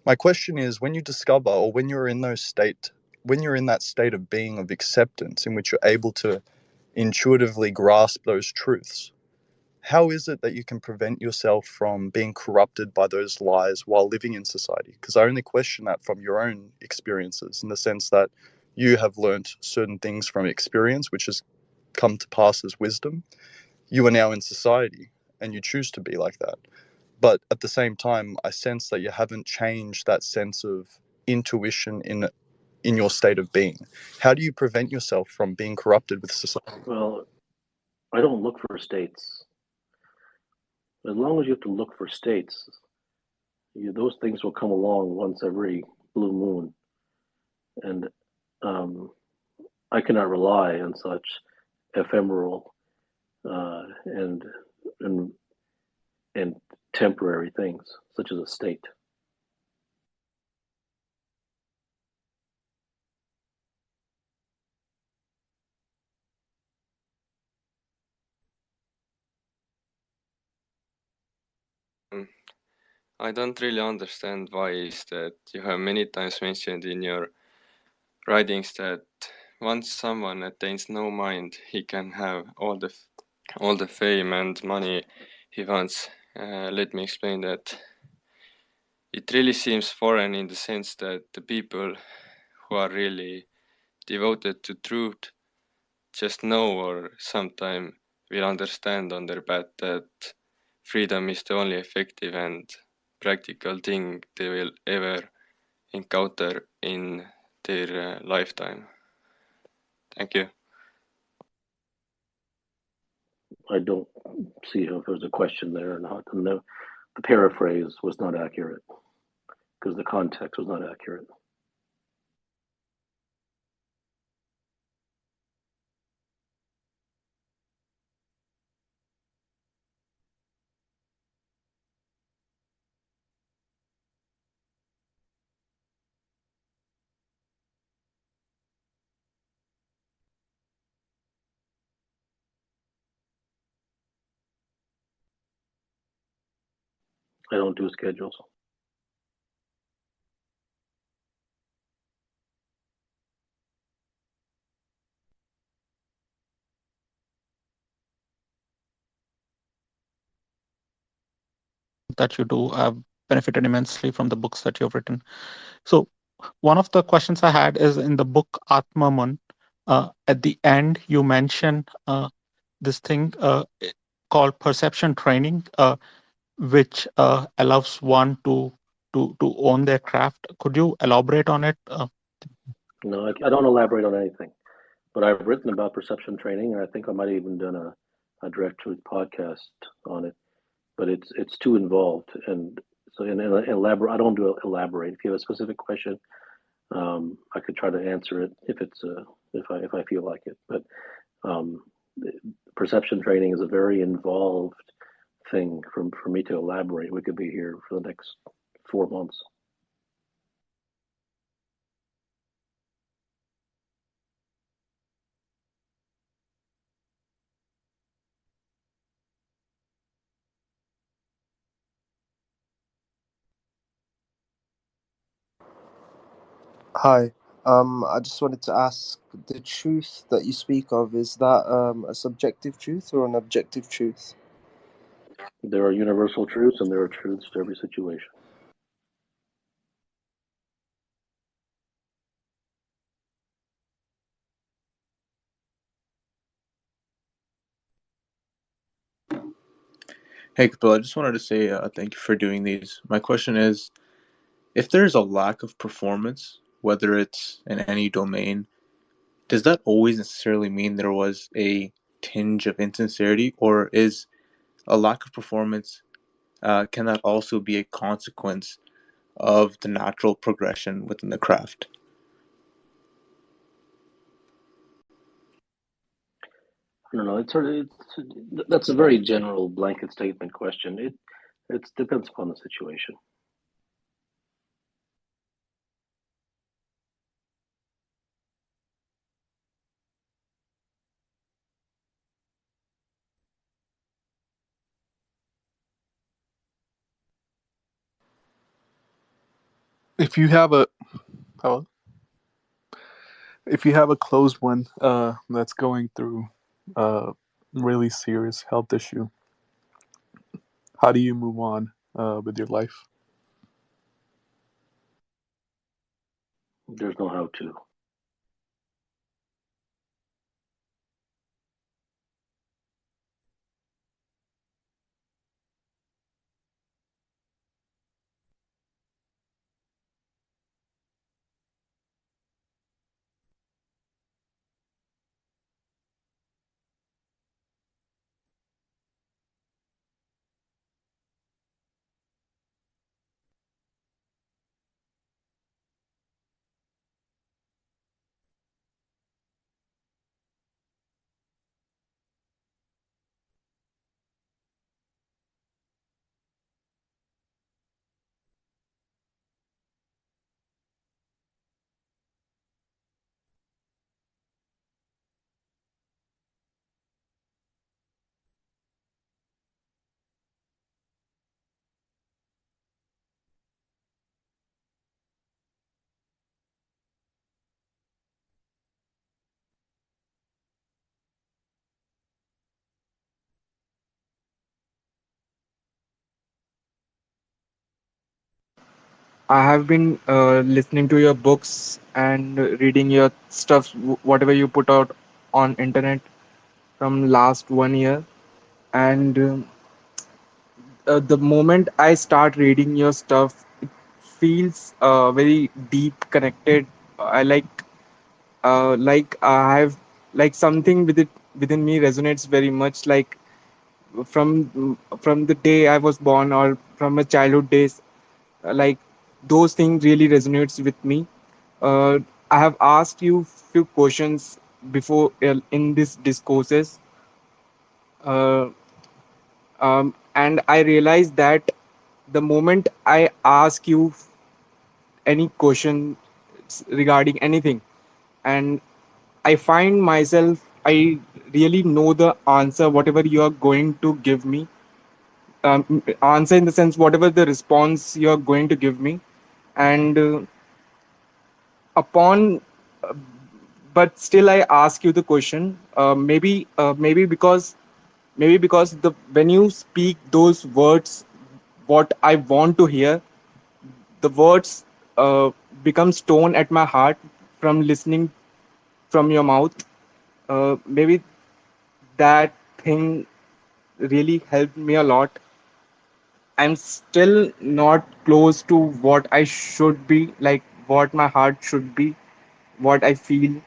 S11: My question is, when you discover, or when you're in that state of being of acceptance, in which you're able to intuitively grasp those truths, how is it that you can prevent yourself from being corrupted by those lies while living in society? Because I only question that from your own experiences, in the sense that you have learnt certain things from experience, which has come to pass as wisdom. You are now in society and you choose to be like that. But at the same time, I sense that you haven't changed that sense of intuition in your state of being. How do you prevent yourself from being corrupted with society?
S1: Well, I don't look for states. As long as you have to look for states, those things will come along once every blue moon. And I cannot rely on such ephemeral and and and temporary things, such as a state.
S18: I don't really understand why is that you have many times mentioned in your writings that once someone attains no mind, he can have all the fame and money he wants. Let me explain that. It really seems foreign in the sense that the people who are really devoted to truth just know or sometime will understand on their path that freedom is the only effective and practical thing they will ever encounter in their lifetime. Thank you.
S1: I don't see if there's a question there or not. And the paraphrase was not accurate because the context was not accurate. I don't do schedules.
S3: that you do. I've benefited immensely from the books that you've written. So one of the questions I had is in the book Atmaman. At the end, you mention this thing called perception training, which allows one to own their craft. Could you elaborate on it?
S1: No, I don't elaborate on anything, but I've written about perception training, and I think I might have even done a direct truth podcast on it. But it's too involved, and so in elaborate. I don't do elaborate. If you have a specific question, I could try to answer it if I feel like it. But um, perception training is a very involved thing for me to elaborate. We could be here for the next 4 months.
S12: Hi. I just wanted to ask, the truth that you speak of, is that a subjective truth or an objective truth?
S1: There are universal truths and there are truths to every situation.
S19: Hey, Kapil, I just wanted to say thank you for doing these. My question is, if there's a lack of performance, whether it's in any domain, does that always necessarily mean there was a tinge of insincerity, or is a lack of performance, can that also be a consequence of the natural progression within the craft?
S1: I don't know. That's a very general blanket statement question. It depends upon the situation.
S20: If you have a hello, if you have a closed one that's going through a really serious health issue, how do you move on with your life?
S1: There's no how to.
S21: I have been listening to your books and reading your stuff, whatever you put out on internet from last 1 year. And the moment I start reading your stuff, it feels very deep connected. I like I have like something with it within me resonates very much. Like from the day I was born or from my childhood days, like those things really resonates with me. uh, I have asked you few questions before in this discourses, uh, and I realized that the moment I ask you any question regarding anything, and I find myself, I really know the answer whatever you are going to give me. Answer in the sense whatever the response you are going to give me, and upon but still I ask you the question. Maybe because the when you speak those words, what I want to hear. The words become stone at my heart from listening from your mouth. Maybe that thing really helped me a lot. I'm still not close to what I should be, like what my heart should be, what I feel,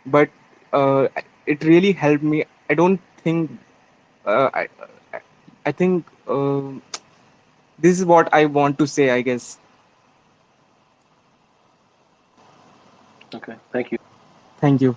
S21: but uh, it really helped me. I don't think uh, I, I I think this is what I want to say, I guess.
S1: Okay, thank you.
S21: Thank you.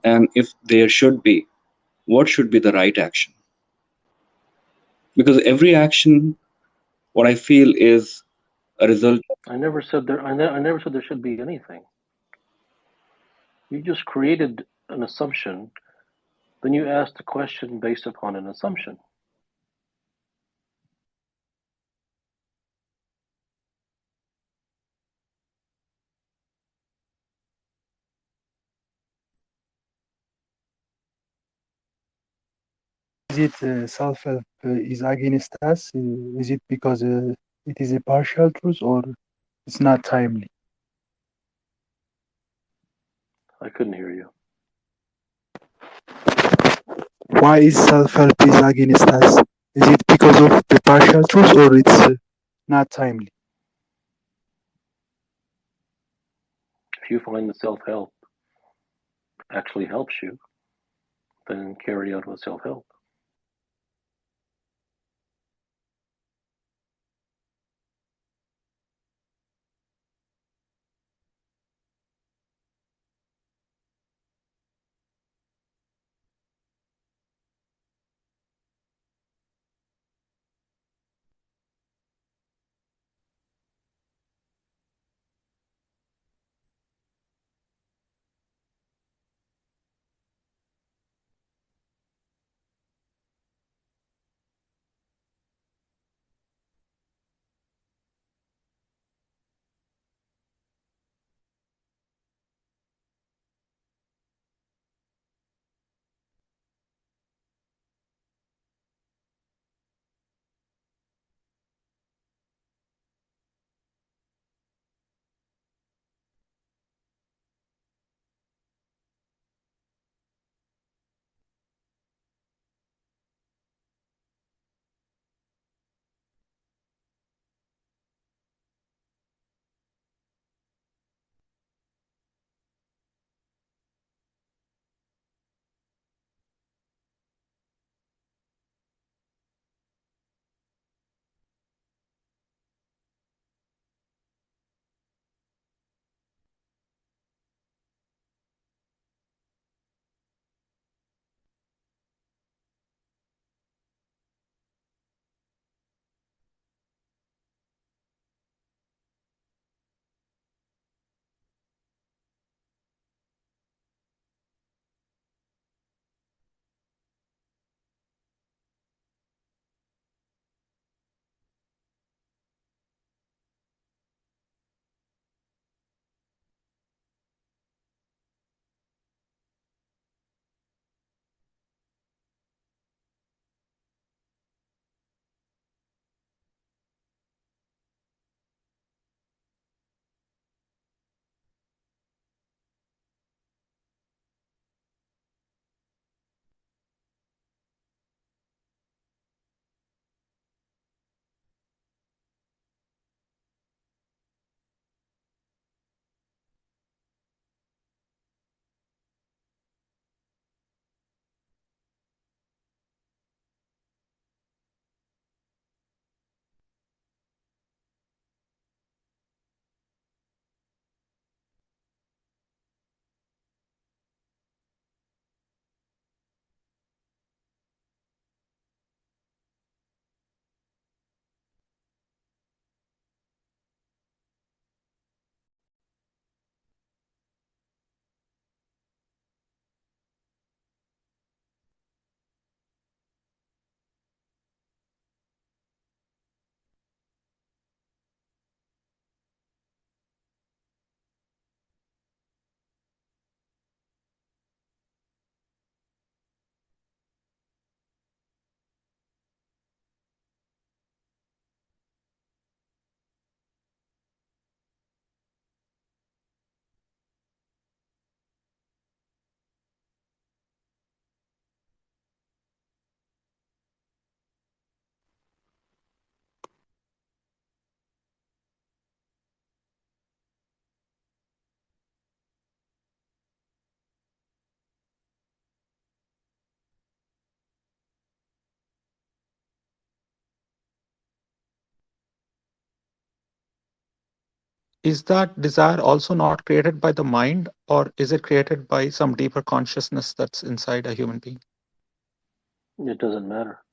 S2: And if there should be, what should be the right action? Because every action, what I feel is a result.
S1: I never said there. I never said there should be anything. You just created an assumption. Then you asked a question based upon an assumption.
S4: Is it self-help is against us? Is it because it is a partial truth or it's not timely?
S1: I couldn't hear you.
S4: Why is self-help is against us? Is it because of the partial truth or it's not timely?
S1: If you find that self-help actually helps you, then carry out with self-help.
S3: is that desire also not created by the mind, or is it created by some deeper consciousness that's inside a human being?
S1: It doesn't matter.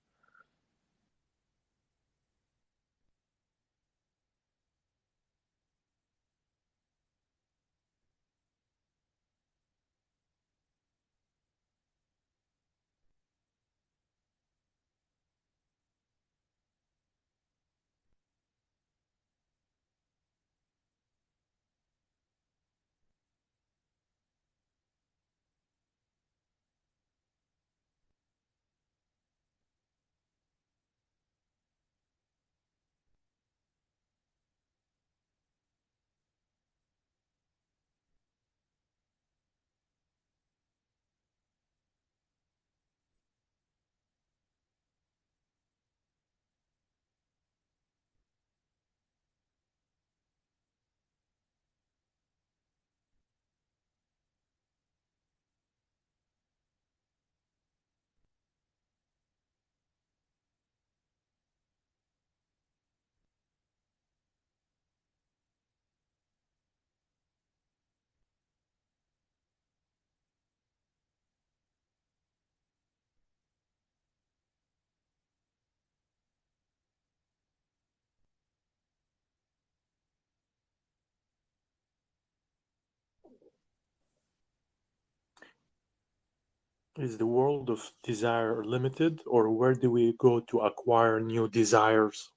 S5: Is the world of desire limited, or where do we go to acquire new desires?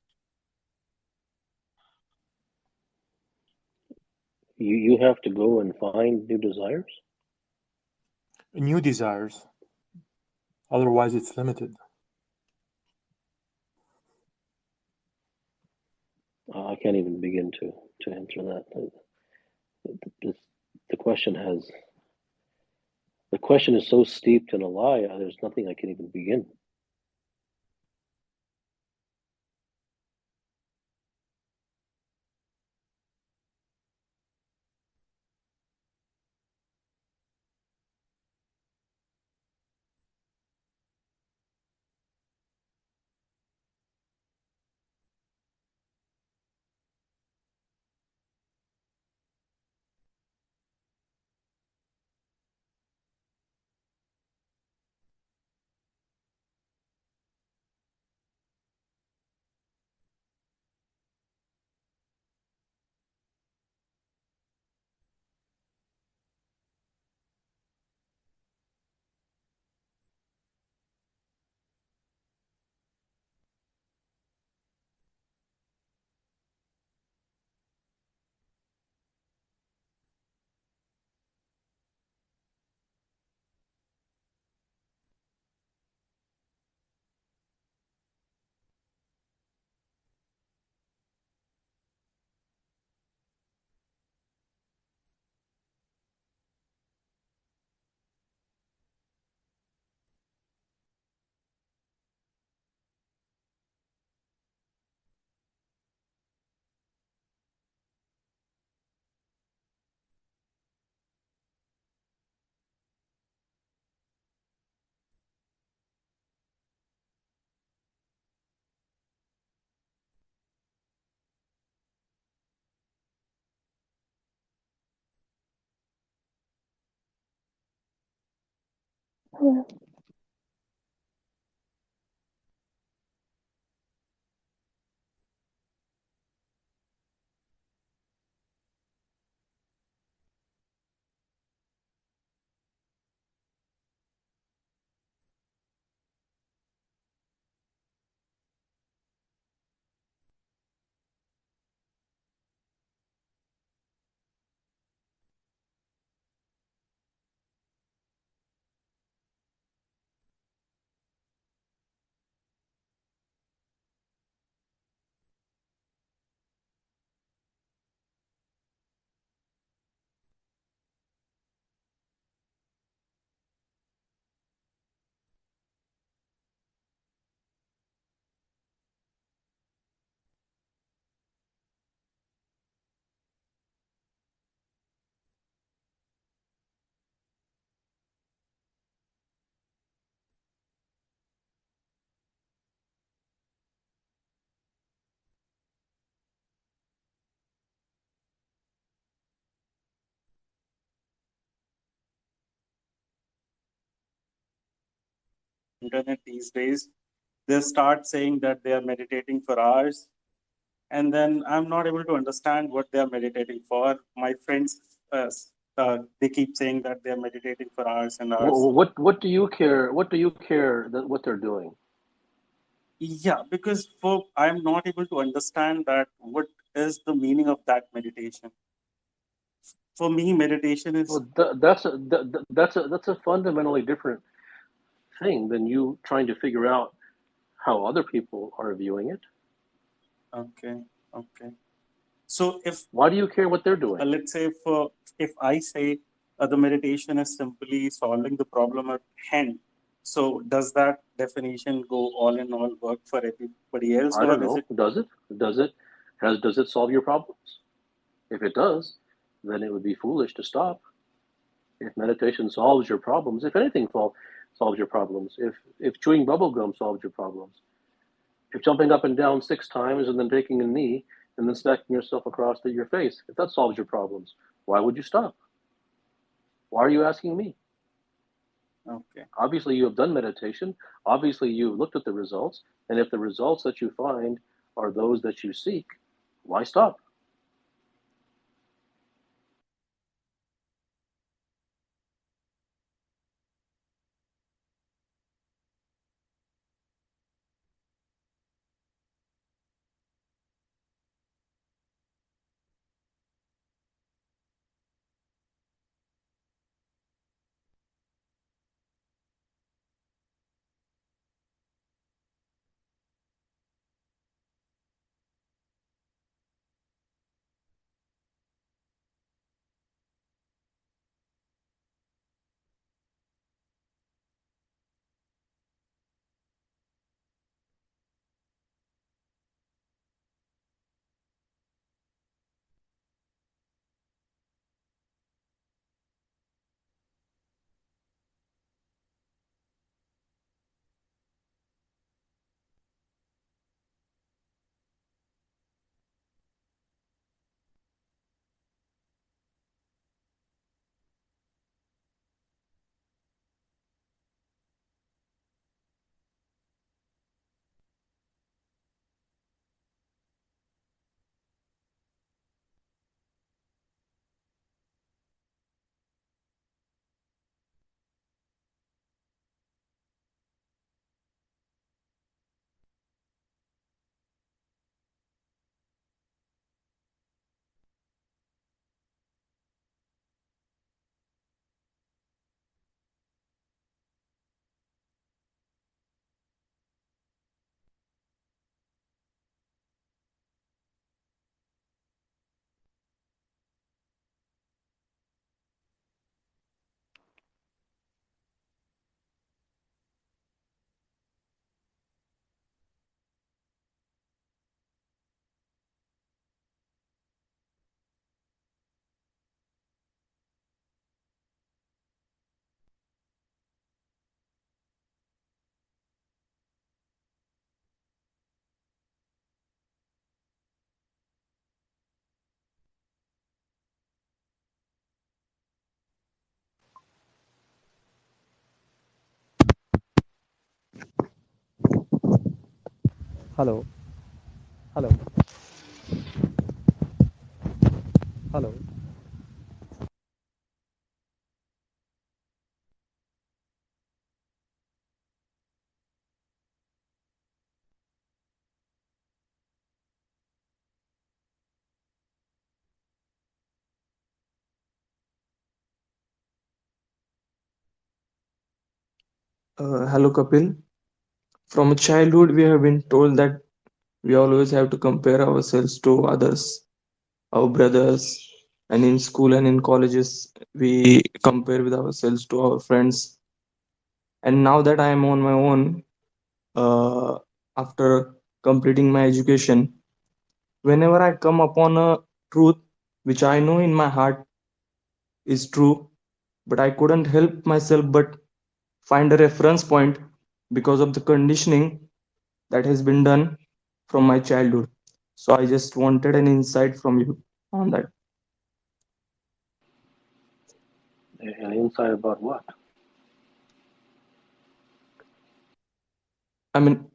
S1: You have to go and find new desires?
S5: New desires. Otherwise, it's limited.
S1: I can't even begin to answer that. The question has the question is so steeped in a lie. There's nothing I can even begin.
S10: internet these days, they start saying that they are meditating for hours, and then I'm not able to understand what they are meditating for. My friends, they keep saying that they are meditating for hours and hours.
S1: What do you care? What do you care that what they're doing?
S10: Yeah, because I'm not able to understand that what is the meaning of that meditation. For me, meditation is
S1: that's a fundamentally different thing than you trying to figure out how other people are viewing it.
S10: okay. So
S1: why do you care what they're doing?
S10: Let's say if I say the meditation is simply solving the problem at hand, so does that definition go all in all work for everybody else?
S1: I don't know. Does it solve your problems? If it does, then it would be foolish to stop. If meditation solves your problems, if anything solves your problems, if chewing bubblegum solves your problems, if jumping up and down 6 times and then taking a knee and then smacking yourself across your face, if that solves your problems, why would you stop? Why are you asking me?
S10: Okay.
S1: Obviously, you have done meditation. Obviously, you've looked at the results. And if the results that you find are those that you seek, why stop?
S13: Hello. Hello. Hello.
S21: Hello, Kapil. From childhood, we have been told that we always have to compare ourselves to others, our brothers, and in school and in colleges, we compare with ourselves to our friends. And now that I am on my own, after completing my education, whenever I come upon a truth which I know in my heart is true, but I couldn't help myself but find a reference point because of the conditioning that has been done from my childhood. So I just wanted an insight from you on that.
S1: An insight about what?
S21: I mean,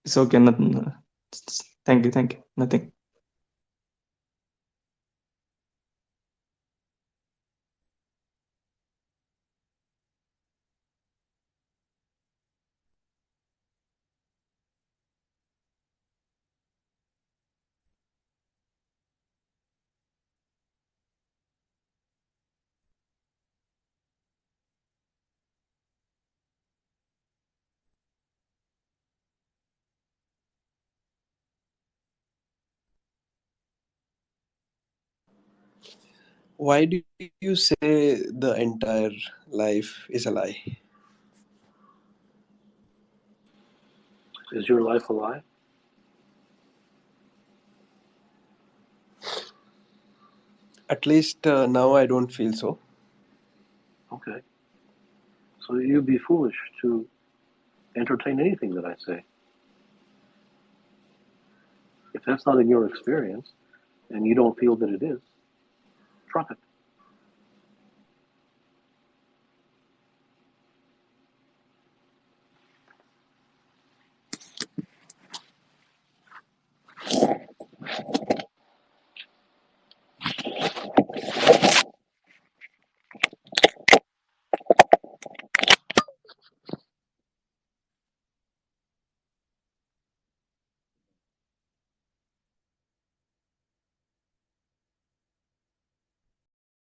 S21: it's okay. Nothing. Thank you. Thank you. Nothing.
S12: Why do you say the entire life is a lie?
S1: Is your life a lie?
S12: At least now I don't feel so.
S1: Okay. So you'd be foolish to entertain anything that I say. If that's not in your experience and you don't feel that it is, drop it.